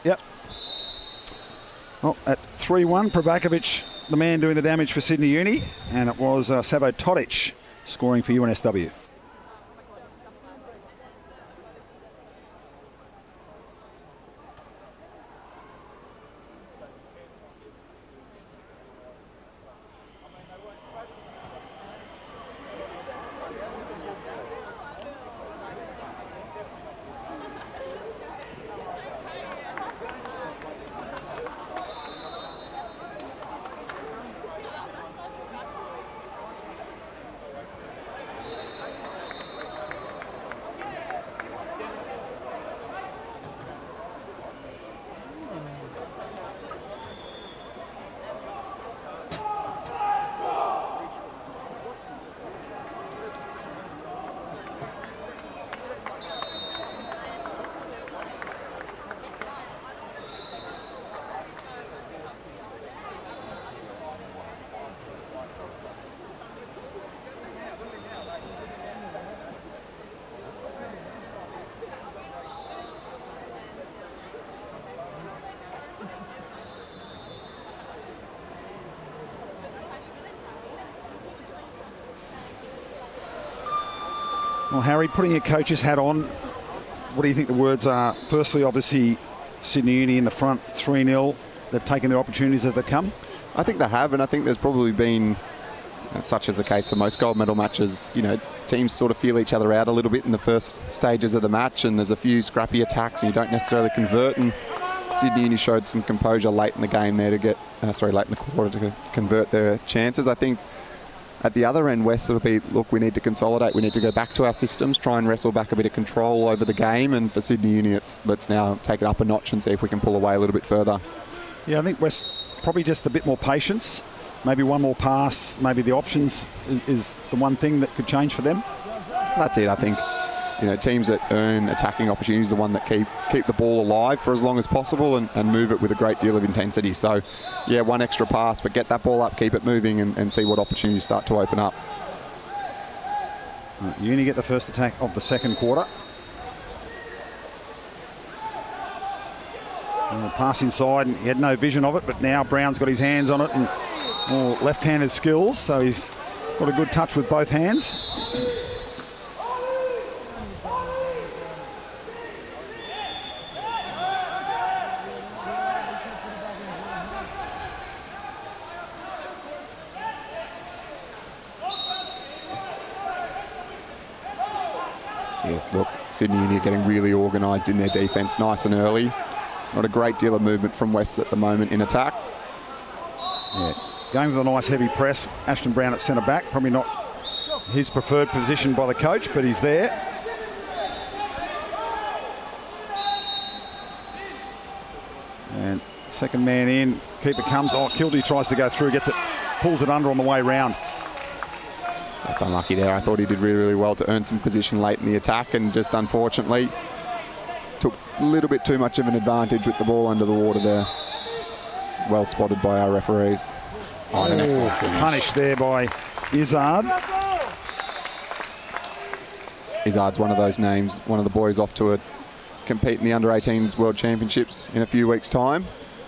Well, at 3-1, Pravakovic, the man doing the damage for Sydney Uni, and it was Savo Todic scoring for UNSW. Well, Harry, putting your coach's hat on, what do you think the words are? Firstly, obviously, Sydney Uni in the front, 3-0. They've taken their opportunities as they come. I think they have, and I think there's probably been, such as the case for most gold medal matches, you know, teams sort of feel each other out a little bit in the first stages of the match, and there's a few scrappy attacks and you don't necessarily convert, and Sydney Uni showed some composure late in the game there to get, late in the quarter to convert their chances. I think at the other end, West, it'll be, look, we need to consolidate. We need to go back to our systems, try and wrestle back a bit of control over the game. And for Sydney Uni, let's now take it up a notch and see if we can pull away a little bit further. Yeah, I think West probably just a bit more patience. Maybe one more pass. Maybe the options is the one thing that could change for them. That's it, I think. You know, teams that earn attacking opportunities are the one that keep the ball alive for as long as possible and move it with a great deal of intensity. So, yeah, one extra pass, but get that ball up, keep it moving and see what opportunities start to open up. Uni get the first attack of the second quarter. Pass inside, and he had no vision of it, but now Brown's got his hands on it and more left-handed skills, so he's got a good touch with both hands. Yes, look, Sydney Uni are getting really organised in their defence nice and early. Not a great deal of movement from West at the moment in attack. Yeah. Going with a nice heavy press. Ashton Brown at centre back. Probably not his preferred position by the coach, but he's there. And second man in. Keeper comes. Oh, Kilty tries to go through. Gets it. Pulls it under on the way round. That's unlucky there. I thought he did really, really well to earn some position late in the attack and just unfortunately took a little bit too much of an advantage with the ball under the water there. Well spotted by our referees. Oh, an excellent finish. Punished there by Izzard. Izzard's one of those names, one of the boys off to compete in the Under-18s World Championships in a few weeks' time.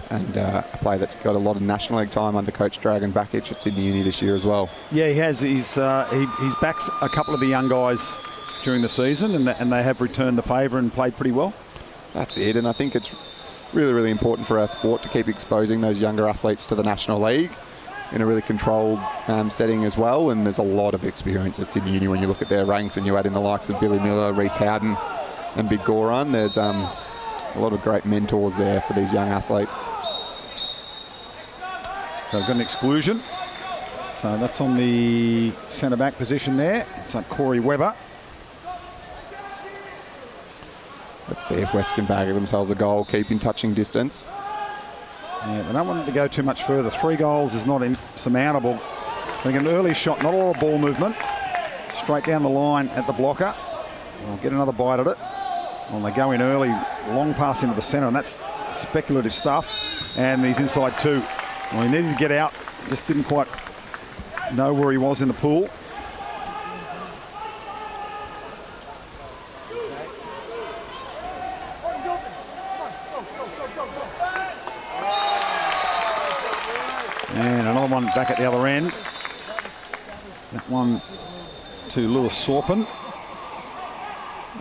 And a player that's got a lot of National League time under coach Dragon Bakic at Sydney Uni this year as well. Yeah, he has. He's backed a couple of the young guys during the season, and they have returned the favour and played pretty well. That's it, and I think it's really, really important for our sport to keep exposing those younger athletes to the National League in a really controlled setting as well. And there's a lot of experience at Sydney Uni when you look at their ranks and you add in the likes of Billy Miller, Reece Howden and Big Goran. There's a lot of great mentors there for these young athletes. So we've got an exclusion. So that's on the centre-back position there. It's like Corey Webber. Let's see if West can bag themselves a goal, keep in touching distance. Yeah, they don't want it to go too much further. 3 goals is not insurmountable. They get an early shot, not a lot of ball movement. Straight down the line at the blocker. We'll get another bite at it. Well, they go in early, long pass into the centre, and that's speculative stuff. And he's inside 2. Well, he needed to get out, just didn't quite know where he was in the pool. And another one back at the other end. That one to Lewis Sorpin.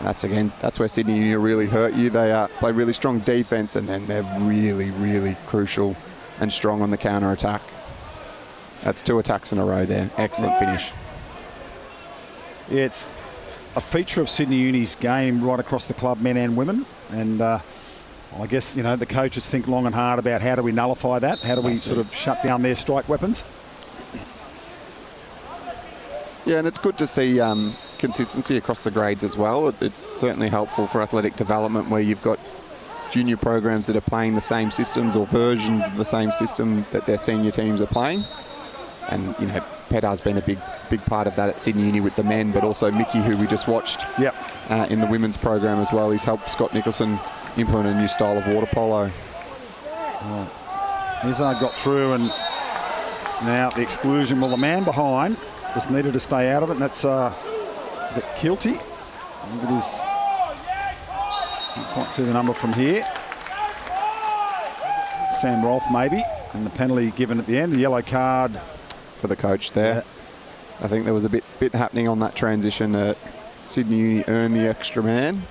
That's where Sydney Uni really hurt you. They play really strong defence, and then they're really, really crucial and strong on the counter attack. That's 2 attacks in a row there. Excellent finish. Yeah, it's a feature of Sydney Uni's game right across the club, men and women. And I guess, you know, the coaches think long and hard about how do we nullify that? How do we sort of shut down their strike weapons? Yeah, and it's good to see consistency across the grades as well. It's certainly helpful for athletic development where you've got junior programs that are playing the same systems or versions of the same system that their senior teams are playing. And, you know, Petar's been a big part of that at Sydney Uni with the men, but also Mickey, who we just watched in the women's program as well. He's helped Scott Nicholson implement a new style of water polo. Izzard got through, and now the exclusion. Well, the man behind just needed to stay out of it, and that's, is it Kilty? I think it is. Can't quite see the number from here. Sam Rolfe maybe, and the penalty given at the end, the yellow card for the coach there. I think there was a bit happening on that transition. Sydney Uni earn the extra man,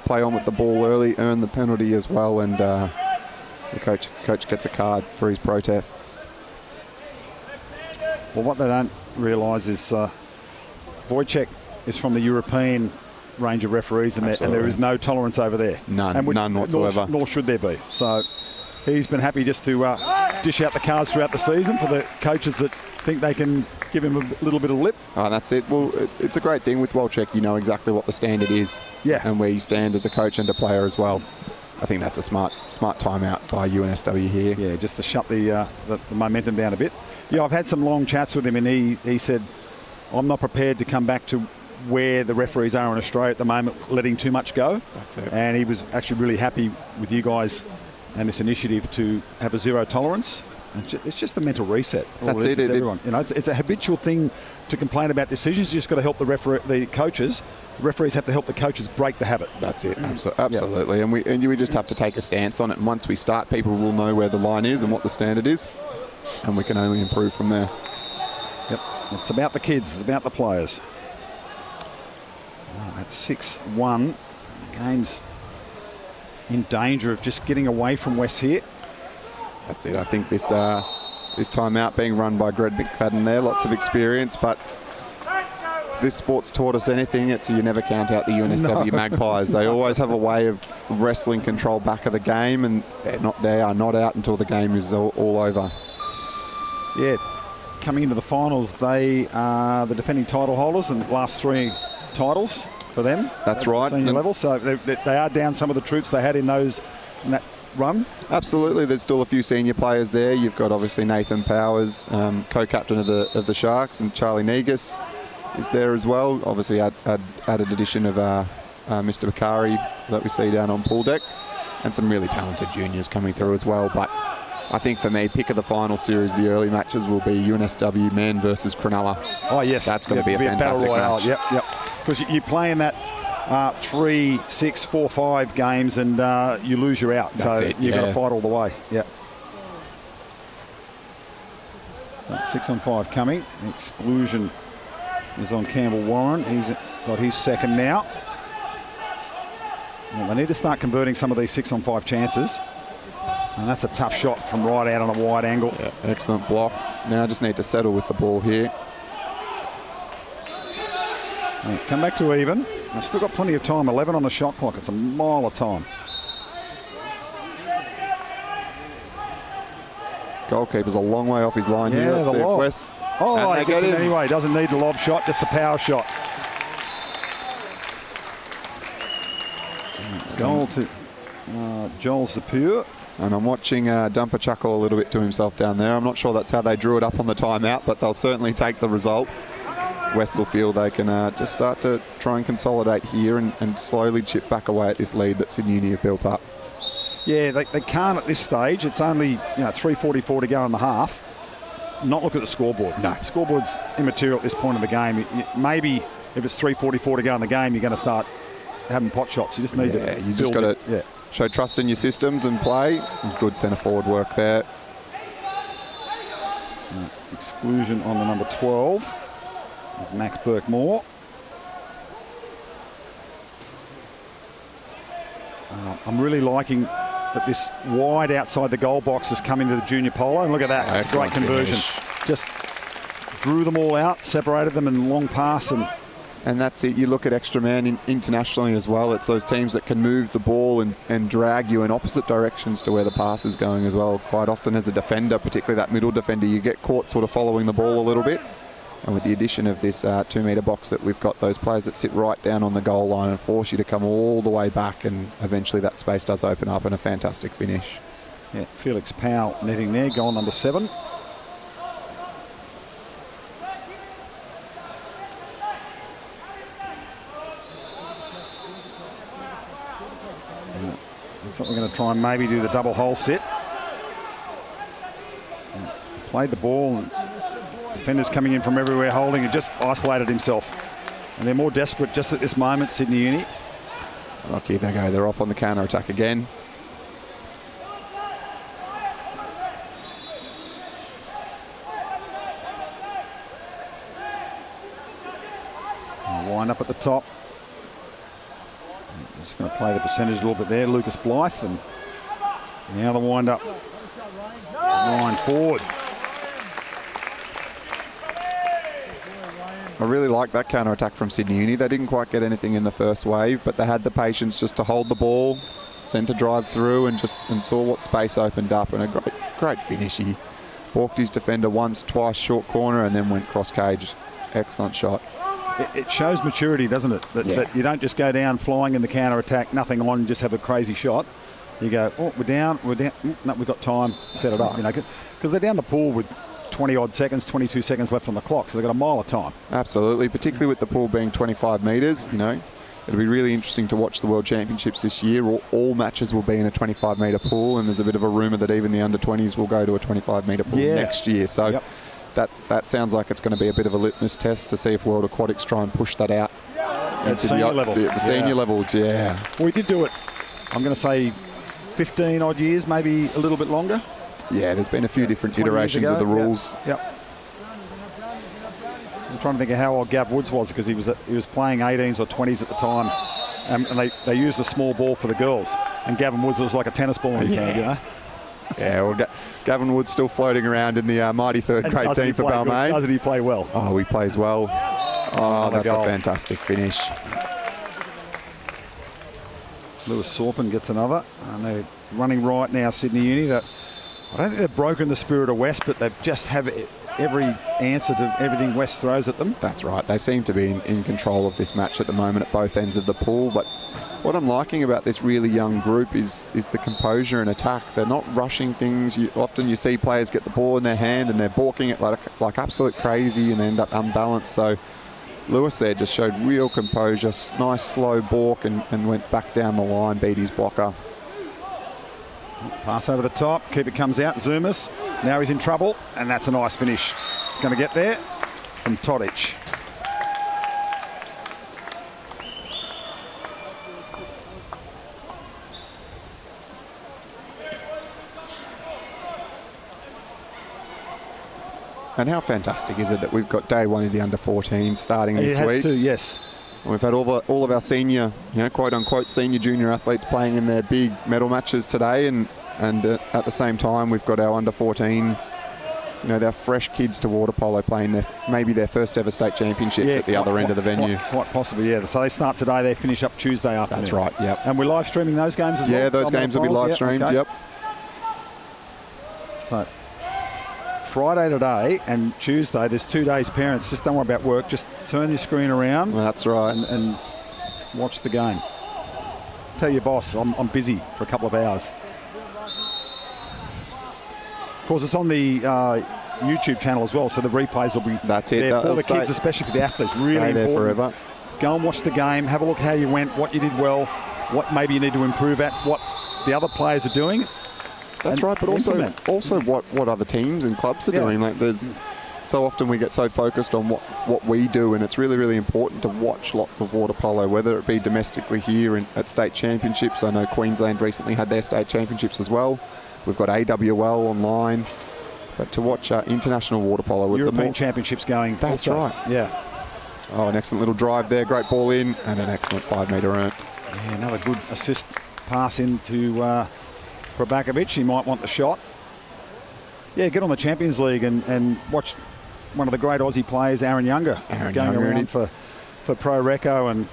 play on with the ball early, earn the penalty as well, and the coach gets a card for his protests. Well, what they don't realise is Wojciech is from the European range of referees, and there is no tolerance over there. None whatsoever. Nor should there be. So he's been happy just to dish out the cards throughout the season for the coaches that think they can give him a little bit of lip. Oh, that's it. Well, it's a great thing with Wojciech. You know exactly what the standard is, and where you stand as a coach and a player as well. I think that's a smart timeout by UNSW here. Yeah, just to shut the momentum down a bit. Yeah, I've had some long chats with him, and he said, I'm not prepared to come back to where the referees are in Australia at the moment, letting too much go. That's it. And he was actually really happy with you guys and this initiative to have a zero tolerance. It's just a mental reset. That's it. Everyone. You know, it's a habitual thing to complain about decisions. You just got to help the coaches. The referees have to help the coaches break the habit. That's it. Absolutely. Yeah. And we just have to take a stance on it. And once we start, people will know where the line is and what the standard is, and we can only improve from there. Yep. It's about the kids. It's about the players. At 6-1, the game's in danger of just getting away from West here. That's it. I think this timeout being run by Greg McFadden there, lots of experience, but if this sport's taught us anything, it's you never count out the UNSW Magpies. They always have a way of wrestling control back of the game, and they are not out until the game is all over. Yeah, coming into the finals, they are the defending title holders and the last 3 titles for them. That's right. Senior level, so they are down some of the troops they had in that run. Absolutely. There's still a few senior players there. You've got obviously Nathan Powers, co-captain of the Sharks, and Charlie Negus is there as well. Obviously added addition of Mr. Bakari that we see down on pool deck, and some really talented juniors coming through as well. But I think for me, pick of the final series, the early matches will be UNSW men versus Cronulla. Oh yes, that's going to be a fantastic match. Yep. Because you play in that 3, 6, 4, 5 games, and you lose, you're out. That's so you've got to fight all the way. Yep. 6 on 5 coming. Exclusion is on Campbell Warren. He's got his second now. Well, they need to start converting some of these 6 on 5 chances. And that's a tough shot from right out on a wide angle. Yeah, excellent block. Now just need to settle with the ball here. Yeah, come back to even. I've still got plenty of time. 11 on the shot clock. It's a mile of time. Goalkeeper's a long way off his line here. Let's see if West. Oh, he gets it anyway. Doesn't need the lob shot, just the power shot. Goal to Joel Zapur. And I'm watching Dumper chuckle a little bit to himself down there. I'm not sure that's how they drew it up on the timeout, but they'll certainly take the result. West will feel they can just start to try and consolidate here and slowly chip back away at this lead that Sydney Uni have built up. Yeah, they can't at this stage. It's only 3:44 to go in the half. Not look at the scoreboard. No. The scoreboard's immaterial at this point of the game. Maybe if it's 3:44 to go in the game, you're going to start having pot shots. You just need to you just got to show trust in your systems and play. Good centre forward work there. Exclusion on the number 12 is Max Burke-Moore. I'm really liking that this wide outside the goal box has come into the junior polo. And look at that. That's a great conversion. Finish. Just drew them all out, separated them in long pass. And that's it. You look at extra man internationally as well. It's those teams that can move the ball and drag you in opposite directions to where the pass is going as well. Quite often as a defender, particularly that middle defender, you get caught sort of following the ball a little bit. And with the addition of this 2-metre box that we've got, those players that sit right down on the goal line and force you to come all the way back, and eventually that space does open up, and a fantastic finish. Yeah, Felix Powell netting there, goal number 7. Looks like we're going to try and maybe do the double hole set. Played the ball, and defenders coming in from everywhere holding, and just isolated himself. And they're more desperate just at this moment, Sydney Uni. Lucky they go. They're off on the counter attack again. Wind up at the top. Just going to play the percentage a little bit there. Lucas Blythe, and now the wind up. 9 forward. I really like that counter-attack from Sydney Uni. They didn't quite get anything in the first wave, but they had the patience just to hold the ball, centre drive through, and saw what space opened up, and a great finish. He walked his defender once, twice short corner, and then went cross cage. Excellent shot. It shows maturity, doesn't it? That you don't just go down flying in the counter-attack, nothing on, and just have a crazy shot. You go, oh, we're down. No, we've got time. Set it up, you know, because they're down the pool with 20-odd seconds, 22 seconds left on the clock, so they've got a mile of time. Absolutely, particularly with the pool being 25 metres, you know. It'll be really interesting to watch the World Championships this year. All matches will be in a 25-metre pool, and there's a bit of a rumour that even the under-20s will go to a 25-metre pool next year. So that sounds like it's going to be a bit of a litmus test to see if World Aquatics try and push that out. At senior level. The senior levels, yeah. Well, we did do it, I'm going to say, 15-odd years, maybe a little bit longer. Yeah, there's been a few different iterations of the rules. Yep. I'm trying to think of how old Gav Woods was, because he was playing 18s or 20s at the time, and they used a small ball for the girls, and Gavin Woods was like a tennis ball in his hand, you know. Yeah, well, Gavin Woods still floating around in the mighty third grade team for Balmain. Doesn't he play well? Oh, he plays well. Oh, that's a fantastic finish. Lewis Sorpin gets another, and they're running right now, Sydney Uni. I don't think they've broken the spirit of West, but they just have every answer to everything West throws at them. That's right. They seem to be in control of this match at the moment at both ends of the pool. But what I'm liking about this really young group is the composure and attack. They're not rushing things. Often you see players get the ball in their hand and they're balking it like absolute crazy and they end up unbalanced. So Lewis there just showed real composure, nice slow balk, and went back down the line, beat his blocker. Pass over the top, keeper comes out, Zumas. Now he's in trouble, and that's a nice finish. It's going to get there from Todic. And how fantastic is it that we've got day one of the under-14 starting this week? It has to, yes. We've had all of our senior, quote-unquote senior junior athletes playing in their big medal matches today, and at the same time we've got our under-14s, they're fresh kids to water polo playing maybe their first ever state championships at the other end of the venue. Quite possibly, yeah. So they start today, they finish up Tuesday afternoon. That's right, yep. And we're live streaming those games as well? Yeah, those games will be live streamed, yep. So Friday today and Tuesday, there's 2 days. Parents, just don't worry about work, just turn your screen around. That's right. And watch the game. Tell your boss I'm busy for a couple of hours. Of course, it's on the YouTube channel as well, so the replays will be there for the kids, especially for the athletes. Really important. There forever. Go and watch the game, have a look how you went, what you did well, what maybe you need to improve at, what the other players are doing. That's right, but also what other teams and clubs are doing. Like so often we get so focused on what we do, and it's really, really important to watch lots of water polo, whether it be domestically here at state championships. I know Queensland recently had their state championships as well. We've got AWL online, but to watch international water polo with European championships going. That's also. right. Yeah. Oh, an excellent little drive there, great ball in, and an excellent 5-metre earn. Yeah, another good assist pass into Probakovic. He might want the shot. Yeah, get on the Champions League and watch one of the great Aussie players, Aaron Younger, going around for Pro Reco, and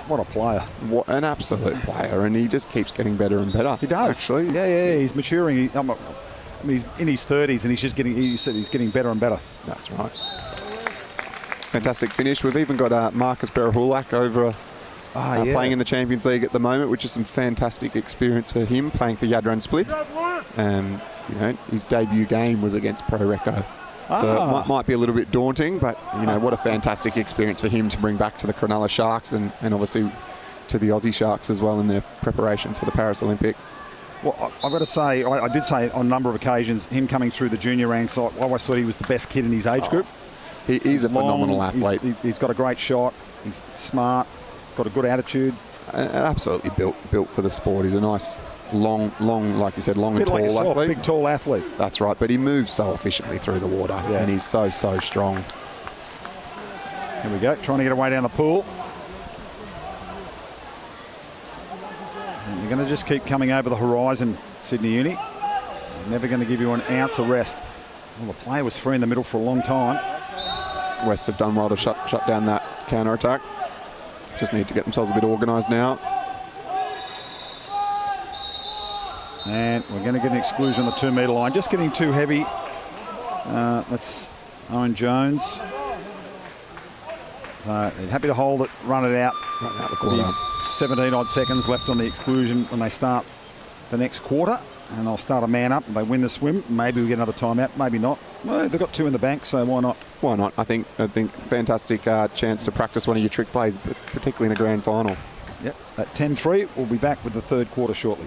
what a player. What an absolute player, and he just keeps getting better and better. He does. Actually. Yeah, he's maturing. He's in his 30s, and he's just getting better and better. That's right. Fantastic finish. We've even got Marcus Berahulak over playing in the Champions League at the moment, which is some fantastic experience for him, playing for Yadran Split. His debut game was against Pro Reco. So it might be a little bit daunting, but what a fantastic experience for him to bring back to the Cronulla Sharks and obviously to the Aussie Sharks as well in their preparations for the Paris Olympics. Well, I've got to say, I did say on a number of occasions, him coming through the junior ranks, I always thought he was the best kid in his age group. He's a phenomenal athlete. He's got a great shot. He's smart, got a good attitude. And absolutely built for the sport. He's a nice, long, like you said, long and tall athlete. Big, tall athlete. That's right, but he moves so efficiently through the water, and he's so strong. Here we go, trying to get away down the pool. They're going to just keep coming over the horizon, Sydney Uni. They're never going to give you an ounce of rest. Well, the play was free in the middle for a long time. West have done well to shut down that counter-attack. Just need to get themselves a bit organised now. And we're going to get an exclusion on the 2 metre line. Just getting too heavy. That's Owen Jones. So they're happy to hold it, run it out. Run out the corner. 17 odd seconds left on the exclusion when they start the next quarter. And they'll start a man up and they win the swim. Maybe we get another timeout, maybe not. Well, they've got 2 in the bank, so why not? Why not? I think fantastic chance to practice one of your trick plays, particularly in a grand final. Yep, at 10-3, we'll be back with the 3rd quarter shortly.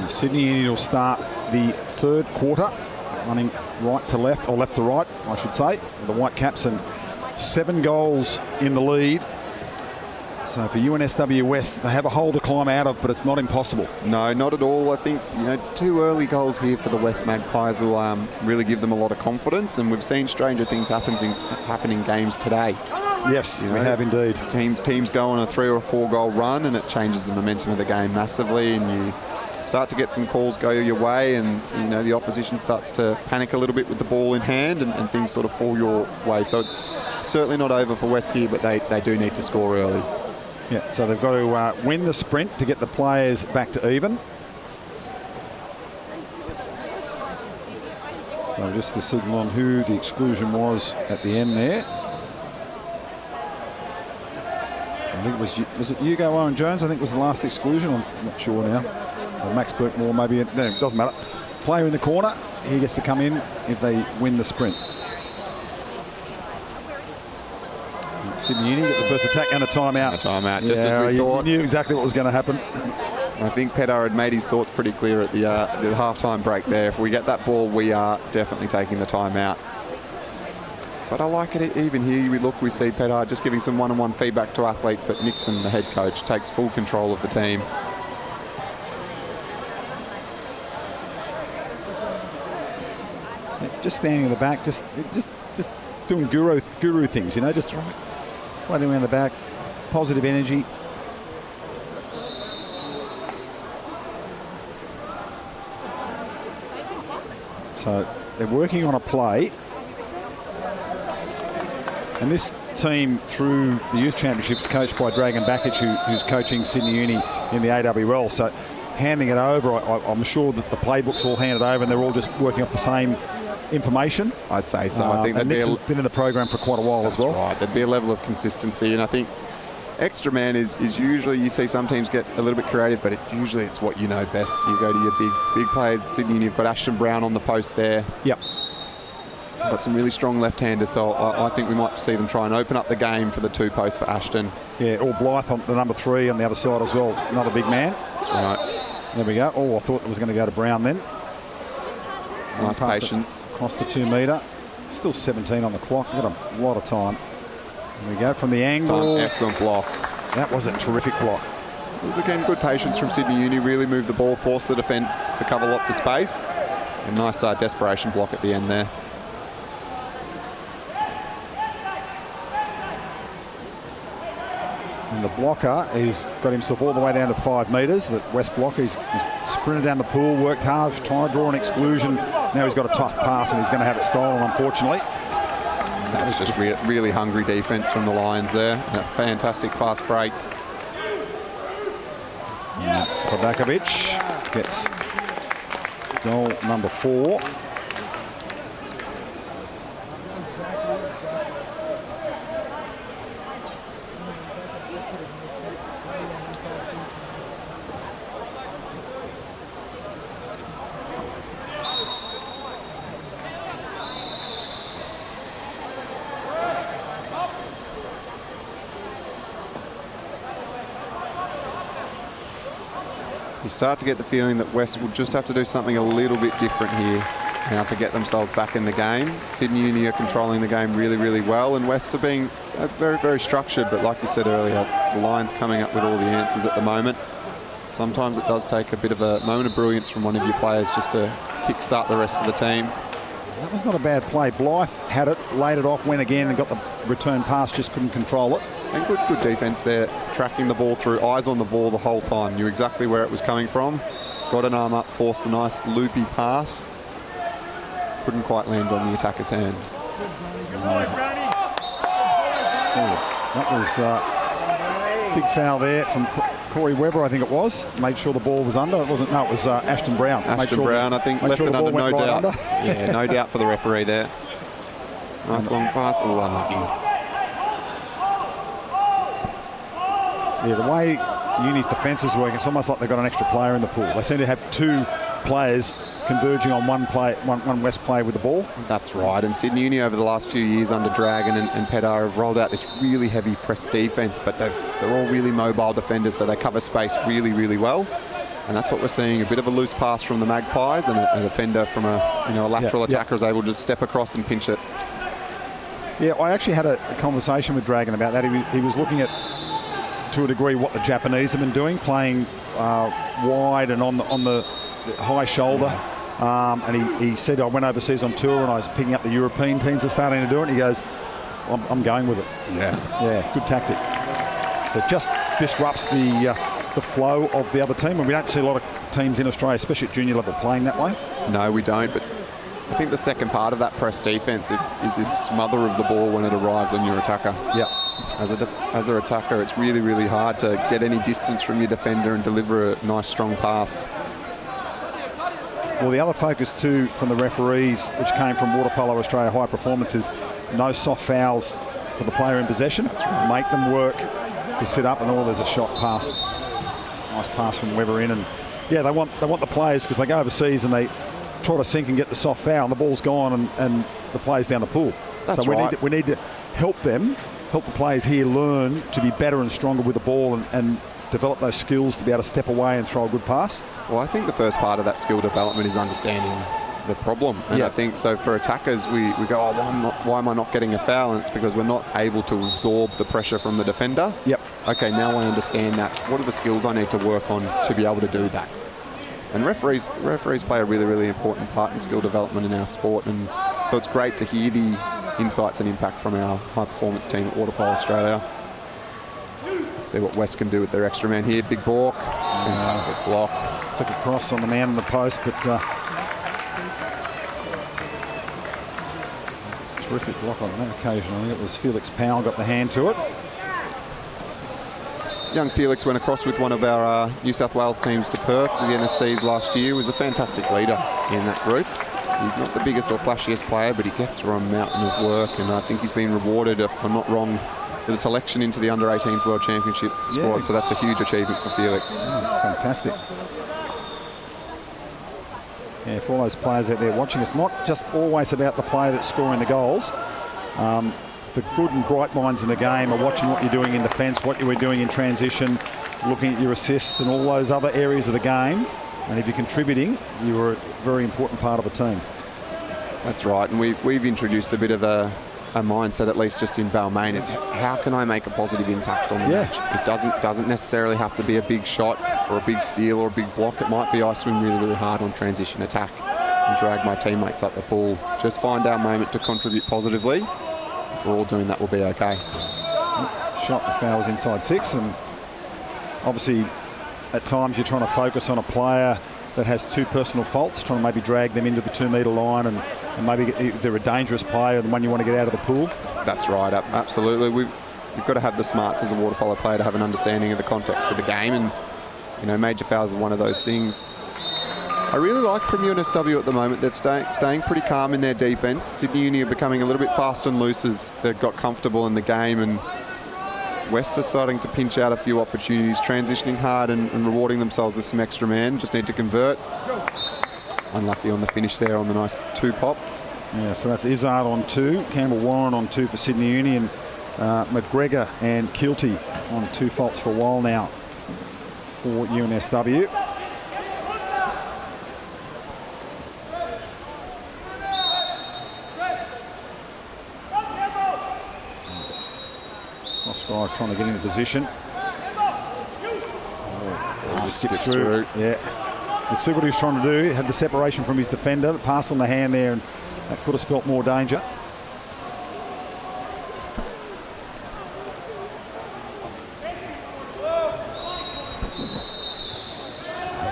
Sydney Uni will start the 3rd quarter, running right to left, or left to right, I should say, with the white caps, and 7 goals in the lead. So for UNSW West, they have a hole to climb out of, but it's not impossible. No, not at all. I think 2 early goals here for the West Magpies will really give them a lot of confidence, and we've seen stranger things happen in games today. Yes, we have indeed. Teams go on a 3 or 4 goal run, and it changes the momentum of the game massively, and you start to get some calls go your way, and the opposition starts to panic a little bit with the ball in hand, and things sort of fall your way. So it's certainly not over for West here, but they do need to score early. Yeah, so they've got to win the sprint to get the players back to even. So just the signal on who the exclusion was at the end there. I think it was it Hugo Owen Jones? I think was the last exclusion. I'm not sure now. Or Max Burkmore, maybe. No, it doesn't matter. Player in the corner, he gets to come in if they win the sprint. Sydney Uni get the first attack and a timeout. A timeout, just as we thought. You knew exactly what was going to happen. I think Pedar had made his thoughts pretty clear at the half-time break there. If we get that ball, we are definitely taking the timeout. But I like it. Even here, we see Pedar just giving some one-on-one feedback to athletes, but Nixon, the head coach, takes full control of the team. Just standing in the back, just doing guru things, just floating around the back, positive energy. So they're working on a play, and this team through the youth championships, coached by Dragon Bakic, who's coaching Sydney Uni in the AWL. So handing it over, I'm sure that the playbook's all handed over, and they're all just working off the same information. I'd say so. I think Nix has been in the program for quite a while as well. Right, there'd be a level of consistency, and I think extra man is usually, you see some teams get a little bit creative, but usually it's what you know best. You go to your big players. Sydney, and you've got Ashton Brown on the post there. Yep. Got some really strong left-handers, so I think we might see them try and open up the game for the 2 posts for Ashton. Yeah, or Blythe on the number 3 on the other side as well. Another big man. That's right. There we go. Oh, I thought it was going to go to Brown then. Nice patience. Across the 2 metre. Still 17 on the clock. Got a lot of time. There we go from the angle. Excellent block. That was a terrific block. It was, again, good patience from Sydney Uni. Really moved the ball, forced the defence to cover lots of space. A nice desperation block at the end there. And the blocker has got himself all the way down to 5 metres. That West blocker, he's sprinted down the pool, worked hard, trying to draw an exclusion. Now he's got a tough pass and he's going to have it stolen, unfortunately. That's just really hungry defence from the Lions there. And a fantastic fast break. Kovakovic gets goal number 4. You start to get the feeling that West will just have to do something a little bit different here now to get themselves back in the game. Sydney Uni are controlling the game really well, and West are being very structured, but like you said earlier, the Lions coming up with all the answers at the moment. Sometimes it does take a bit of a moment of brilliance from one of your players just to kick-start the rest of the team. That was not a bad play. Blythe had it, laid it off, went again and got the return pass, just couldn't control it. And good defence there, tracking the ball through, eyes on the ball the whole time. Knew exactly where it was coming from. Got an arm up, forced a nice loopy pass. Couldn't quite land on the attacker's hand. That was a big foul there from Corey Webber, I think it was. Made sure the ball was under. It wasn't. No, it was Ashton Brown. Ashton Brown, I think, left it under, no doubt. Yeah, no doubt for the referee there. Nice long pass. Oh, unlucky. Yeah, the way Uni's defence is working, it's almost like they've got an extra player in the pool. They seem to have 2 players converging on one West player with the ball. That's right, and Sydney Uni over the last few years under Dragon and Pedar have rolled out this really heavy press defence, but they're all really mobile defenders, so they cover space really well. And that's what we're seeing, a bit of a loose pass from the Magpies, and a defender from a lateral attacker is able to just step across and pinch it. Yeah, I actually had a conversation with Dragon about that. He was looking at, to a degree, what the Japanese have been doing, playing wide and on the high shoulder. And he said, I went overseas on tour and I was picking up the European teams are starting to do it. And he goes, I'm going with it. Yeah, good tactic. So it just disrupts the flow of the other team. And we don't see a lot of teams in Australia, especially at junior level, playing that way. No, we don't. But I think the second part of that press defence is this smother of the ball when it arrives on your attacker. Yeah. As an attacker, it's really hard to get any distance from your defender and deliver a nice, strong pass. Well, the other focus too from the referees, which came from Water Polo Australia High Performance, is no soft fouls for the player in possession. Make them work to sit up, and there's a shot pass. Nice pass from Webber in, and yeah, they want the players, because they go overseas and they try to sink and get the soft foul, and the ball's gone and the player's down the pool. That's so right. we need to help the players here learn to be better and stronger with the ball and develop those skills to be able to step away and throw a good pass. Well, I think the first part of that skill development is understanding the problem. And I think so for attackers, we go, why am I not getting a foul? And it's because we're not able to absorb the pressure from the defender. Yep. Okay, now I understand that. What are the skills I need to work on to be able to do that? And referees play a really important part in skill development in our sport. And so it's great to hear the insights and impact from our high performance team at Water Polo Australia. Let's see what West can do with their extra man here. Big balk. Fantastic block. Flick across on the man on the post, but terrific block on that occasion. I think it was Felix Powell got the hand to it. Young Felix went across with one of our New South Wales teams to Perth to the NSCs last year. He was a fantastic leader in that group. He's not the biggest or flashiest player, but he gets through a mountain of work, and I think he's been rewarded, if I'm not wrong, with a selection into the Under-18s World Championship squad, so that's a huge achievement for Felix. Fantastic. Yeah, for all those players out there watching, it's not just always about the player that's scoring the goals. The good and bright minds in the game are watching what you're doing in defence, what you were doing in transition, looking at your assists and all those other areas of the game. And if you're contributing, you're a very important part of a team. That's right, and we've introduced a bit of a mindset, at least just in Balmain, is how can I make a positive impact on the match? It doesn't necessarily have to be a big shot or a big steal or a big block. It might be I swim really, really hard on transition attack and drag my teammates up the pool. Just find our moment to contribute positively. If we're all doing that, we'll be okay. Shot, the foul was inside 6, and obviously at times you're trying to focus on a player that has 2 personal faults, trying to maybe drag them into the 2-metre line, and maybe they're a dangerous player, the one you want to get out of the pool. That's right, absolutely. We've got to have the smarts as a water polo player to have an understanding of the context of the game, and major fouls is one of those things. I really like from UNSW at the moment, they're staying pretty calm in their defence. Sydney Uni are becoming a little bit fast and loose as they've got comfortable in the game, and West are starting to pinch out a few opportunities, transitioning hard and rewarding themselves with some extra man. Just need to convert. Unlucky on the finish there on the nice 2-pop. Yeah, so that's Izzard on 2, Campbell Warren on 2 for Sydney Uni, and McGregor and Kilty on 2 faults for a while now for UNSW. Cross trying to get into position. Skips through. Yeah. Let's see what he was trying to do. He had the separation from his defender. The pass on the hand there, and that could have spelt more danger.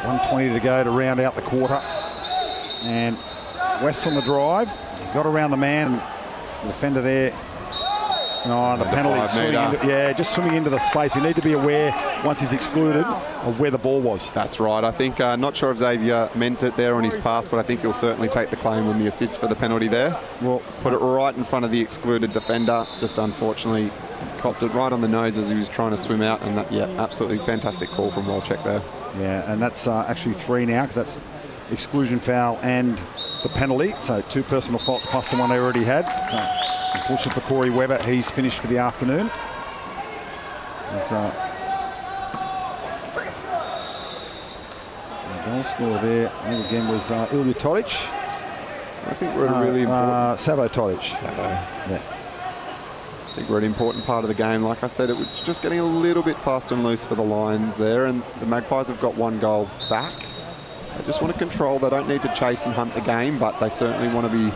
1:20 to go to round out the quarter. And West on the drive. He got around the man. The defender there. No, the penalty. Just swimming into the space. You need to be aware once he's excluded of where the ball was. That's right. I think, not sure if Xavier meant it there on his pass, but I think he'll certainly take the claim on the assist for the penalty there. Well, put it right in front of the excluded defender. Just unfortunately copped it right on the nose as he was trying to swim out. And that, absolutely fantastic call from Walczak there. Yeah, and that's actually 3 now, because that's exclusion foul and the penalty. So 2 personal faults plus the one they already had. So unfortunately for Corey Webber, he's finished for the afternoon. The goal scorer there, I think again, was Ilya Todic. I think we're at a really important... Savo Todic. Yeah. I think we're at an important part of the game. Like I said, it was just getting a little bit fast and loose for the Lions there, and the Magpies have got 1 goal back. They just want to control. They don't need to chase and hunt the game, but they certainly want to be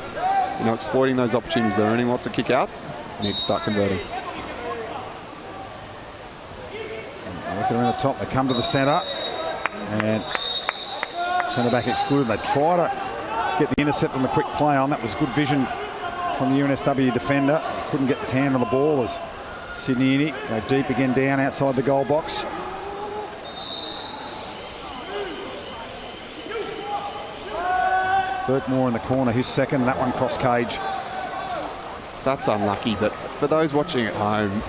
exploiting those opportunities. They're earning lots of kick-outs. They need to start converting. Working around the top, they come to the centre, and centre-back excluded. They try to get the intercept and the quick play on. That was good vision from the UNSW defender. He couldn't get his hand on the ball as Sydney Uni go deep again down outside the goal box. Burkmore in the corner, his second, that one cross cage. That's unlucky, but for those watching at home,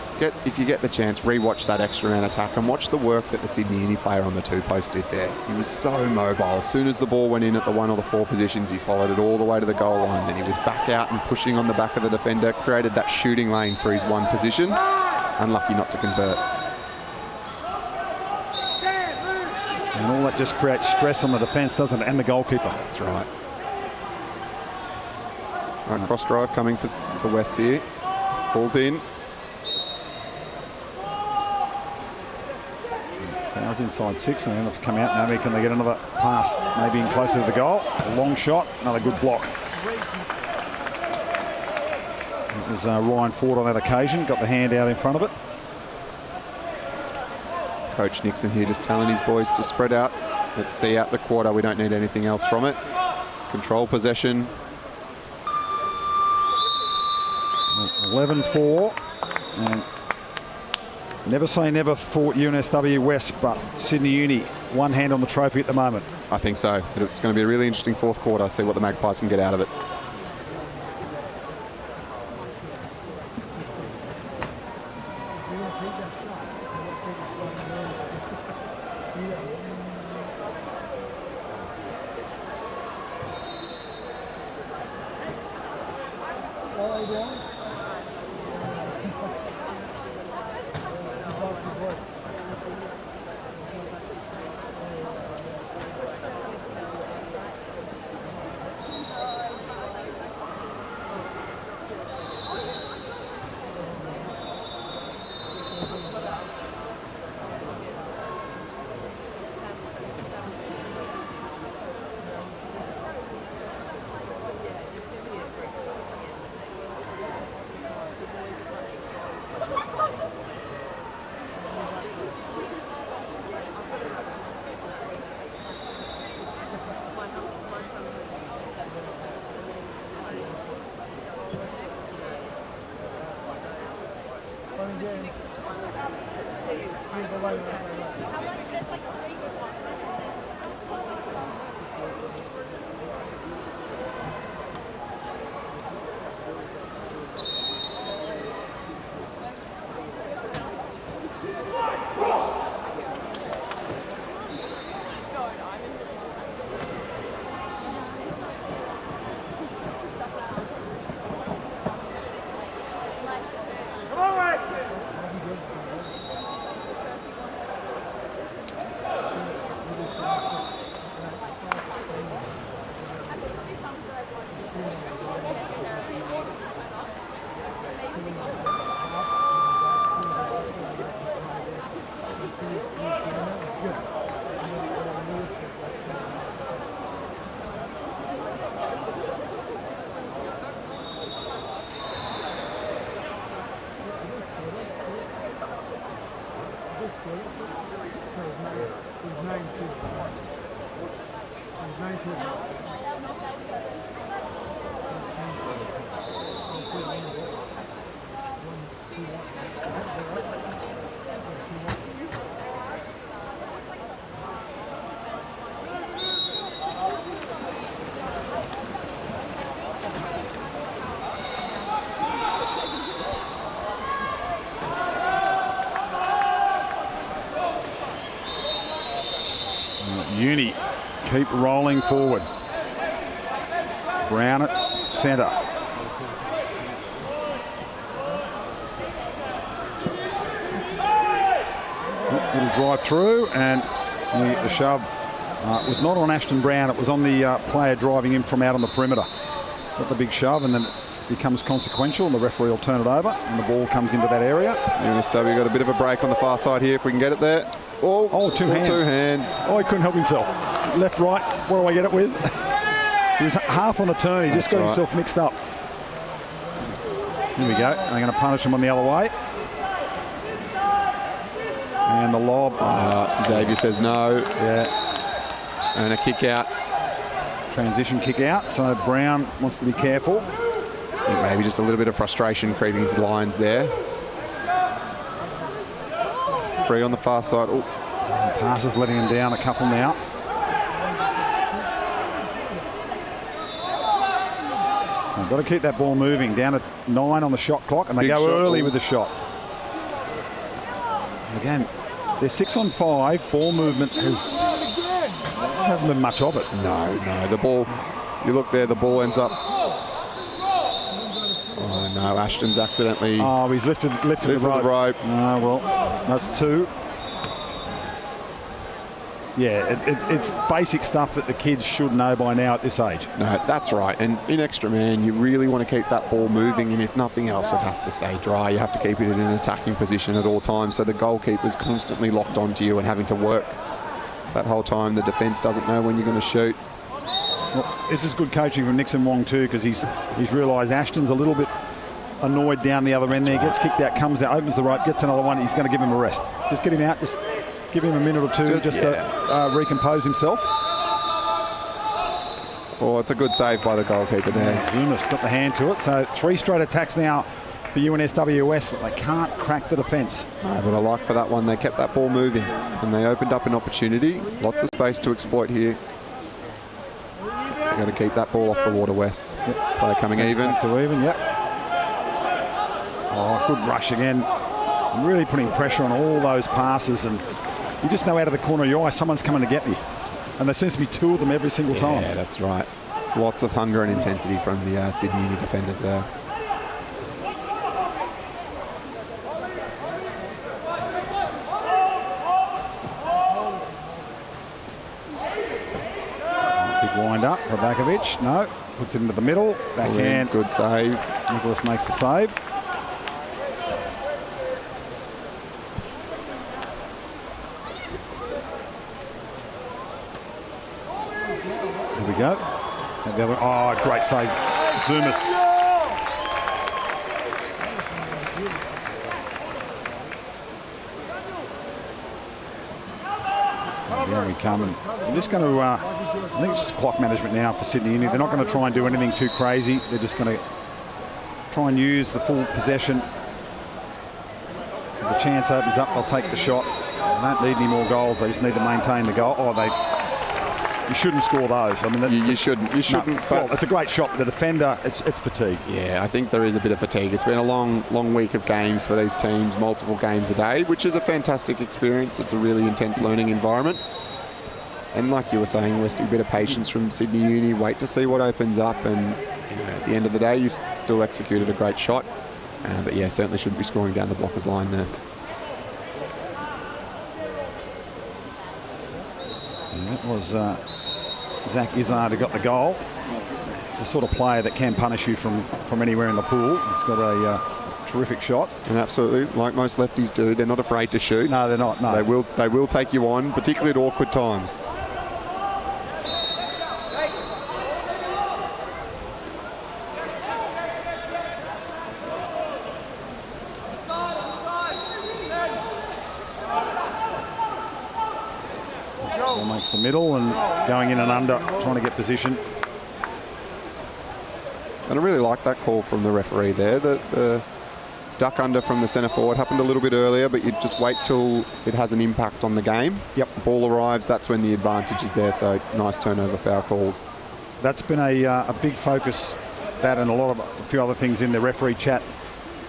if you get the chance, re-watch that extra round attack and watch the work that the Sydney Uni player on the 2-post did there. He was so mobile. As soon as the ball went in at the 1 or the 4 positions, he followed it all the way to the goal line. Then he was back out and pushing on the back of the defender, created that shooting lane for his 1 position. Unlucky not to convert. And all that just creates stress on the defence, doesn't it? And the goalkeeper. That's right. Right, cross drive coming for West here. Ball's in. Fouls inside 6, and they have to come out. Maybe can they get another pass, maybe in closer to the goal? A long shot, another good block. It was Ryan Ford on that occasion, got the hand out in front of it. Coach Nixon here just telling his boys to spread out. Let's see out the quarter. We don't need anything else from it. Control possession. 11-4, and never say never for UNSW West, but Sydney Uni, 1 hand on the trophy at the moment. I think so. It's going to be a really interesting 4th quarter, see what the Magpies can get out of it. Uni keep rolling forward. Brown at centre. Little drive through, and the shove was not on Ashton Brown. It was on the player driving in from out on the perimeter. Got the big shove, and then it becomes consequential, and the referee will turn it over, and the ball comes into that area. NSW got a bit of a break on the far side here if we can get it there. Two hands. Two hands. Oh, he couldn't help himself. Left, right, what do I get it with? He was half on the turn. He just got himself mixed up. Here we go. They're going to punish him on the other way. And the lob. Xavier says no. Yeah. And a kick out. Transition kick out. So Brown wants to be careful. I think maybe just a little bit of frustration creeping into the lines there. Free on the far side. Ooh. Passes letting him down a couple now. I've got to keep that ball moving. Down at 9 on the shot clock, and they go early with the shot. Again, they're 6 on 5. Ball movement just hasn't been much of it. No. The ball, you look there, the ball ends up. Oh no, Ashton's accidentally. Oh, he's lifted the rope. Oh, well, that's 2. Yeah, it's basic stuff that the kids should know by now at this age. No, that's right. And in extra man, you really want to keep that ball moving, and if nothing else, it has to stay dry. You have to keep it in an attacking position at all times, so the goalkeeper's constantly locked onto you and having to work that whole time. The defence doesn't know when you're going to shoot. Well, this is good coaching from Nixon Wong too, because he's realised Ashton's a little bit annoyed down the other end there. Gets kicked out, comes there, opens the rope, gets another one. He's going to give him a rest. Just get him out. Just give him a minute or two to recompose himself. Oh, it's a good save by the goalkeeper there. Zumas got the hand to it. So 3 straight attacks now for UNSWS. They can't crack the defence. No, but I like for that one, they kept that ball moving and they opened up an opportunity. Lots of space to exploit here. They've got to keep that ball off the water, West. Yep. Play coming even. Back to even, yep. Oh, good rush again I'm really putting pressure on all those passes, and you just know out of the corner of your eye someone's coming to get me. And there seems to be 2 of them every single time. Yeah, that's right. Lots of hunger and intensity from the Sydney Uni defenders there. Big wind up, Rabakovic, no, puts it into the middle, backhand. Good save. Nicholas makes the save. Here we go. And the other, oh, great save, Zumas. Down we come, and I'm just going to, I think it's just clock management now for Sydney Uni. They're not going to try and do anything too crazy. They're just going to try and use the full possession. If the chance opens up, they'll take the shot. They don't need any more goals. They just need to maintain the goal. Oh, you shouldn't score those. I mean, You shouldn't. You shouldn't. No, well, it's a great shot. The defender, it's fatigue. Yeah, I think there is a bit of fatigue. It's been a long week of games for these teams, multiple games a day, which is a fantastic experience. It's a really intense learning environment. And like you were saying, Westy, a bit of patience from Sydney Uni, wait to see what opens up, and at the end of the day, you still executed a great shot. But yeah, certainly shouldn't be scoring down the blockers line there. And that was Zach Izzard who got the goal. He's the sort of player that can punish you from anywhere in the pool. He's got a terrific shot. And absolutely, like most lefties do, they're not afraid to shoot. No, they're not. No, They will take you on, particularly at awkward times. Ball makes the middle and going in and under, trying to get position. And I really like that call from the referee there. The duck under from the centre forward happened a little bit earlier, but you just wait till it has an impact on the game. Yep. Ball arrives, that's when the advantage is there, so nice turnover foul called. That's been a big focus, that and a few other things in the referee chat,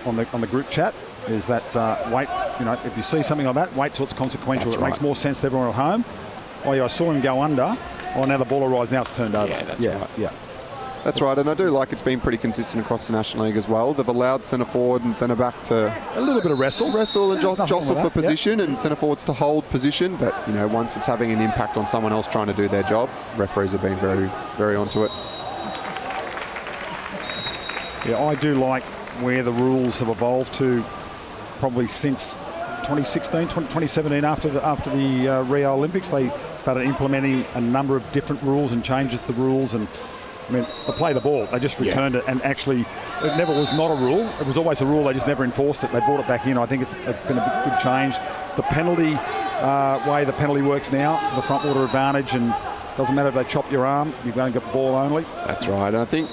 on the group chat, is that wait, if you see something like that, wait till it's consequential. That's it right. makes more sense to everyone at home. Oh yeah, I saw him go under. Oh, now the ball arrives, now it's turned over. Yeah, that's right. Yeah. That's right, and I do like it's been pretty consistent across the National League as well. They've allowed centre forward and centre back to A little bit of wrestle and There's nothing wrong jostle with for that, position, and centre forwards to hold position. But once it's having an impact on someone else trying to do their job, referees have been very, very onto it. Yeah, I do like where the rules have evolved to, probably since 2016, 2017, after the Rio Olympics. They started implementing a number of different rules and changes to rules, and I mean, to play the ball, they just returned it, and actually it never was not a rule. It was always a rule, they just never enforced it. They brought it back in. I think it's been a good change. The penalty, way the penalty works now, the front water advantage, and doesn't matter if they chop your arm, you're going to get the ball only. That's right, and I think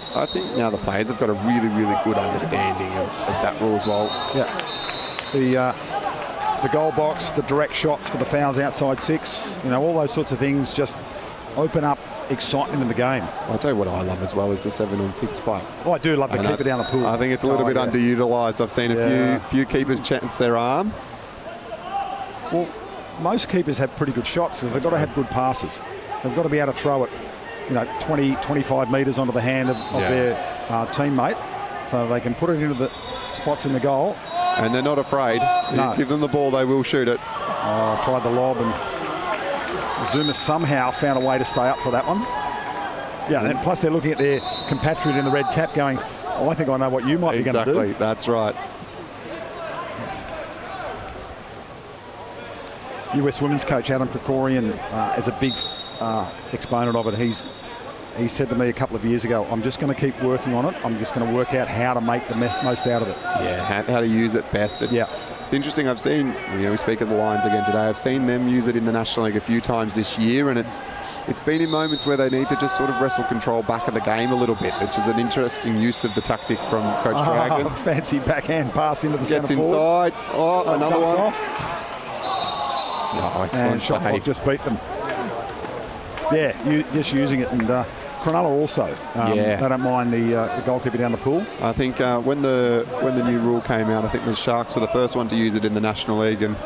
now the players have got a really, really good understanding of that rule as well. Yeah. The goal box, the direct shots for the fouls outside 6, all those sorts of things just open up excitement in the game. I'll tell you what I love as well is the 7-on-6 play. Oh, I do love to keep it down the pool. I think it's a little bit underutilised. I've seen a few keepers chance their arm. Well, most keepers have pretty good shots, so they've got to have good passes. They've got to be able to throw it, 20, 25 metres onto the hand of their teammate, so they can put it into the spots in the goal. And they're not afraid. No. You give them the ball, they will shoot it. Oh, tried the lob, and Zuma somehow found a way to stay up for that one. Yeah, and plus they're looking at their compatriot in the red cap going, I think I know what you might be going to do. Exactly, that's right. US women's coach Adam Krikorian is a big exponent of it. He said to me a couple of years ago, I'm just going to keep working on it. I'm just going to work out how to make the most out of it. Yeah, how to use it best. It's interesting. I've seen, we speak of the Lions again today. I've seen them use it in the National League a few times this year, and it's been in moments where they need to just sort of wrestle control back of the game a little bit, which is an interesting use of the tactic from Coach Dragon. Fancy backhand pass into the centre forward. Gets inside. Oh, another one. Off. Oh, excellent And shot save. clock just beat them. Yeah, just using it, and Cronulla also. They don't mind the goalkeeper down the pool. I think when the new rule came out, I think the Sharks were the first one to use it in the National League, and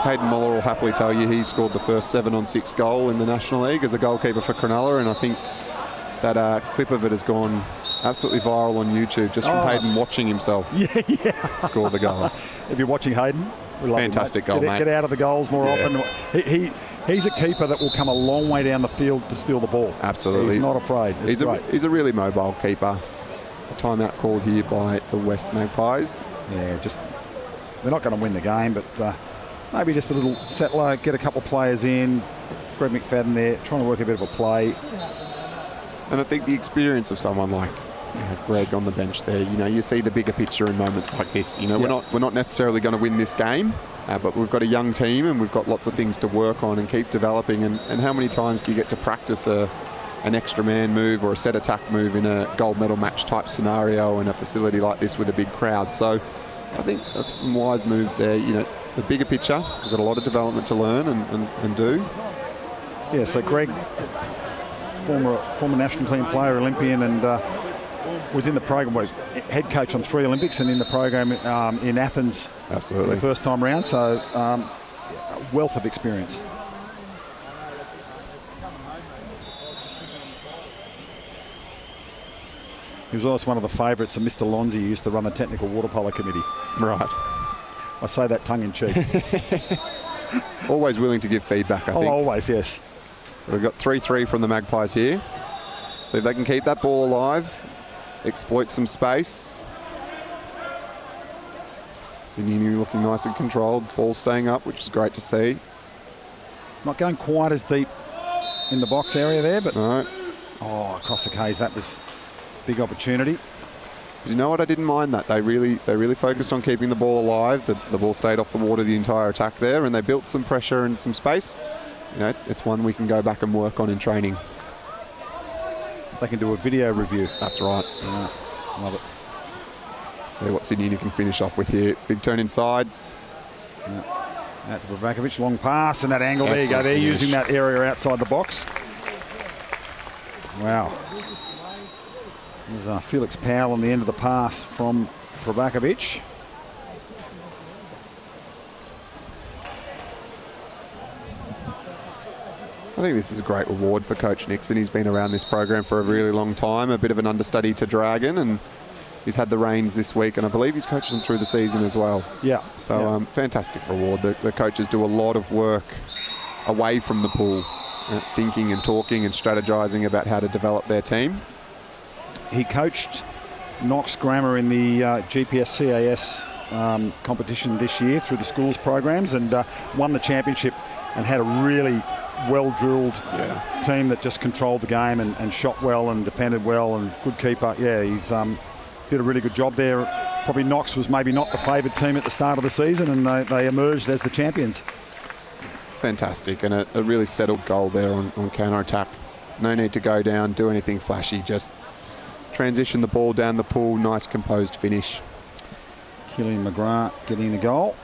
Hayden Muller will happily tell you he scored the first 7-on-6 goal in the National League as a goalkeeper for Cronulla, and I think that clip of it has gone absolutely viral on YouTube just from Hayden watching himself score the goal. If you're watching Hayden, we love fantastic him, goal, mate. Get out of the goals more often. He's a keeper that will come a long way down the field to steal the ball. Absolutely. He's not afraid. He's a really mobile keeper. A timeout called here by the West Magpies. Yeah, just they're not going to win the game, but maybe just a little settler, get a couple of players in. Greg McFadden there, trying to work a bit of a play. And I think the experience of someone like Greg on the bench there, you see the bigger picture in moments like this. We're not necessarily going to win this game, but we've got a young team and we've got lots of things to work on and keep developing. And how many times do you get to practice an extra man move or a set attack move in a gold medal match type scenario in a facility like this with a big crowd? So I think that's some wise moves there. The bigger picture, we've got a lot of development to learn and do. Yeah, so Greg, former national team player, Olympian, and was in the program, head coach on 3 Olympics and in the program in Athens. Absolutely. The first time round, so a wealth of experience. He was also one of the favourites of Mr. Lonzi, who used to run the technical water polo committee. Right. I say that tongue in cheek. Always willing to give feedback, I think. Always, yes. So we've got 3-3 from the Magpies here. So if they can keep that ball alive, exploit some space. Sinini looking nice and controlled. Ball staying up, which is great to see. Not going quite as deep in the box area there, but no. Across the cage, that was a big opportunity. But you know what? I didn't mind that. They really focused on keeping the ball alive. The ball stayed off the water the entire attack there, and they built some pressure and some space. It's one we can go back and work on in training. They can do a video review. That's right. Yeah, love it. See what Sydney can finish off with here. Big turn inside. Out to Bravakovic, long pass, and that angle. Excellent. There you go. They're Finish. using that area outside the box. Wow. There's Felix Powell on the end of the pass from Bravakovic. I think this is a great reward for Coach Nixon. He's been around this program for a really long time, a bit of an understudy to Dragon, and he's had the reins this week, and I believe he's coached them through the season as well. Yeah. So fantastic reward. The coaches do a lot of work away from the pool, thinking and talking and strategizing about how to develop their team. He coached Knox Grammar in the GPS CAS competition this year through the schools programs, and won the championship and had a really well-drilled team that just controlled the game and shot well and defended well, and good keeper. Yeah, he's did a really good job there. Probably Knox was maybe not the favoured team at the start of the season, and they emerged as the champions. It's fantastic, and a really settled goal there on counter-attack. No need to go down, do anything flashy, just transition the ball down the pool, nice composed finish. Killian McGrath getting the goal.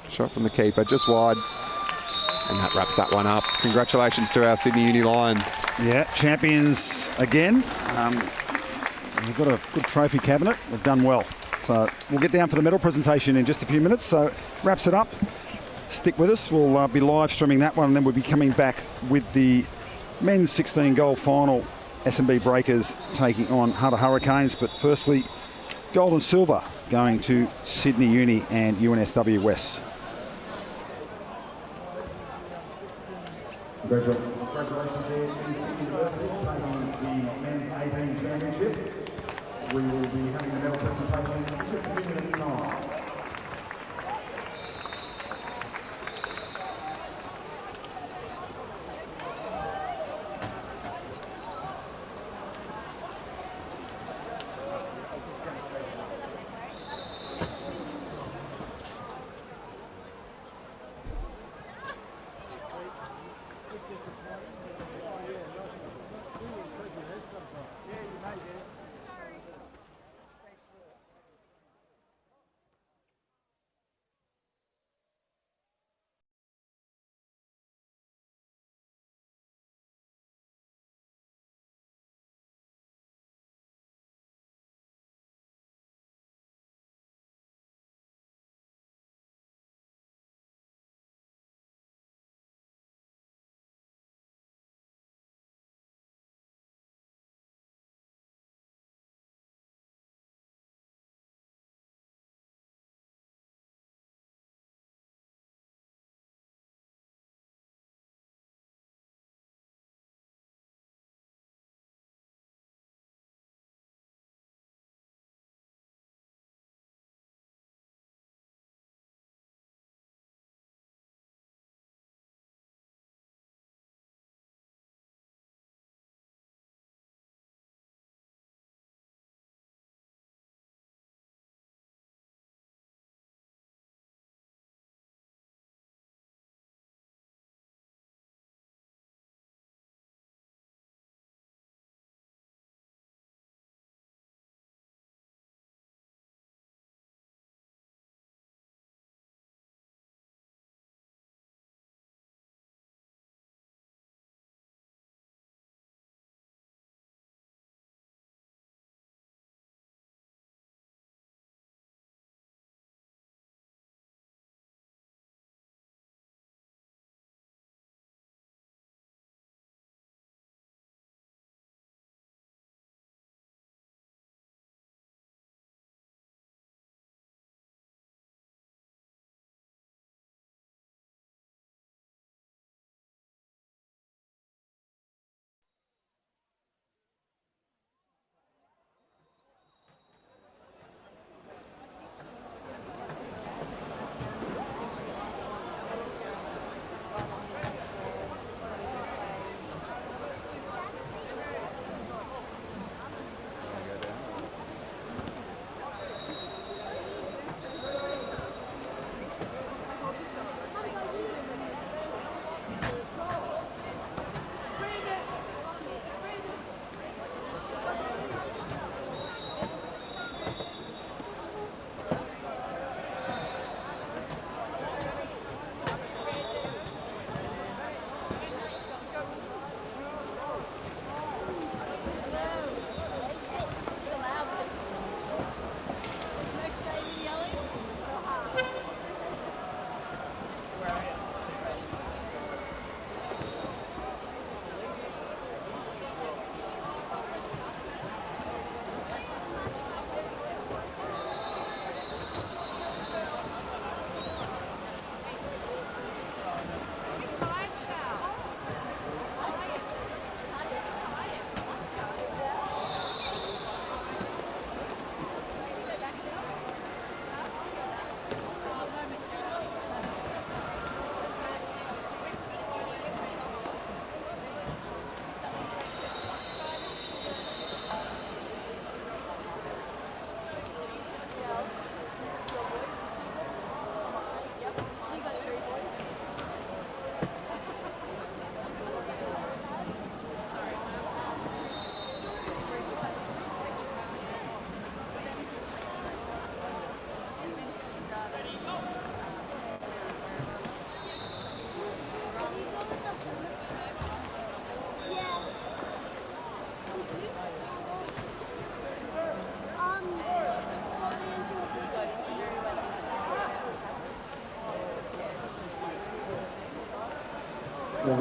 Shot from the keeper, just wide. And that wraps that one up. Congratulations to our Sydney Uni Lions. Yeah, champions again. We've got a good trophy cabinet. They've done well. So we'll get down for the medal presentation in just a few minutes. So wraps it up. Stick with us. We'll be live streaming that one, and then we'll be coming back with the men's 16 goal final. S&B Breakers taking on Hunter Hurricanes. But firstly, gold and silver going to Sydney Uni and UNSW West. Congratulations there to Sydney University taking the men's 18 championship. We will be having the medal presentation in just a few minutes' time.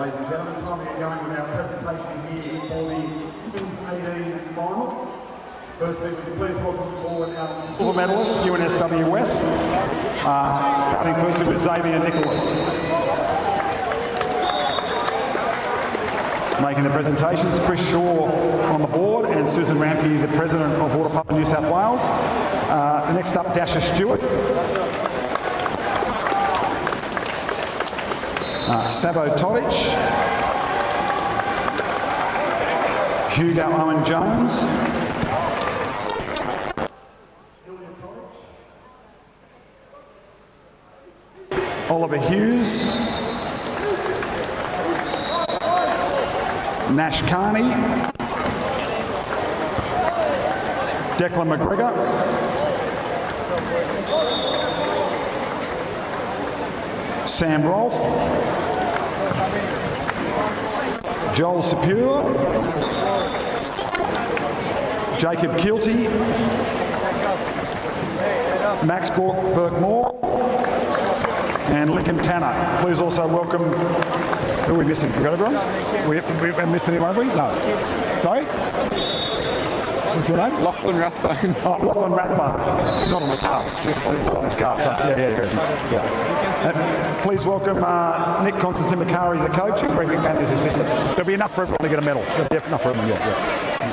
ladies and gentlemen, time to get going with our presentation here for the Women's 18 Final. Firstly, please welcome forward our Silver medalist, NSW West. Starting firstly with Xavier Nicholas. Making the presentations, Chris Shaw on the board and Susan Ramke, the President of Water Polo New South Wales. Next up, Dasha Stewart. Savo Todic. Hugo Owen Jones. Oliver Hughes. Nash Carney. Declan McGregor. Sam Rolfe. Joel Sapure. Jacob Kilty. Max Burke-Moore. And Lincoln Tanner. Please also welcome, who are we missing? We got everyone? We haven't missed anyone, have we? No. Sorry? What's your name? Lachlan Rathbone. Oh, Lachlan Rathbone. He's not on the card. He's on his card. So, yeah. Please welcome Nick Constantine-Macari, the coach, and Greg McMahon, his assistant. There'll be enough for everyone to get a medal. There'll be enough for everyone, yeah.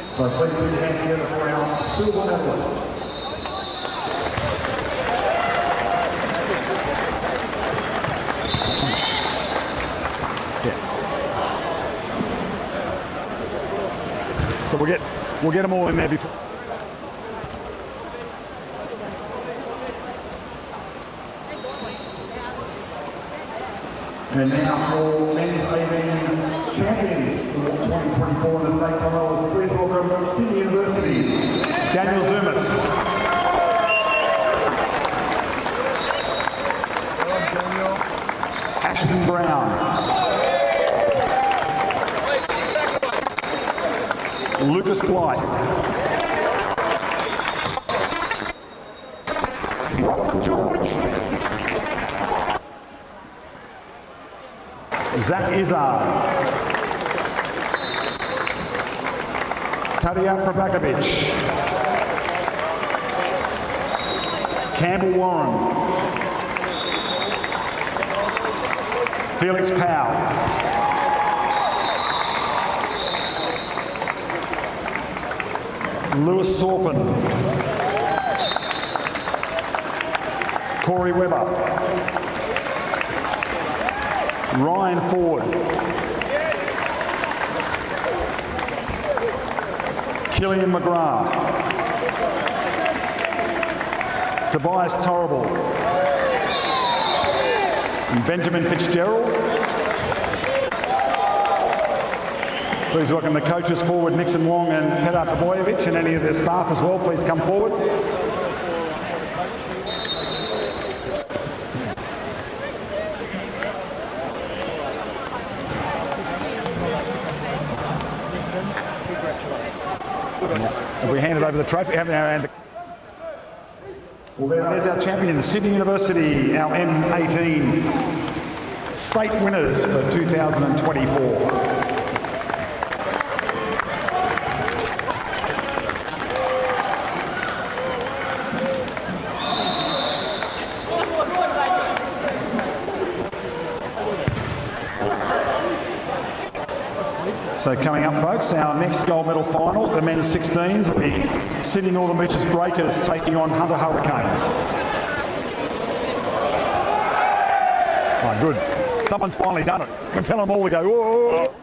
So please put your hands together for our silver medalist. Yeah. So we'll get them all in there before. And now for men's 18 champions for 2024 in the state titles, please welcome Sydney University. Daniel Zumas. Ashton Brown. Lucas Blythe. George. Zach Izzard. Tadia Pravakovic. Campbell Warren. Felix Powell. Lewis Sorpin. Corey Webber. Ryan Ford. Killian McGrath. Tobias Torrable. And Benjamin Fitzgerald. Please welcome the coaches forward, Nixon Wong and Petar Trebojevic, and any of their staff as well. Please come forward. We handed over the trophy. And there's our champions, Sydney University, our M18 state winners for 2024. So coming up, folks, our next gold medal final, the men's 16s, will be Sydney Northern Beaches Breakers taking on Hunter Hurricanes. Oh, good. Someone's finally done it. I can tell them all to go, whoa.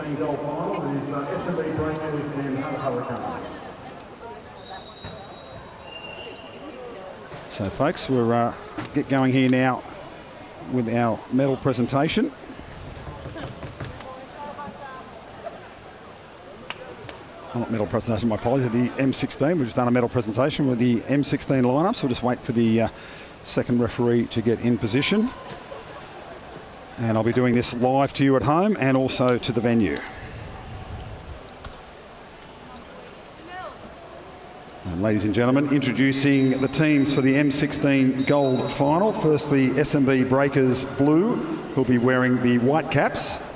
16 gold final is SMB Breakers and Hurricanes. So folks, we'll get going here now with our medal presentation. Oh, not medal presentation, my apologies, the M16. We've just done a medal presentation with the M16 lineup, so we'll just wait for the second referee to get in position. And I'll be doing this live to you at home and also to the venue. And ladies and gentlemen, introducing the teams for the M16 Gold Final. Firstly, SMB Breakers Blue, who'll be wearing the white caps.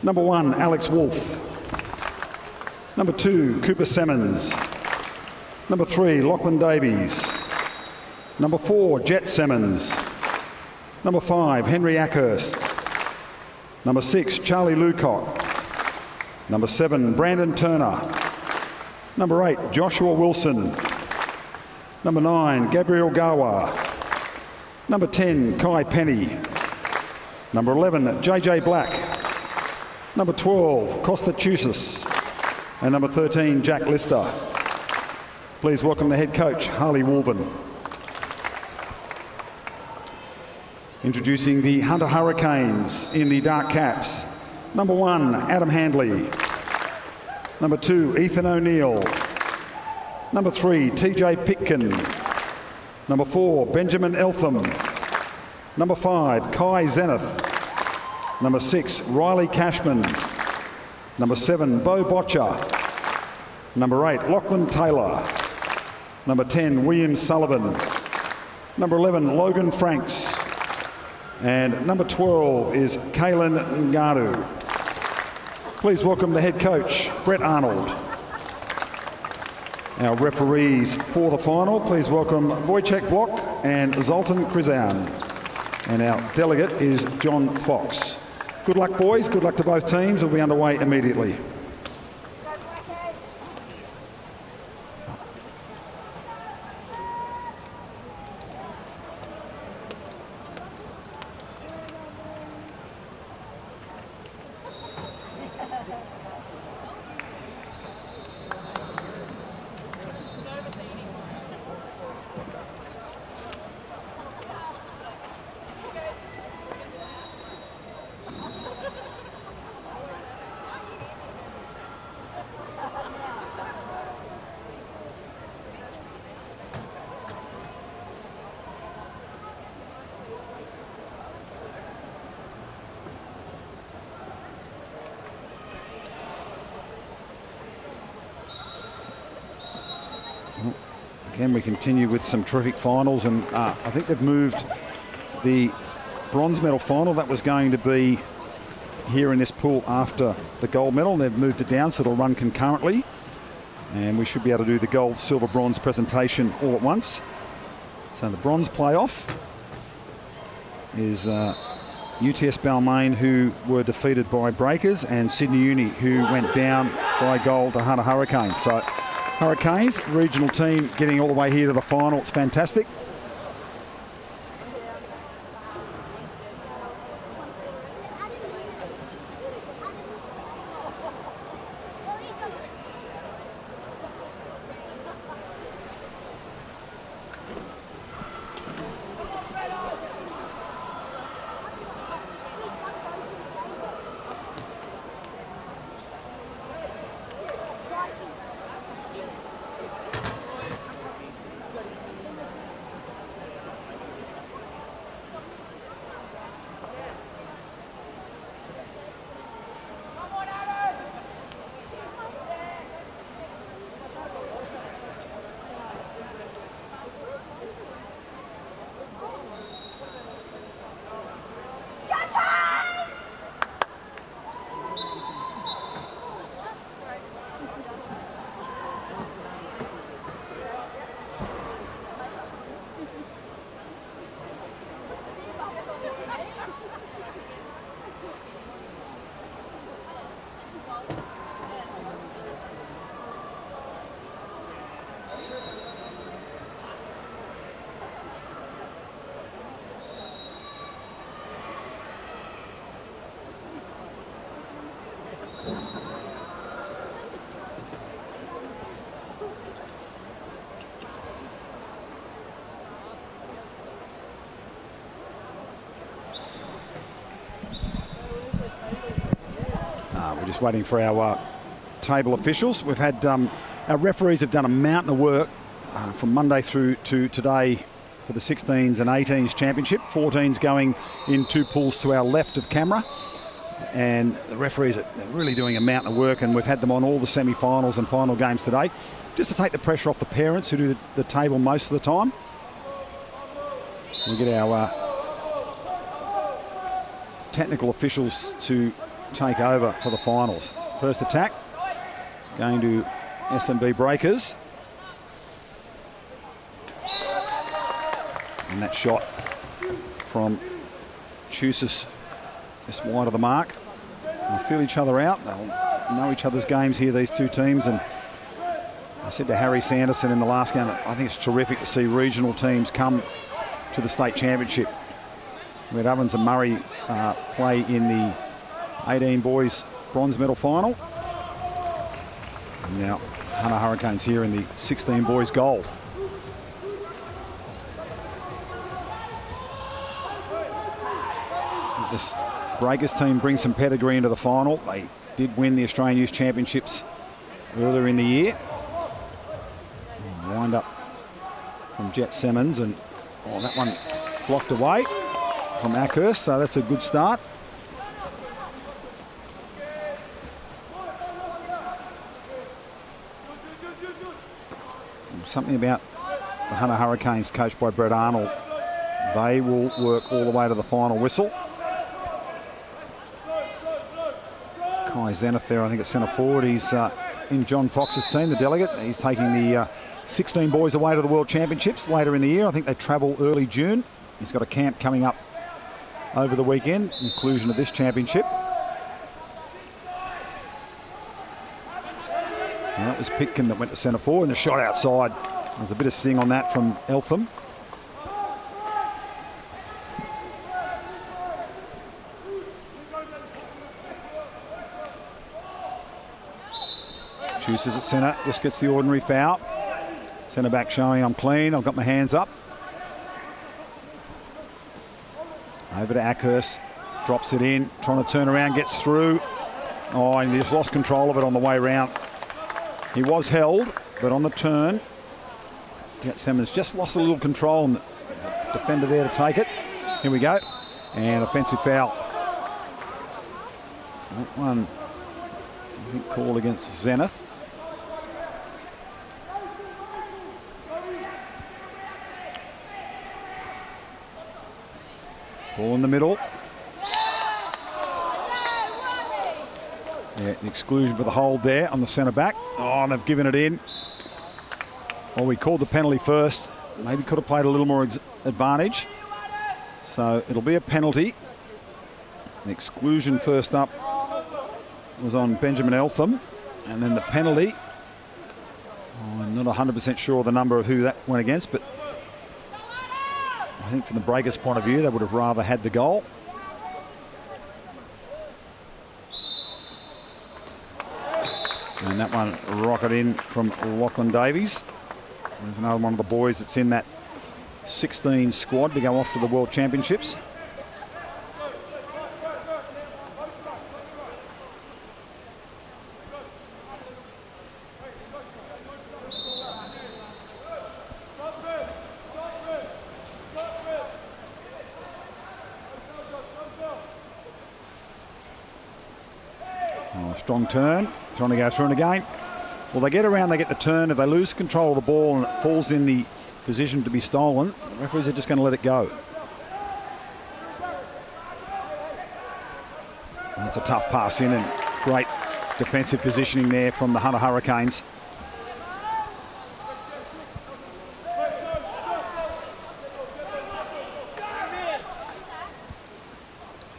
Number 1, Alex Wolf. Number 2, Cooper Semmons. Number 3, Lachlan Davies. Number 4, Jet Semmons. Number 5, Henry Ackhurst. Number 6, Charlie Lucock. Number 7, Brandon Turner. Number 8, Joshua Wilson. Number 9, Gabriel Gawa. Number 10, Kai Penny. Number 11, JJ Black. Number 12, Costa Chusas. And number 13, Jack Lister. Please welcome the head coach, Harley Wolven. Introducing the Hunter Hurricanes in the dark caps. Number 1, Adam Handley. Number 2, Ethan O'Neill. Number 3, TJ Pitkin. Number 4, Benjamin Eltham. Number 5, Kai Zenith. Number 6, Riley Cashman. Number 7, Bo Botcher. Number 8, Lachlan Taylor. Number 10, William Sullivan. Number 11, Logan Franks. And number 12 is Kaylin Ngadu. Please welcome the head coach, Brett Arnold. Our referees for the final, please welcome Wojciech Block and Zoltan Krizoun. And our delegate is John Fox. Good luck, boys. Good luck to both teams. We'll be underway immediately. Again, we continue with some terrific finals, and I think they've moved the bronze medal final that was going to be here in this pool after the gold medal. They've moved it down so it'll run concurrently, and we should be able to do the gold, silver, bronze presentation all at once. So the bronze playoff is UTS Balmain, who were defeated by Breakers, and Sydney Uni, who went down by gold to Hunter Hurricanes. So Hurricanes, regional team, getting all the way here to the final. It's fantastic. We're just waiting for our table officials. We've had our referees have done a mountain of work from Monday through to today for the 16s and 18s championship. 14s going in 2 pools to our left of camera. And the referees are really doing a mountain of work, and we've had them on all the semi-finals and final games today, just to take the pressure off the parents who do the table most of the time. We get our technical officials to take over for the finals. First attack going to SMB Breakers. And that shot from Chusis just wide of the mark. They'll feel each other out. They'll know each other's games here, these two teams. And I said to Harry Sanderson in the last game, I think it's terrific to see regional teams come to the state championship. We had Ovens and Murray play in the 18 boys bronze medal final. And now Hunter Hurricanes here in the 16 boys gold. This Breakers team brings some pedigree into the final. They did win the Australian Youth Championships earlier in the year. Wind up from Jet Simmons, and that one blocked away from Ackhurst, so that's a good start. Something about the Hunter Hurricanes, coached by Brett Arnold. They will work all the way to the final whistle. Kai Zenith there, I think, at centre forward. He's in John Fox's team, the delegate. He's taking the 16 boys away to the World Championships later in the year. I think they travel early June. He's got a camp coming up over the weekend, inclusion of this championship. And that was Pitkin that went to centre forward, and a shot outside. There's a bit of sting on that from Eltham. Juices at centre, just gets the ordinary foul. Centre back showing I'm clean, I've got my hands up. Over to Ackhurst, drops it in, trying to turn around, gets through. Oh, and he just lost control of it on the way round. He was held, but on the turn, Jet Simmons just lost a little control, and there's a defender there to take it. Here we go, and offensive foul. That one, I think, called against Zenith. Ball in the middle. Yeah, the exclusion for the hold there on the centre back. Oh, and they've given it in. Well, we called the penalty first. Maybe could have played a little more advantage. So it'll be a penalty. The exclusion first up was on Benjamin Eltham. And then the penalty. Oh, I'm not 100% sure of the number of who that went against, but I think from the Breakers' point of view, they would have rather had the goal. And that one rocket in from Lachlan Davies. There's another one of the boys that's in that 16 squad to go off to the World Championships. Strong turn, trying to go through and again. Well, they get around, they get the turn. If they lose control of the ball and it falls in the position to be stolen, the referees are just going to let it go. That's a tough pass in, and great defensive positioning there from the Hunter Hurricanes.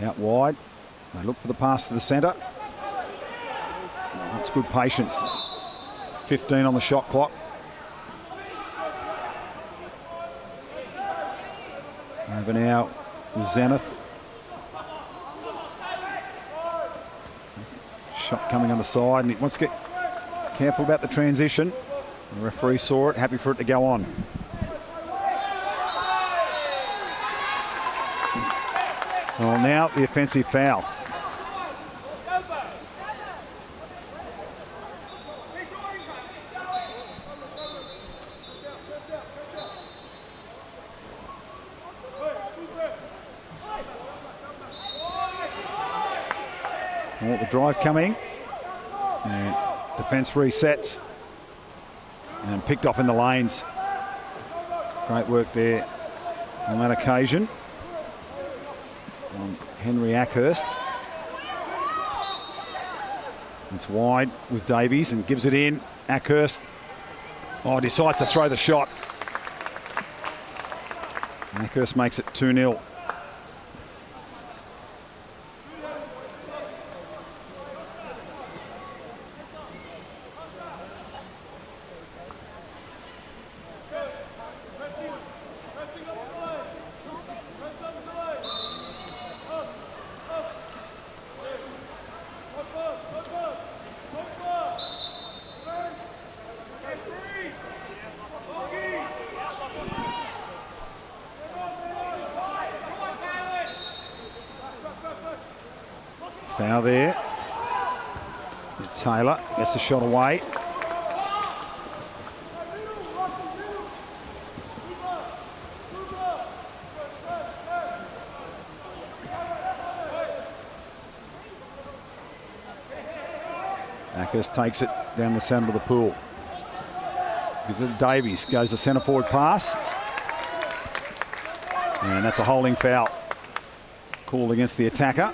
Out wide, they look for the pass to the centre. That's good patience. It's 15 on the shot clock. Over now with Zenith. Shot coming on the side, and he wants to get careful about the transition. The referee saw it, happy for it to go on. Well, now the offensive foul. Oh, the drive coming. And defence resets. And picked off in the lanes. Great work there on that occasion. On Henry Ackhurst. It's wide with Davies and gives it in. Ackhurst decides to throw the shot. Ackhurst makes it 2-0. Foul there. Taylor gets the shot away. Ackhurst takes it down the centre of the pool. Davies goes the centre forward pass. And that's a holding foul called against the attacker.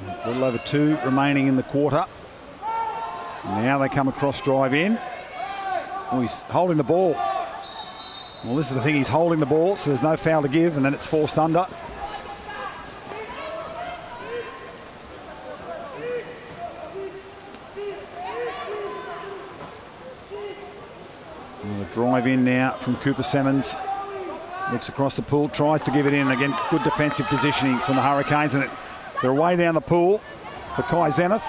A little over 2 remaining in the quarter. Now they come across, drive in. Oh, he's holding the ball. Well, this is the thing, he's holding the ball, so there's no foul to give, and then it's forced under. And the drive in now from Cooper Semmens. Looks across the pool, tries to give it in. Again, good defensive positioning from the Hurricanes, and they're away down the pool for Kai Zenith.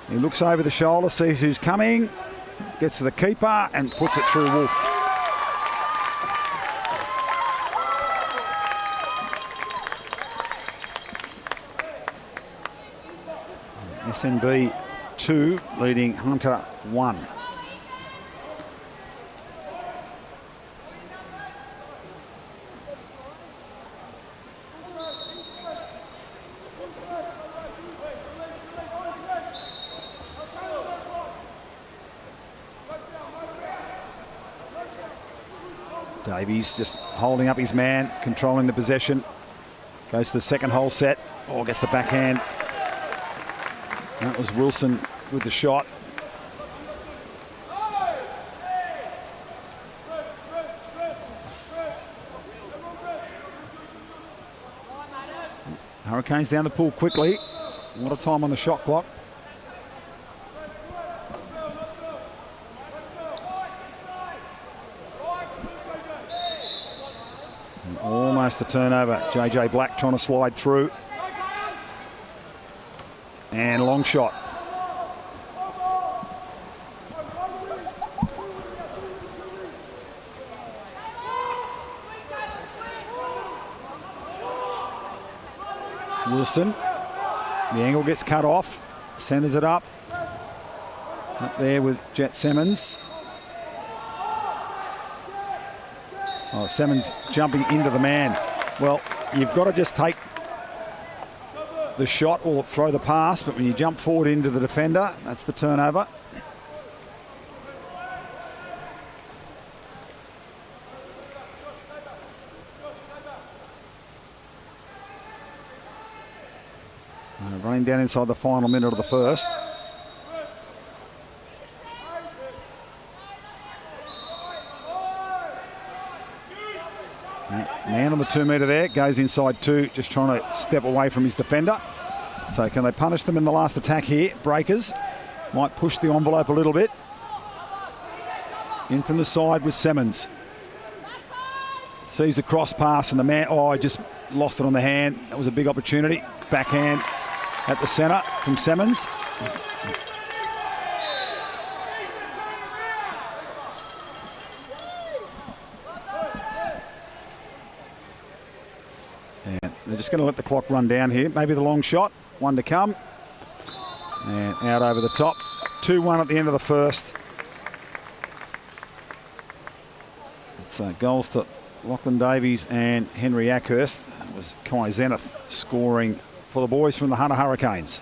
He looks over the shoulder, sees who's coming, gets to the keeper and puts it through Wolf. SNB 2 leading Hunter 1. Davies just holding up his man, controlling the possession. Goes to the second hole set. Oh, gets the backhand. That was Wilson with the shot. Hurricanes down the pool quickly. A lot of time on the shot clock. Almost the turnover. JJ Black trying to slide through. And long shot. Wilson. The angle gets cut off. Centres it up. Up there with Jet Semmens. Oh, Semmens jumping into the man. Well, you've got to just take the shot or throw the pass, but when you jump forward into the defender, that's the turnover. Running down inside the final minute of the first. Man on the 2 metre there, goes inside 2, just trying to step away from his defender. So can they punish them in the last attack here? Breakers might push the envelope a little bit. In from the side with Semmens. Sees a cross pass and the man, I just lost it on the hand. That was a big opportunity. Backhand at the centre from Semmens. And they're just going to let the clock run down here. Maybe the long shot, one to come. And out over the top. 2-1 at the end of the first. It's goals to Lachlan Davies and Henry Ackhurst. It was Kai Zenith scoring for the boys from the Hunter Hurricanes.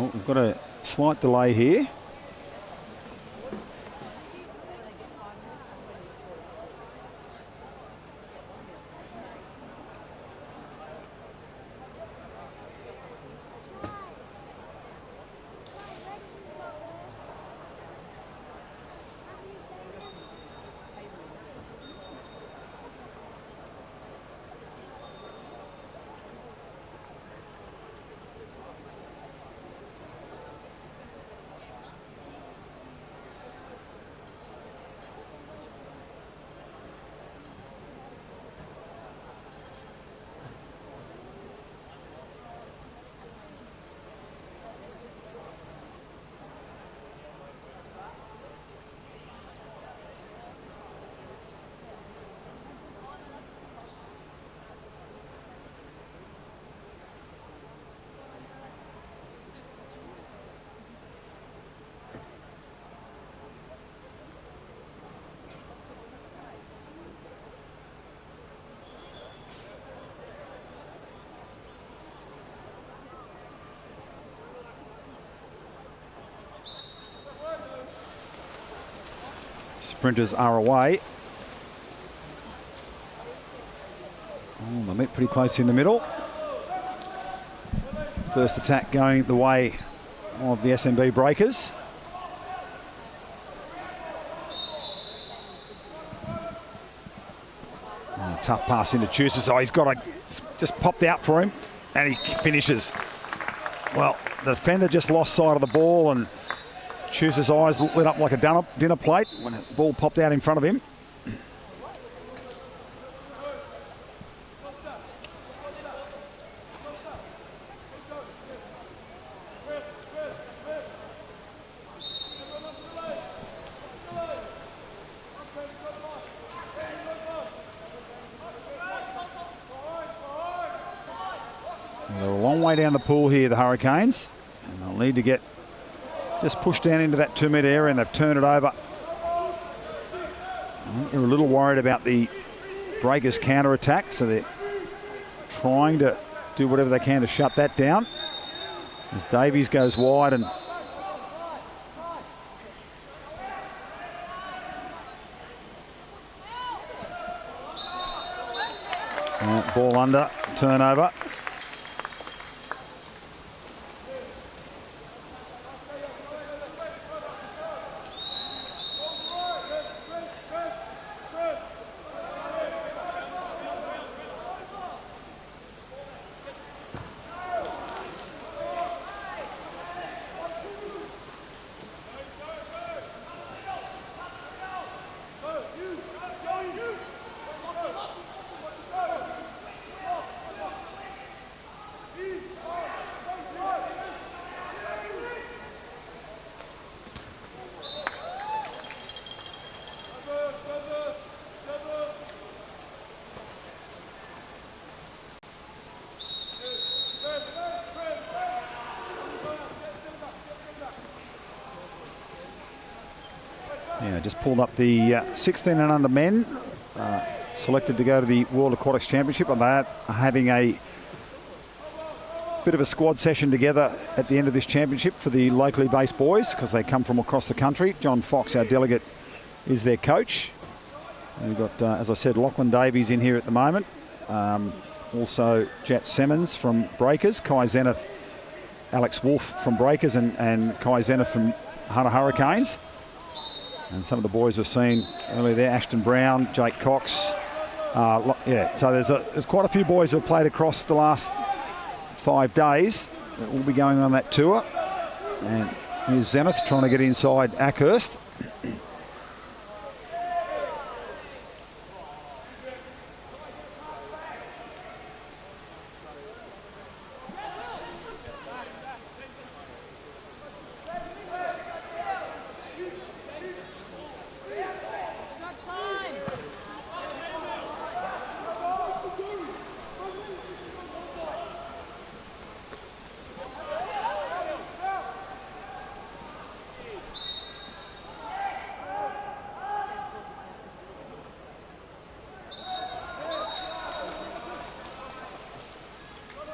Oh, we've got a slight delay here. Sprinters are away. Oh, they meet pretty close in the middle. First attack going the way of the SMB Breakers. Oh, tough pass into Chusas. Oh, he's got a just popped out for him, and he finishes. Well, the defender just lost sight of the ball, and Chusas' eyes lit up like a dinner plate when the ball popped out in front of him. They're a long way down the pool here, the Hurricanes, and they'll need to get just pushed down into that 2 metre area, and they've turned it over. They're a little worried about the Breakers' counter-attack, so they're trying to do whatever they can to shut that down. As Davies goes wide, and Ball under, turnover. Yeah, just pulled up the 16 and under men, selected to go to the World Aquatics Championship, and they're having a bit of a squad session together at the end of this championship for the locally based boys, because they come from across the country. John Fox, our delegate, is their coach. And we've got, as I said, Lachlan Davies in here at the moment. Also Jet Simmons from Breakers, Kai Zenith, Alex Wolf from Breakers, and Kai Zenith from Hunter Hurricanes. And some of the boys we've seen earlier there, Ashton Brown, Jake Cox. Yeah, so there's quite a few boys who have played across the last 5 days that will be going on that tour. And here's Zenith trying to get inside Ackhurst.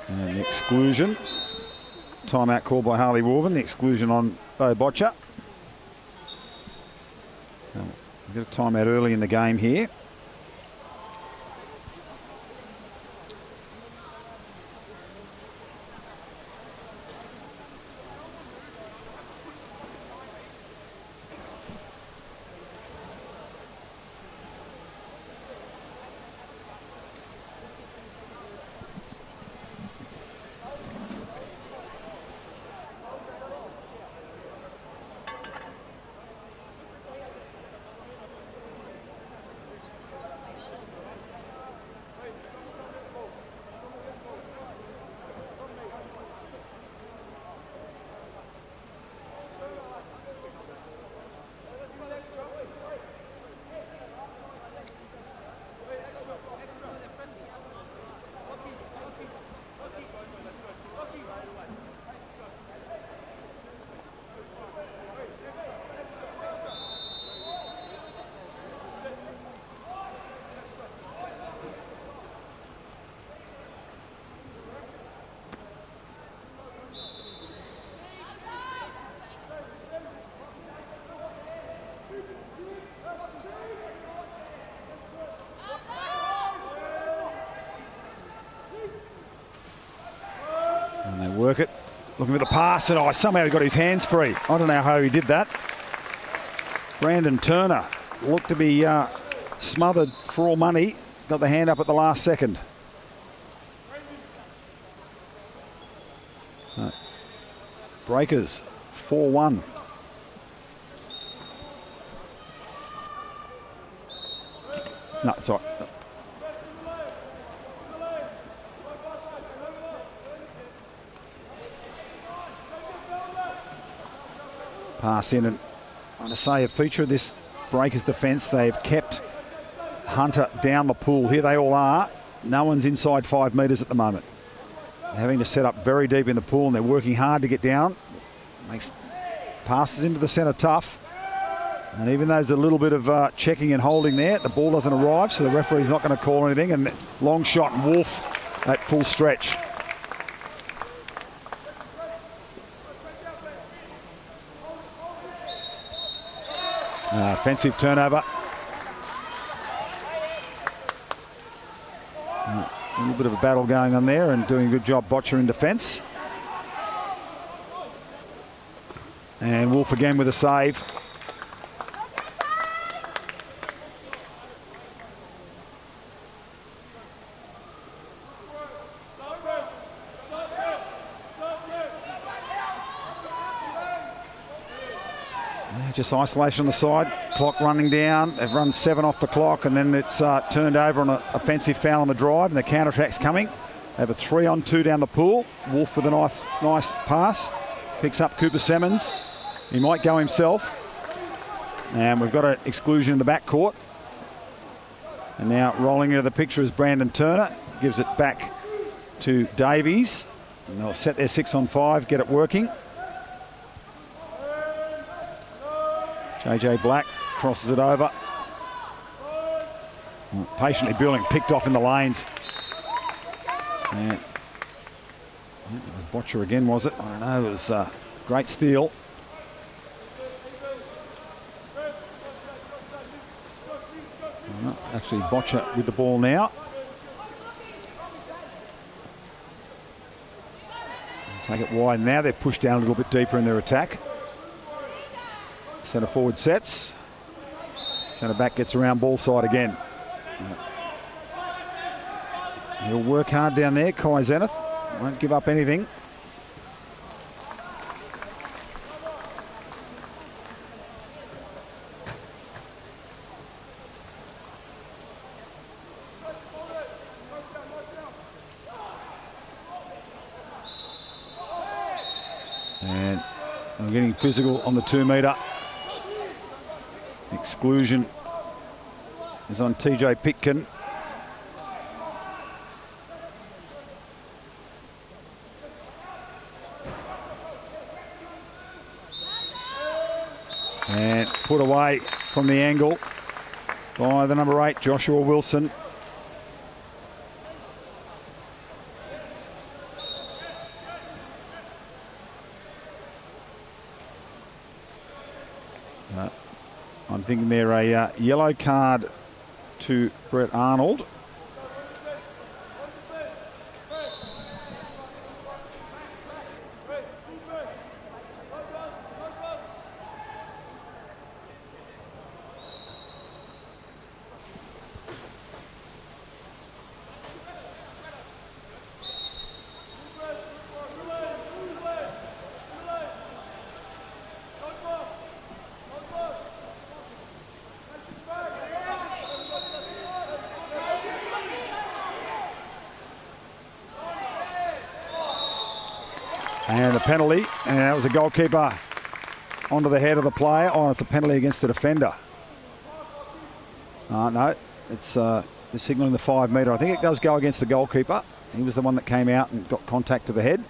And the exclusion. Timeout called by Harley Warven. The exclusion on Bo Botcher. We've got a timeout early in the game here. And they work it, looking for the pass, and somehow he got his hands free. I don't know how he did that. Brandon Turner looked to be smothered for all money, got the hand up at the last second. Breakers, 4-1. No, sorry. Pass in, and I want to say a feature of this Breakers defence, they've kept Hunter down the pool. Here they all are. No one's inside 5 metres at the moment. They're having to set up very deep in the pool, and they're working hard to get down. Makes passes into the centre tough. And even though there's a little bit of checking and holding there, the ball doesn't arrive, so the referee's not going to call anything. And long shot, and Wolf at full stretch. Offensive turnover. A little bit of a battle going on there and doing a good job, Botcher in defence. And Wolf again with a save. Just isolation on the side, clock running down. They've run 7 off the clock, and then it's turned over on an offensive foul on the drive, and the counter-attack's coming. They have a 3-on-2 down the pool. Wolf with a nice pass. Picks up Cooper Semmons. He might go himself. And we've got an exclusion in the backcourt. And now rolling into the picture is Brandon Turner. Gives it back to Davies. And they'll set their 6-on-5, get it working. JJ Black crosses it over. Patiently building, picked off in the lanes. And it was Botcher again, was it? I don't know, it was a great steal. Well, it's actually Botcher with the ball now. Take it wide now, they've pushed down a little bit deeper in their attack. Centre forward sets. Centre back gets around ball side again. He'll work hard down there, Kai Zenith. Won't give up anything. And I'm getting physical on the 2-metre. Exclusion is on TJ Pitkin. And put away from the angle by the number 8, Joshua Wilson. I'm thinking they're a yellow card to Brett Arnold. And the penalty, and that was a goalkeeper onto the head of the player. Oh, it's a penalty against the defender. No, it's they're signalling the 5-metre. I think it does go against the goalkeeper. He was the one that came out and got contact to the head.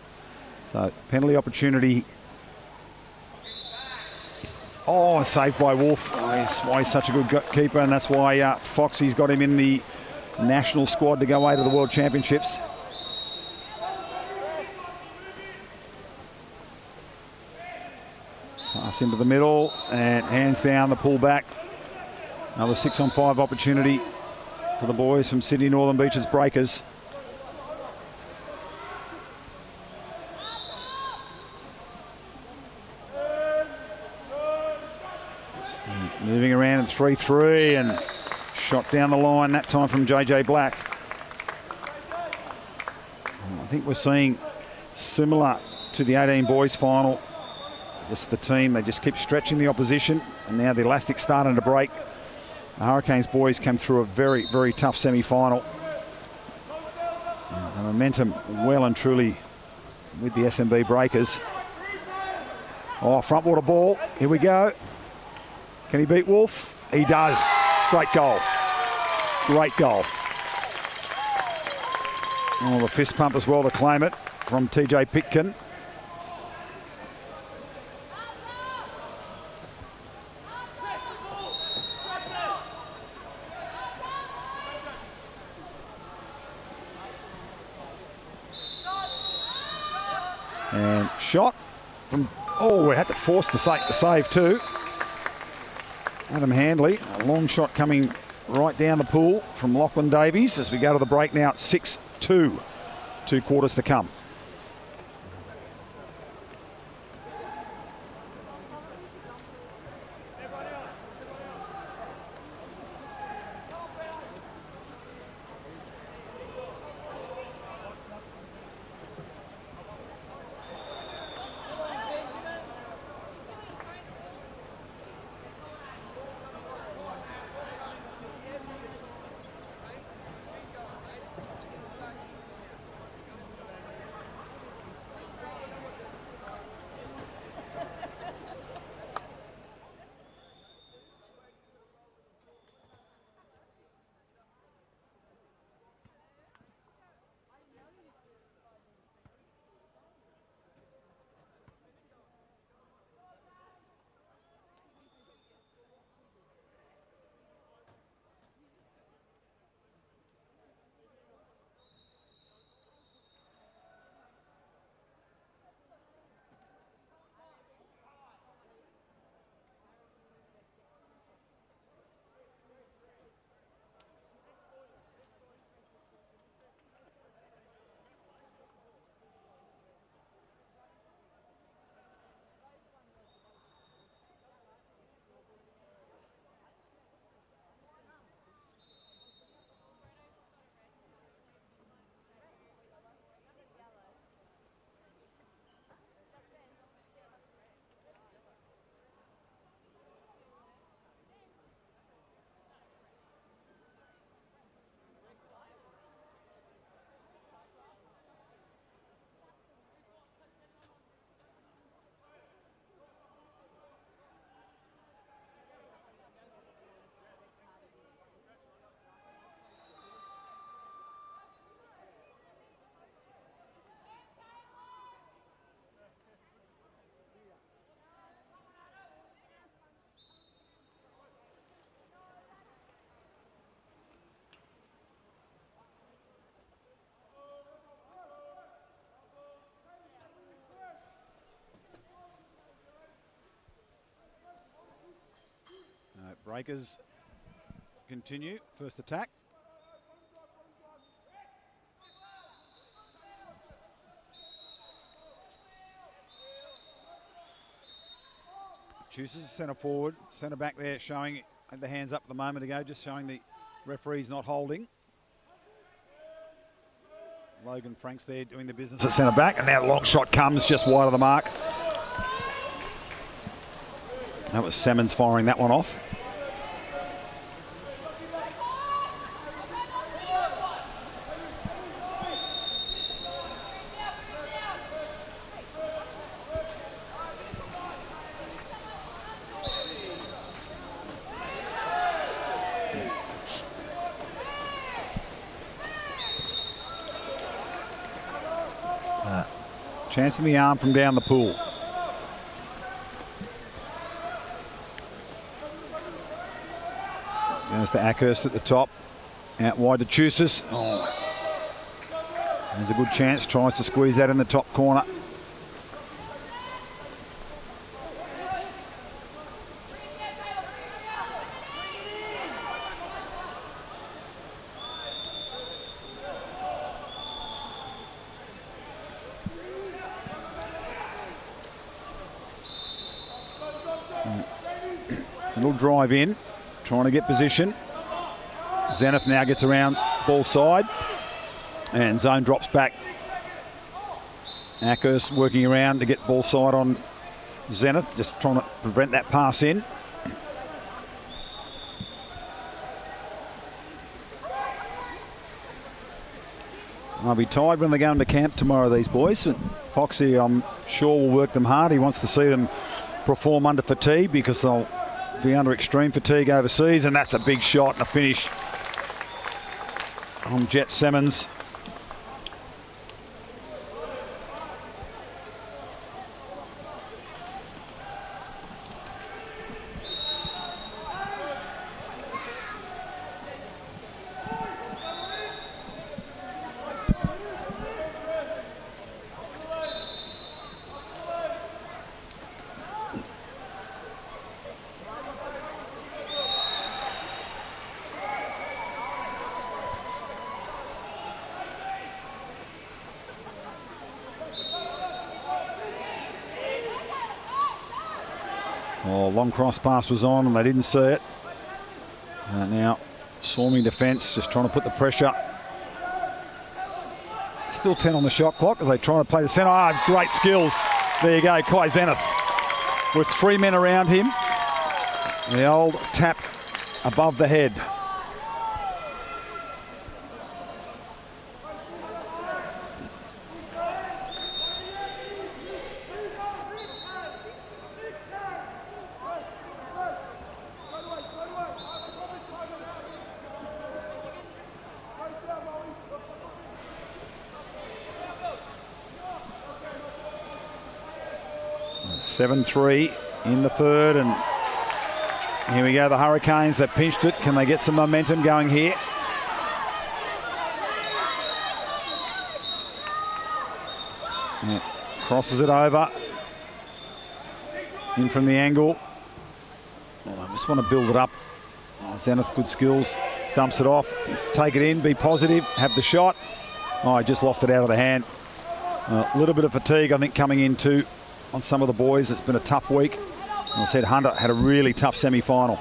So penalty opportunity. Oh, saved by Wolf. Oh, that's why he's such a good keeper, and that's why Foxy's got him in the national squad to go away to the World Championships. Pass into the middle and hands down the pull back. Another 6-on-5 opportunity for the boys from Sydney Northern Beaches Breakers. Moving around in 3-3 and shot down the line that time from JJ Black. I think we're seeing similar to the 18 boys final. Just the team, they just keep stretching the opposition, and now the elastic's starting to break. The Hurricanes boys came through a very, very tough semi-final. The momentum well and truly with the SMB Breakers. Oh, front water ball, here we go. Can he beat Wolf? He does. Great goal. Great goal. Oh, the fist pump as well to claim it from TJ Pitkin. And shot from, oh, we had to force the save too. Adam Handley, a long shot coming right down the pool from Lachlan Davies as we go to the break now at 6-2 2 quarters to come. Breakers continue. First attack. Chooses centre forward, centre back there showing the hands up a moment ago, just showing the referee's not holding. Logan Franks there doing the business at centre back, and now long shot comes just wide of the mark. That was Salmons firing that one off. Chance in the arm from down the pool. There's the Ackhurst at the top. Out wide to Chusas. Oh. There's a good chance. Tries to squeeze that in the top corner. Little drive in, trying to get position. Zenith now gets around ball side, and zone drops back. Ackhurst working around to get ball side on Zenith, just trying to prevent that pass in. They'll be tired when they go into camp tomorrow, these boys. Foxy, I'm sure, will work them hard. He wants to see them perform under fatigue because they'll be under extreme fatigue overseas, and that's a big shot and a finish on Jet Salmons. Oh, long cross pass was on and they didn't see it. Now, swarming defence, just trying to put the pressure. Still 10 on the shot clock as they try to play the centre. Ah, great skills. There you go, Kai Zenith with 3 men around him. The old tap above the head. Seven-3 in the third, and here we go, the Hurricanes, they've pinched it. Can they get some momentum going here? Yeah, crosses it over. In from the angle. Well, I just want to build it up. Oh, Zenith, good skills. Dumps it off. Take it in, be positive, have the shot. Oh, I just lost it out of the hand. A little bit of fatigue, I think, coming into on some of the boys. It's been a tough week. And I said Hunter had a really tough semi-final.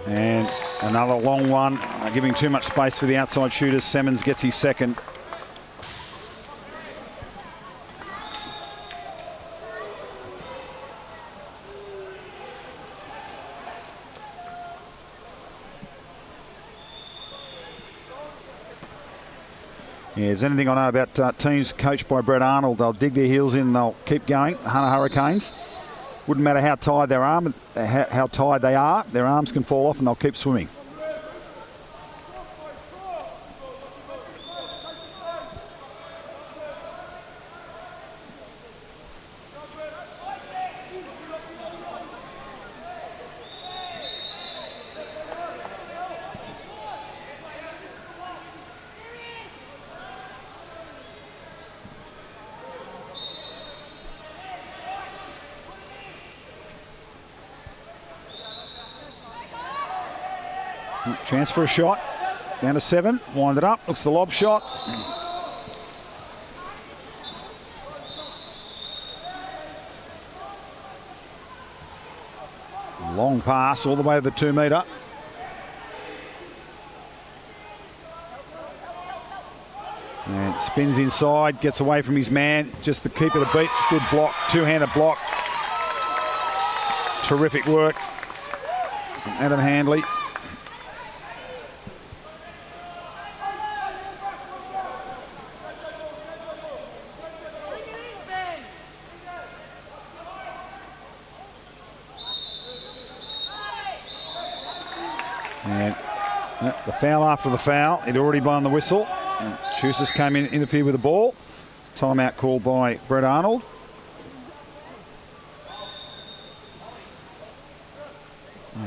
And another long one, giving too much space for the outside shooters. Simmons gets his second. Yeah, if there's anything I know about teams coached by Brett Arnold, they'll dig their heels in, they'll keep going. Hunter Hurricanes, wouldn't matter how tired they are, their arms can fall off and they'll keep swimming. Chance for a shot. Down to 7. Wind it up. Looks the lob shot. Long pass all the way to the 2 metre. And spins inside. Gets away from his man. Just to keep it a beat. Good block. Two-handed block. Terrific work from Adam Handley. And the foul after the foul. He'd already blown the whistle. And Schuster's came in, interfered with the ball. Timeout called by Brett Arnold.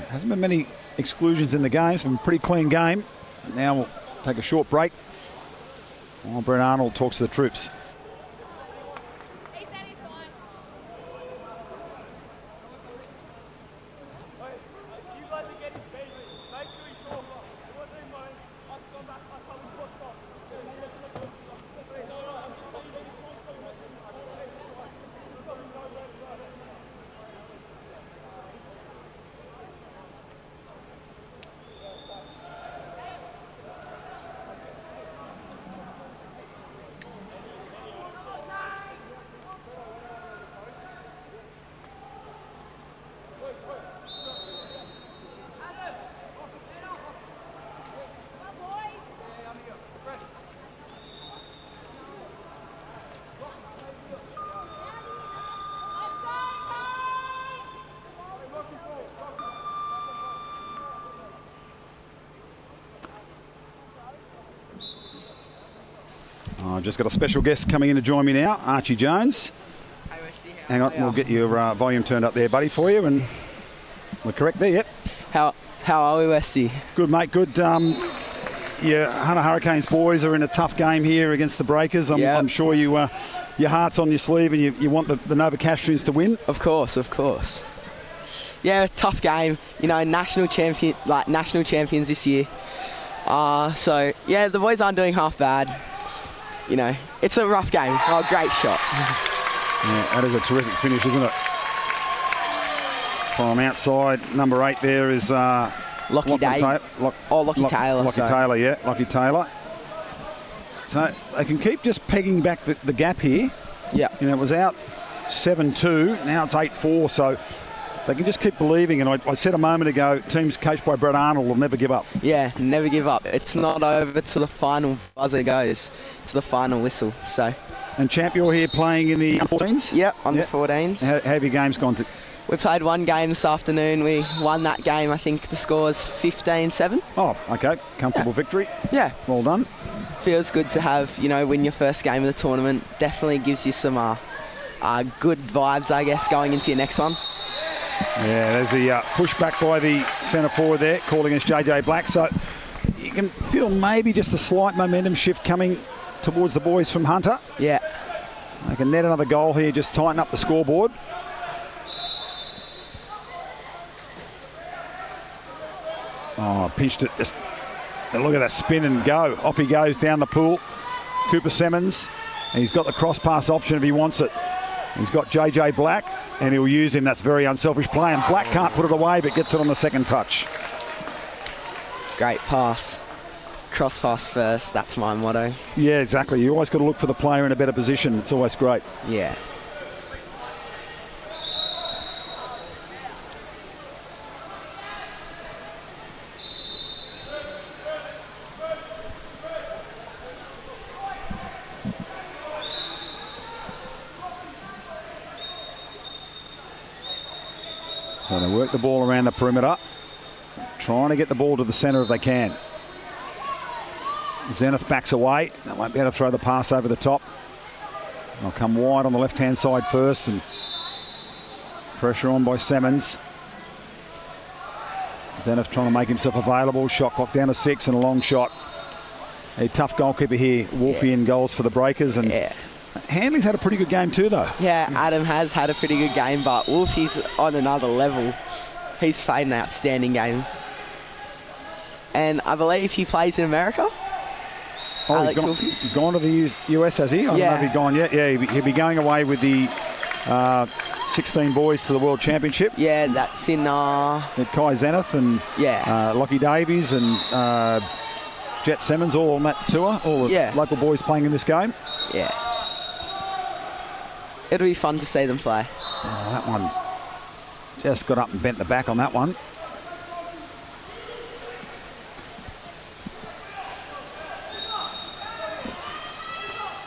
Hasn't been many exclusions in the game. It's been a pretty clean game. Now we'll take a short break while Brett Arnold talks to the troops. I've just got a special guest coming in to join me now, Archie Jones. Hang on, we'll get your volume turned up there, buddy, for you. And we're correct there, yep. How are we, Westy? Good, mate, good. Your Hunter Hurricanes boys are in a tough game here against the Breakers. I'm sure your heart's on your sleeve and you want the Nova Castroons to win. Of course, of course. Yeah, tough game. You know, national champions this year. So yeah, the boys aren't doing half bad. You know, it's a rough game. Oh, great shot. Yeah, that is a terrific finish, isn't it? From outside, number 8 there is Lockie Taylor. Taylor. Lockie Taylor, yeah, Lockie Taylor. So they can keep just pegging back the gap here. Yeah. You know, it was out 7-2, now it's 8-4, so they can just keep believing. And I said a moment ago, teams coached by Brett Arnold will never give up. Yeah, never give up. It's not over till the final buzzer goes, to the final whistle. So. And Champ, you're here playing in the 14s? Yep, under 14s. How have your games gone? We played one game this afternoon. We won that game. I think the score's 15-7. Oh, okay. Comfortable victory. Yeah. Well done. Feels good to have, you know, win your first game of the tournament. Definitely gives you some good vibes, I guess, going into your next one. Yeah, there's the push back by the centre forward there, calling us JJ Black. So you can feel maybe just a slight momentum shift coming towards the boys from Hunter. Yeah. They can net another goal here, just tighten up the scoreboard. Oh, pinched it. Just look at that spin and go. Off he goes down the pool. Cooper Simmons. And he's got the cross pass option if he wants it. He's got JJ Black and he'll use him. That's very unselfish play. And Black can't put it away but gets it on the second touch. Great pass. Cross pass first. That's my motto. Yeah, exactly. You always got to look for the player in a better position. It's always great. Yeah. So they work the ball around the perimeter, trying to get the ball to the centre if they can. Zenith backs away. They won't be able to throw the pass over the top. They'll come wide on the left-hand side first, and pressure on by Simmons. Zenith trying to make himself available. Shot clock down to 6 and a long shot. A tough goalkeeper here. Wolfie in goals for the Breakers. And Handley's had a pretty good game too, though. Yeah, Adam has had a pretty good game, but Wolfie's on another level. He's played an outstanding and I believe he plays in America. Oh, he's gone to the US, has he? I don't know if he's gone yet. Yeah, he'll be going away with the 16 boys to the World Championship. Yeah, that's in... Kai Zenith and Lockie Davies and Jet Simmons all on that tour. All the local boys playing in this game. Yeah. It'll be fun to see them play. Oh, that one just got up and bent the back on that one.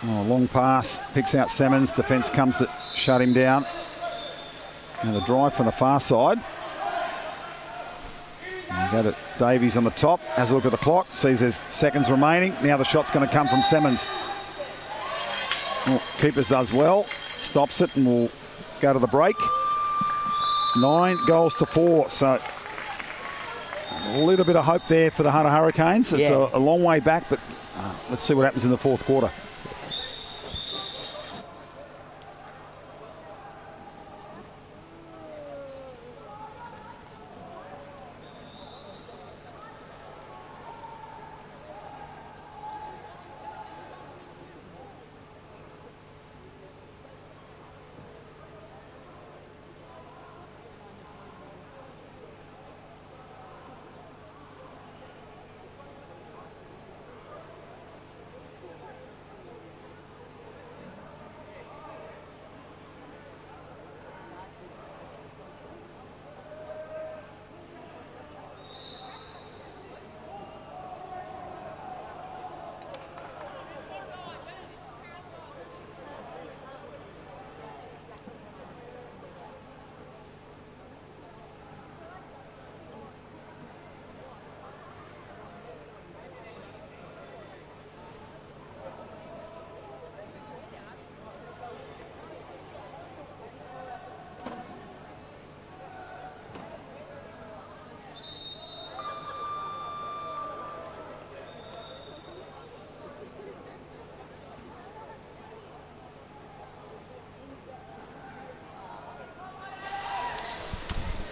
Oh, long pass, picks out Simmons. Defence comes to shut him down. And the drive from the far side. And go to Davies on the top. Has a look at the clock. Sees there's seconds remaining. Now the shot's going to come from Simmons. Oh, Keepers does well. Stops it and will go to the break. 9 goals to 4. So a little bit of hope there for the Hunter Hurricanes. It's a long way back, but let's see what happens in the fourth quarter.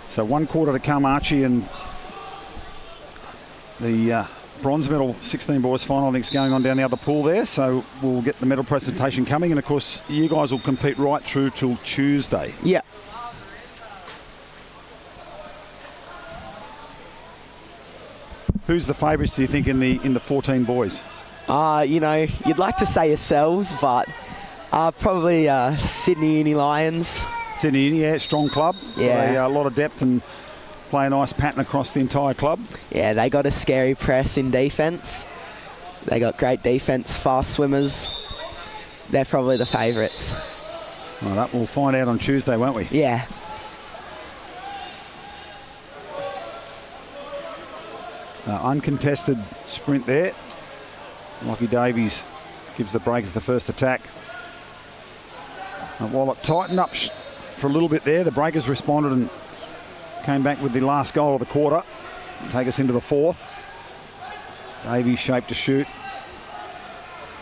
So 1 quarter to come, Archie, and the bronze medal 16 boys final, I think, is going on down the other pool there. So we'll get the medal presentation coming, and of course you guys will compete right through till Tuesday. Yeah. Who's the favourites, do you think, in the 14 boys? You know, you'd like to say yourselves, but probably Sydney Uni Lions. Sydney Uni, yeah, strong club. Yeah. A lot of depth and play a nice pattern across the entire club. Yeah, they got a scary press in defence. They got great defence, fast swimmers. They're probably the favourites. All right, we'll find out on Tuesday, won't we? Yeah. Uncontested sprint there. Lockie Davies gives the breakers the first attack. While it tightened up for a little bit there, the breakers responded and came back with the last goal of the quarter to take us into the fourth. Davies shaped to shoot.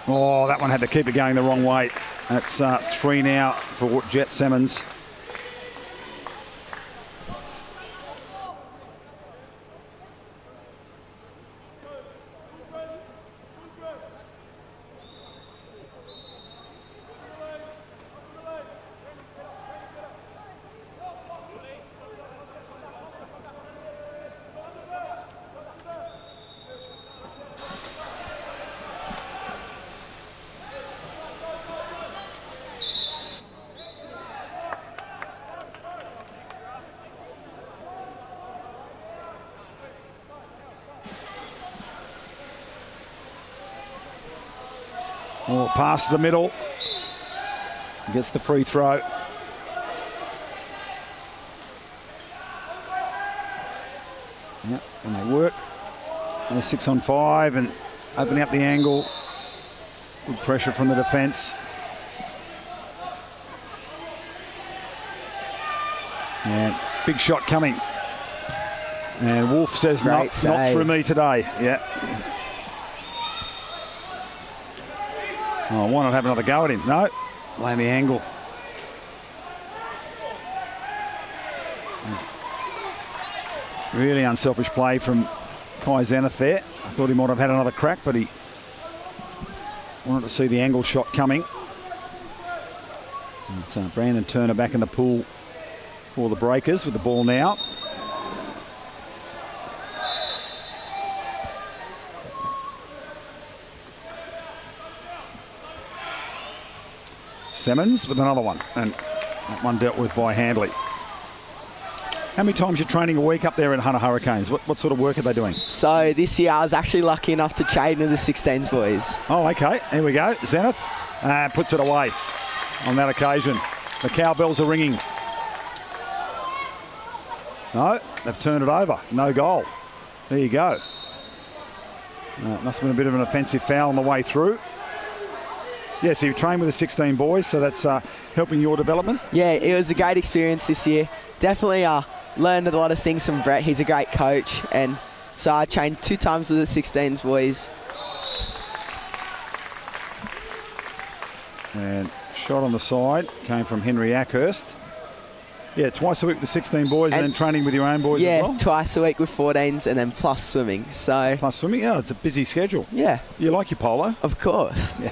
Oh, that one had to keep it going the wrong way. That's 3 now for Jet Simmons. Oh, past the middle. Gets the free throw. Yep, and they work. They're 6 on 5 and opening up the angle. Good pressure from the defence. And big shot coming. And Wolf says, not through me today. Yeah. Oh, why not have another go at him? No, blame the angle. Really unselfish play from Kai Zenith there. I thought he might have had another crack, but he wanted to see the angle shot coming. And it's Brandon Turner back in the pool for the Breakers with the ball now. Simmons with another one, and that one dealt with by Handley. How many times you're training a week up there at Hunter Hurricanes? What sort of work are they doing? So this year I was actually lucky enough to train with the 16s boys. Oh, okay. Here we go. Zenith puts it away on that occasion. The cowbells are ringing. No, they've turned it over. No goal. There you go. It must have been a bit of an offensive foul on the way through. Yeah, so you've trained with the 16 boys, so that's helping your development? Yeah, it was a great experience this year. Definitely learned a lot of things from Brett. He's a great coach, and so I trained 2 times with the 16s boys. And shot on the side came from Henry Ackhurst. Yeah, twice a week with the 16 boys and then training with your own boys as well? Yeah, twice a week with 14s and then plus swimming. So plus swimming? Yeah, it's a busy schedule. Yeah. You like your polo? Of course. Yeah.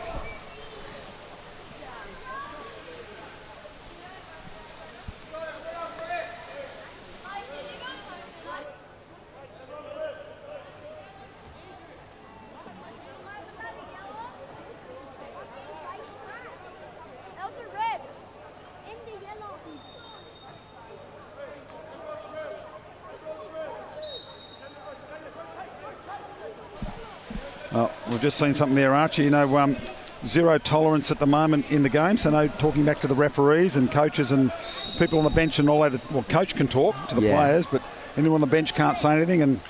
Well, we've just seen something there, Archie. You know, zero tolerance at the moment in the game. So no talking back to the referees and coaches and people on the bench and all that. Well, coach can talk to the players, but anyone on the bench can't say anything. And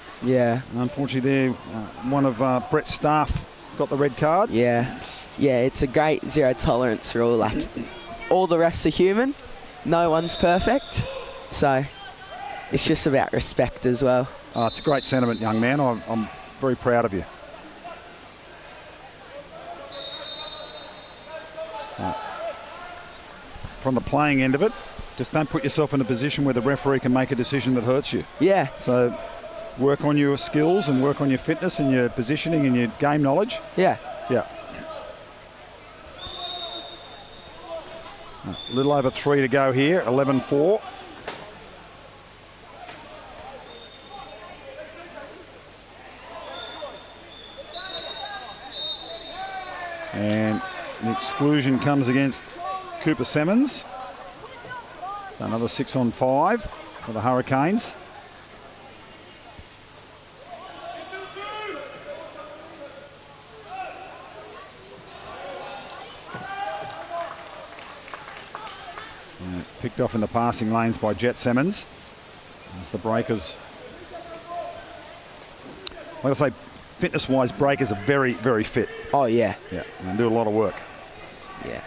unfortunately, there one of Brett's staff got the red card. Yeah, it's a great zero tolerance rule. Like, all the refs are human. No one's perfect. So it's just about respect as well. Oh, it's a great sentiment, young man. I'm very proud of you. From the playing end of it, just don't put yourself in a position where the referee can make a decision that hurts you. Yeah. So work on your skills and work on your fitness and your positioning and your game knowledge. Yeah. Yeah. A little over 3 to go here, 11-4. And an exclusion comes against Cooper Simmons. Another 6-on-5 for the Hurricanes. Picked off in the passing lanes by Jet Simmons. As the Breakers, like I say, fitness-wise, Breakers are very, very fit. Oh, yeah. Yeah, and do a lot of work. Yeah.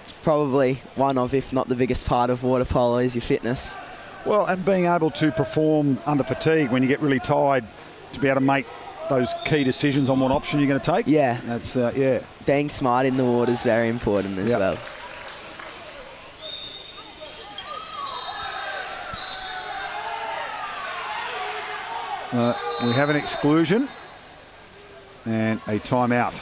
It's probably one of, if not the biggest part of water polo is your fitness. Well, and being able to perform under fatigue when you get really tired, to be able to make those key decisions on what option you're going to take. Yeah. That's, yeah. Being smart in the water is very important as well. We have an exclusion and a timeout.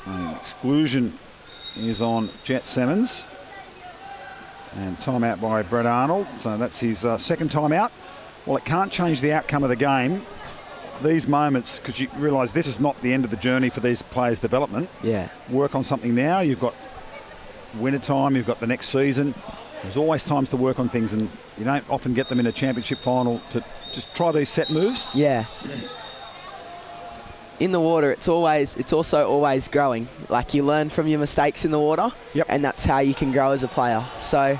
An exclusion is on Jet Simmons and timeout by Brett Arnold. So that's his second timeout. Well, it can't change the outcome of the game. These moments, because you realise this is not the end of the journey for these players' development. Yeah. Work on something now. You've got winter time. You've got the next season. There's always times to work on things, and you don't often get them in a championship final to just try these set moves. Yeah. In the water, it's also always growing. Like, you learn from your mistakes in the water. Yep. And that's how you can grow as a player. So,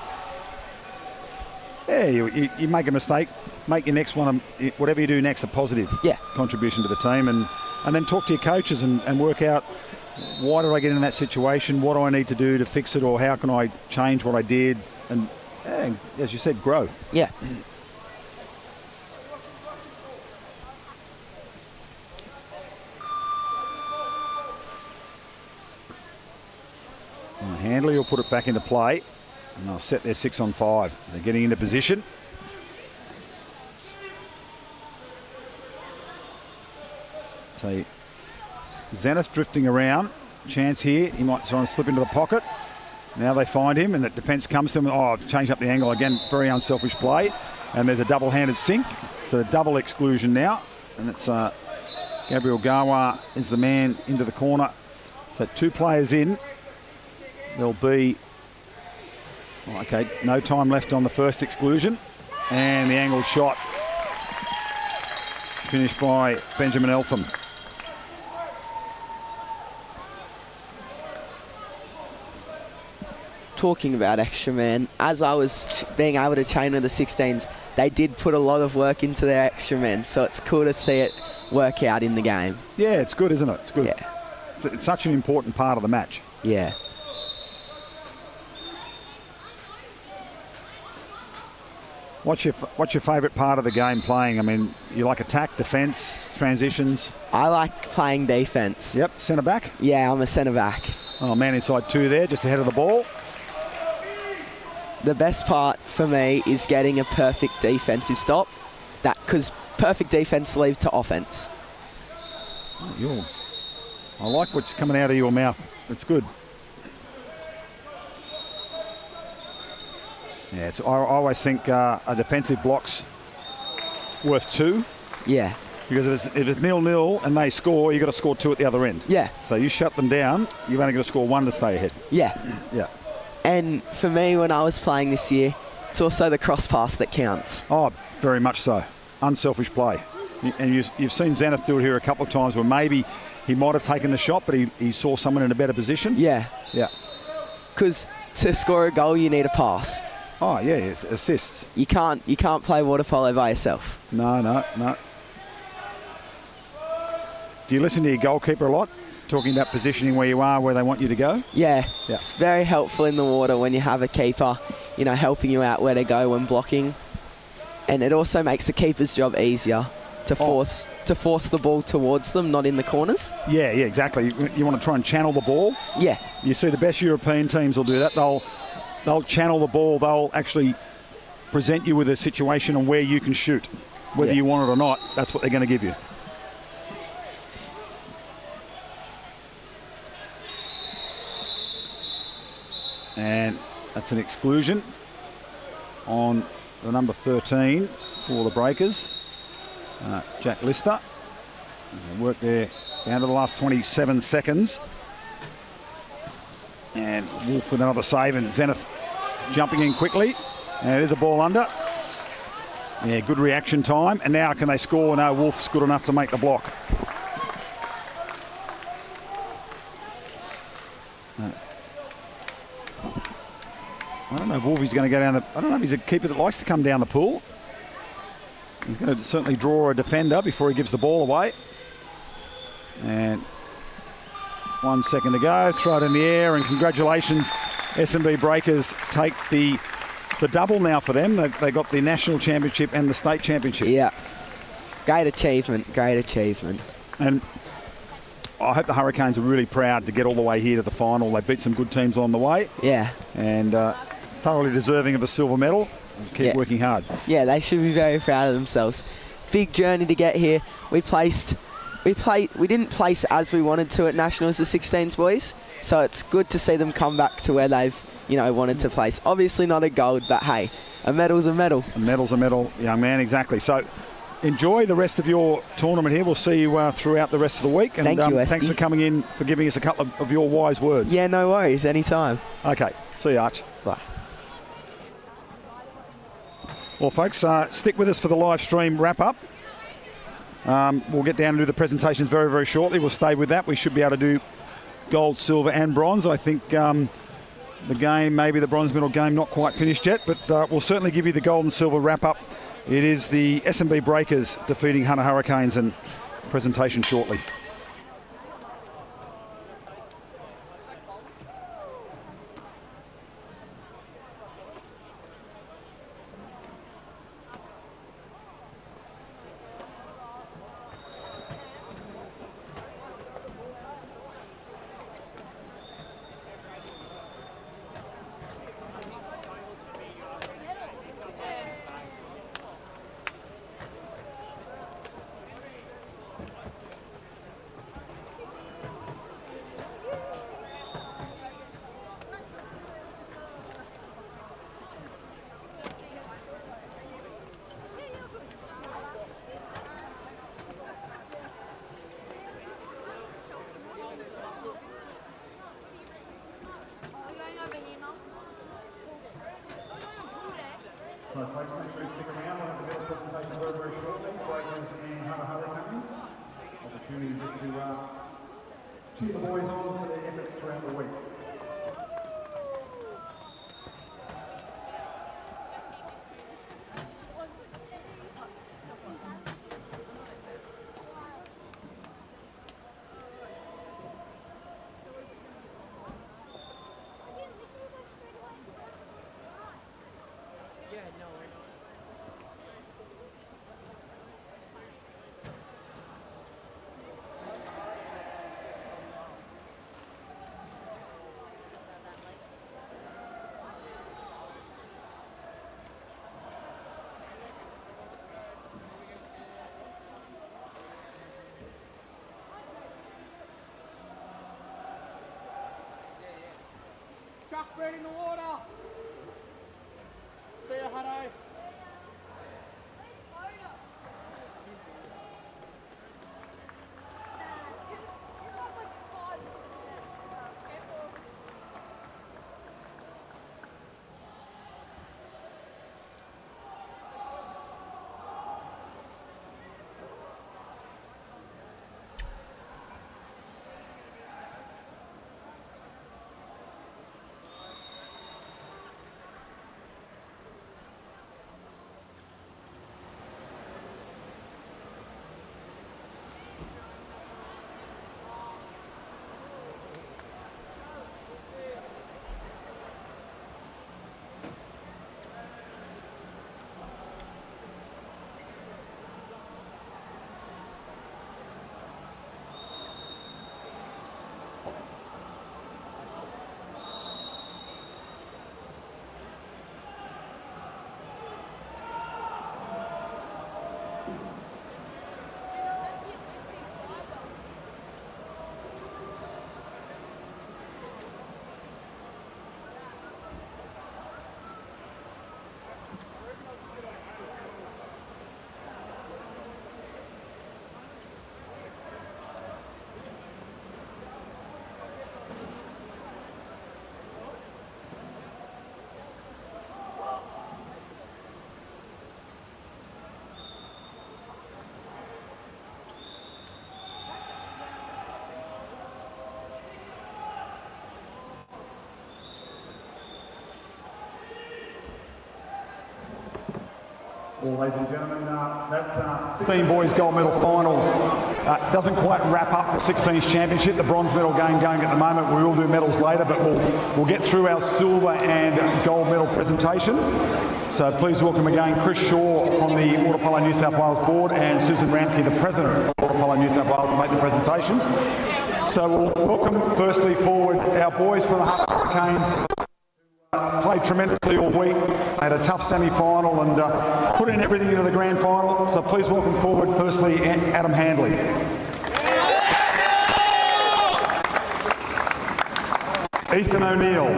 yeah, you make a mistake, make your next one, whatever you do next, a positive contribution to the team, and then talk to your coaches and work out, why did I get in that situation? What do I need to do to fix it, or how can I change what I did? And as you said, grow. Yeah. Handley will put it back into play, and they'll set their 6-on-5. They're getting into position. So Zenith drifting around. Chance here. He might try and slip into the pocket. Now they find him, and the defence comes to him. Oh, change up the angle again. Very unselfish play. And there's a double-handed sink. So the double exclusion now. And it's Gabriel Gawa is the man into the corner. So 2 players in. There'll be, okay, no time left on the first exclusion. And the angled shot finished by Benjamin Eltham. Talking about extra man, as I was being able to train with the 16s, they did put a lot of work into their extra men, so it's cool to see it work out in the game. Yeah, it's good, isn't it? It's good. Yeah. It's such an important part of the match. Yeah. What's your favourite part of the game playing? I mean, you like attack, defence, transitions? I like playing defence. Yep, centre back? Yeah, I'm a centre back. Oh, man inside 2 there, just ahead of the ball. The best part for me is getting a perfect defensive stop, because perfect defense leads to offense. I like what's coming out of your mouth. It's good. Yeah, I always think a defensive block's worth 2. Yeah. Because if it's 0-0 and they score, you've got to score 2 at the other end. Yeah. So you shut them down, you've only got to score 1 to stay ahead. Yeah. Yeah. And for me, when I was playing this year, it's also the cross pass that counts. Oh, very much so. Unselfish play. And you've seen Zenith do it here a couple of times where maybe he might have taken the shot, but he saw someone in a better position. Yeah. Yeah. Because to score a goal, you need a pass. Oh, yeah, it's assists. You can't play water polo by yourself. No. Do you listen to your goalkeeper a lot? Talking about positioning where you are, where they want you to go? Yeah. It's very helpful in the water when you have a keeper, helping you out where to go when blocking. And it also makes the keeper's job easier. to force the ball towards them, not in the corners. Yeah, exactly. You want to try and channel the ball. Yeah. You see the best European teams will do that. They'll channel the ball. They'll actually present you with a situation on where you can shoot. Whether you want it or not, that's what they're going to give you. And that's an exclusion on the number 13 for the Breakers, Jack Lister. And they work there down to the last 27 seconds. And Wolf with another save, and Zenith jumping in quickly. And there's a ball under. Yeah, good reaction time. And now can they score? No, Wolf's good enough to make the block. I don't know if Wolfie's going to go down the... I don't know if he's a keeper that likes to come down the pool. He's going to certainly draw a defender before he gives the ball away. And 1 second to go. Throw it in the air, and congratulations. SMB Breakers take the double now for them. They got the national championship and the state championship. Yeah. Great achievement. Great achievement. And I hope the Hurricanes are really proud to get all the way here to the final. They beat some good teams on the way. Yeah. And thoroughly deserving of a silver medal. Keep working hard. Yeah, they should be very proud of themselves. Big journey to get here. We didn't place as we wanted to at Nationals, the 16s boys. So it's good to see them come back to where they've, wanted to place. Obviously not a gold, but hey, a medal's a medal. A medal's a medal, young man, exactly. So enjoy the rest of your tournament here. We'll see you throughout the rest of the week. And Thank you, thanks for coming in, for giving us a couple of your wise words. Yeah, no worries, anytime. Okay, see you, Arch. Bye. Well, folks, stick with us for the live stream wrap-up. We'll get down and do the presentations very, very shortly. We'll stay with that. We should be able to do gold, silver and bronze. I think the game, maybe the bronze medal game, not quite finished yet, but we'll certainly give you the gold and silver wrap-up. It is the SMB Breakers defeating Hunter Hurricanes, and presentation shortly. So folks, make sure you stick around. We'll have the medal presentation very, very shortly. Breakers and Hunter Hurricanes. Opportunity just to cheer the boys on for their efforts throughout the week. Chuck Bird in the water. See ya, Hutto. Well, ladies and gentlemen, that 16 Boys Gold Medal Final doesn't quite wrap up the 16s Championship. The bronze medal game going at the moment. We will do medals later, but we'll get through our silver and gold medal presentation. So please welcome again Chris Shaw from the Water Polo New South Wales Board and Susan Ramke, the President of Water Polo New South Wales, to make the presentations. So we'll welcome firstly forward our boys from the Hurricanes. Played tremendously all week, had a tough semi-final and put in everything into the grand final. So please welcome forward firstly Adam Handley. Ethan O'Neill.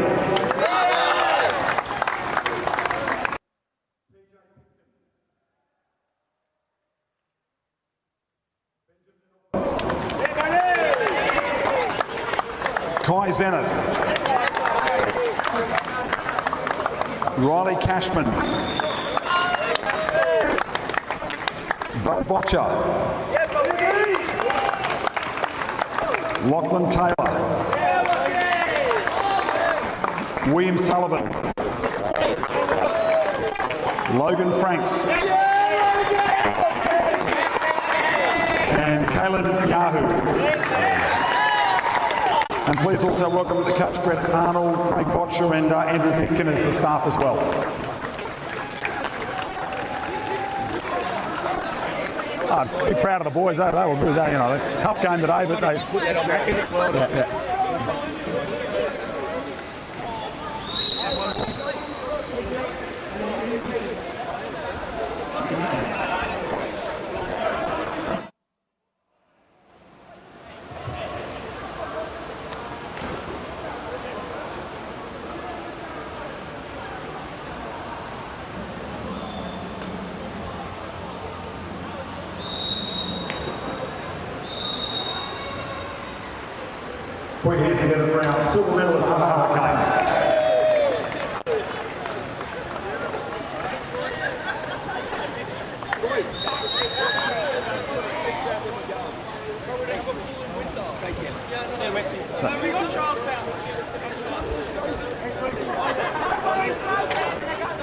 Kai Zenith. Riley Cashman. Bo Botcher. Lachlan Taylor. William Sullivan. Logan Franks. And Kaylin Yahoo. And please also welcome the coach Brett Arnold, Craig Botcher and Andrew Pitkin as the staff as well. Be proud of the boys. They were good. You know, tough game today, but they. Yeah. Put your hands together for our silver medalist on the Hurricanes.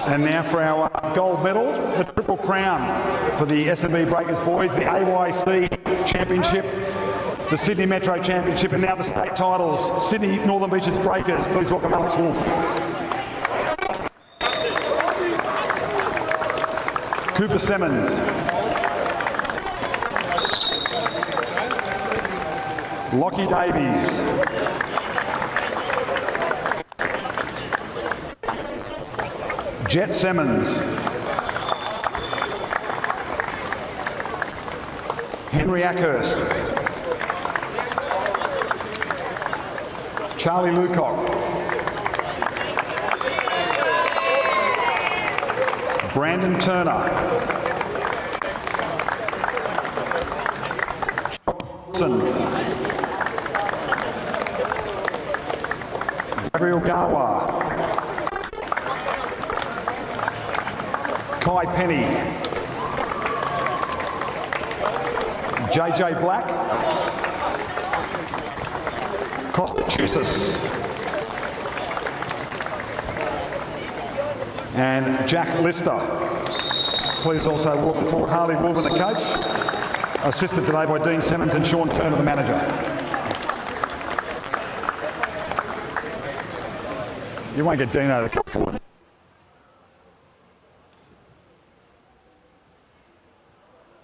And now for our gold medal, the Triple Crown for the SMB Breakers boys, the AYC Championship, the Sydney Metro Championship, and now the state titles. Sydney Northern Beaches Breakers. Please welcome Alex Wolf. Cooper Simmons. Lockie Davies. Jet Simmons. Henry Ackhurst. Charlie Lucock. Brandon Turner. Johnson. Gabriel Gawa. Kai Penny. JJ Black. Costachusis. And Jack Lister. Please also welcome forward Harley Wilburn, the coach, assisted today by Dean Simmons and Sean Turner, the manager. You won't get Dino to come forward.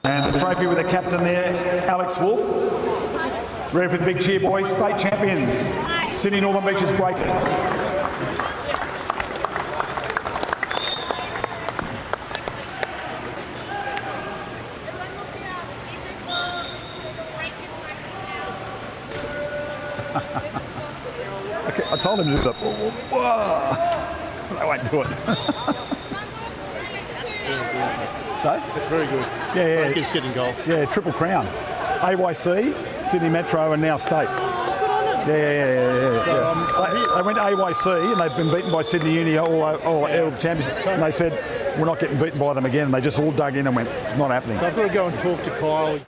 And the trophy with the captain there, Alex Wolf. Ready for the big cheer, boys. State champions, Sydney Northern Beaches Breakers. Okay, I told him to do that. Whoa. They won't do it. So? It's very good. Yeah. He's getting goal. Yeah, Triple Crown. AYC, Sydney Metro, and now State. Yeah. They went to AYC and they've been beaten by Sydney Uni all the champions. And they said, we're not getting beaten by them again. And they just all dug in and went, not happening. So I've got to go and talk to Kyle.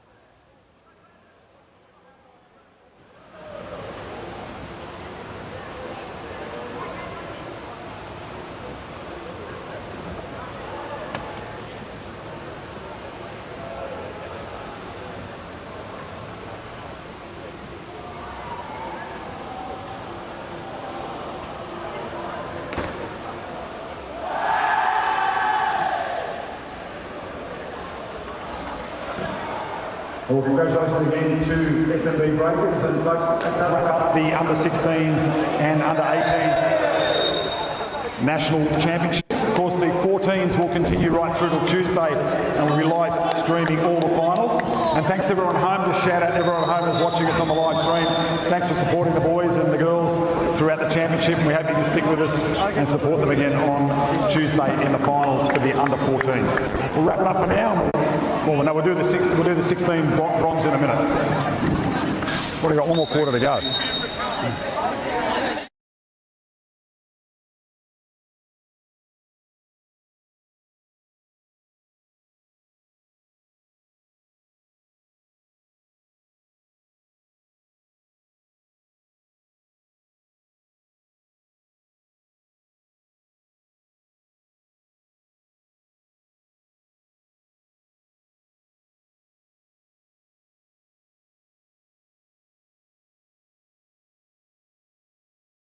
Well, congratulations again to SMB Breakers and folks that Wrap up the under 16s and under 18s national championships. Of course, the 14s will continue right through till Tuesday, and we'll be live streaming all the finals. And thanks to everyone at home. Just shout out to everyone at home who's watching us on the live stream. Thanks for supporting the boys and the girls throughout the championship. We hope you can stick with us and support them again on Tuesday in the finals for the under 14s. We'll wrap it up for now. Well, no, we'll do the 16 bronze in a minute. What do you got? One more quarter to go.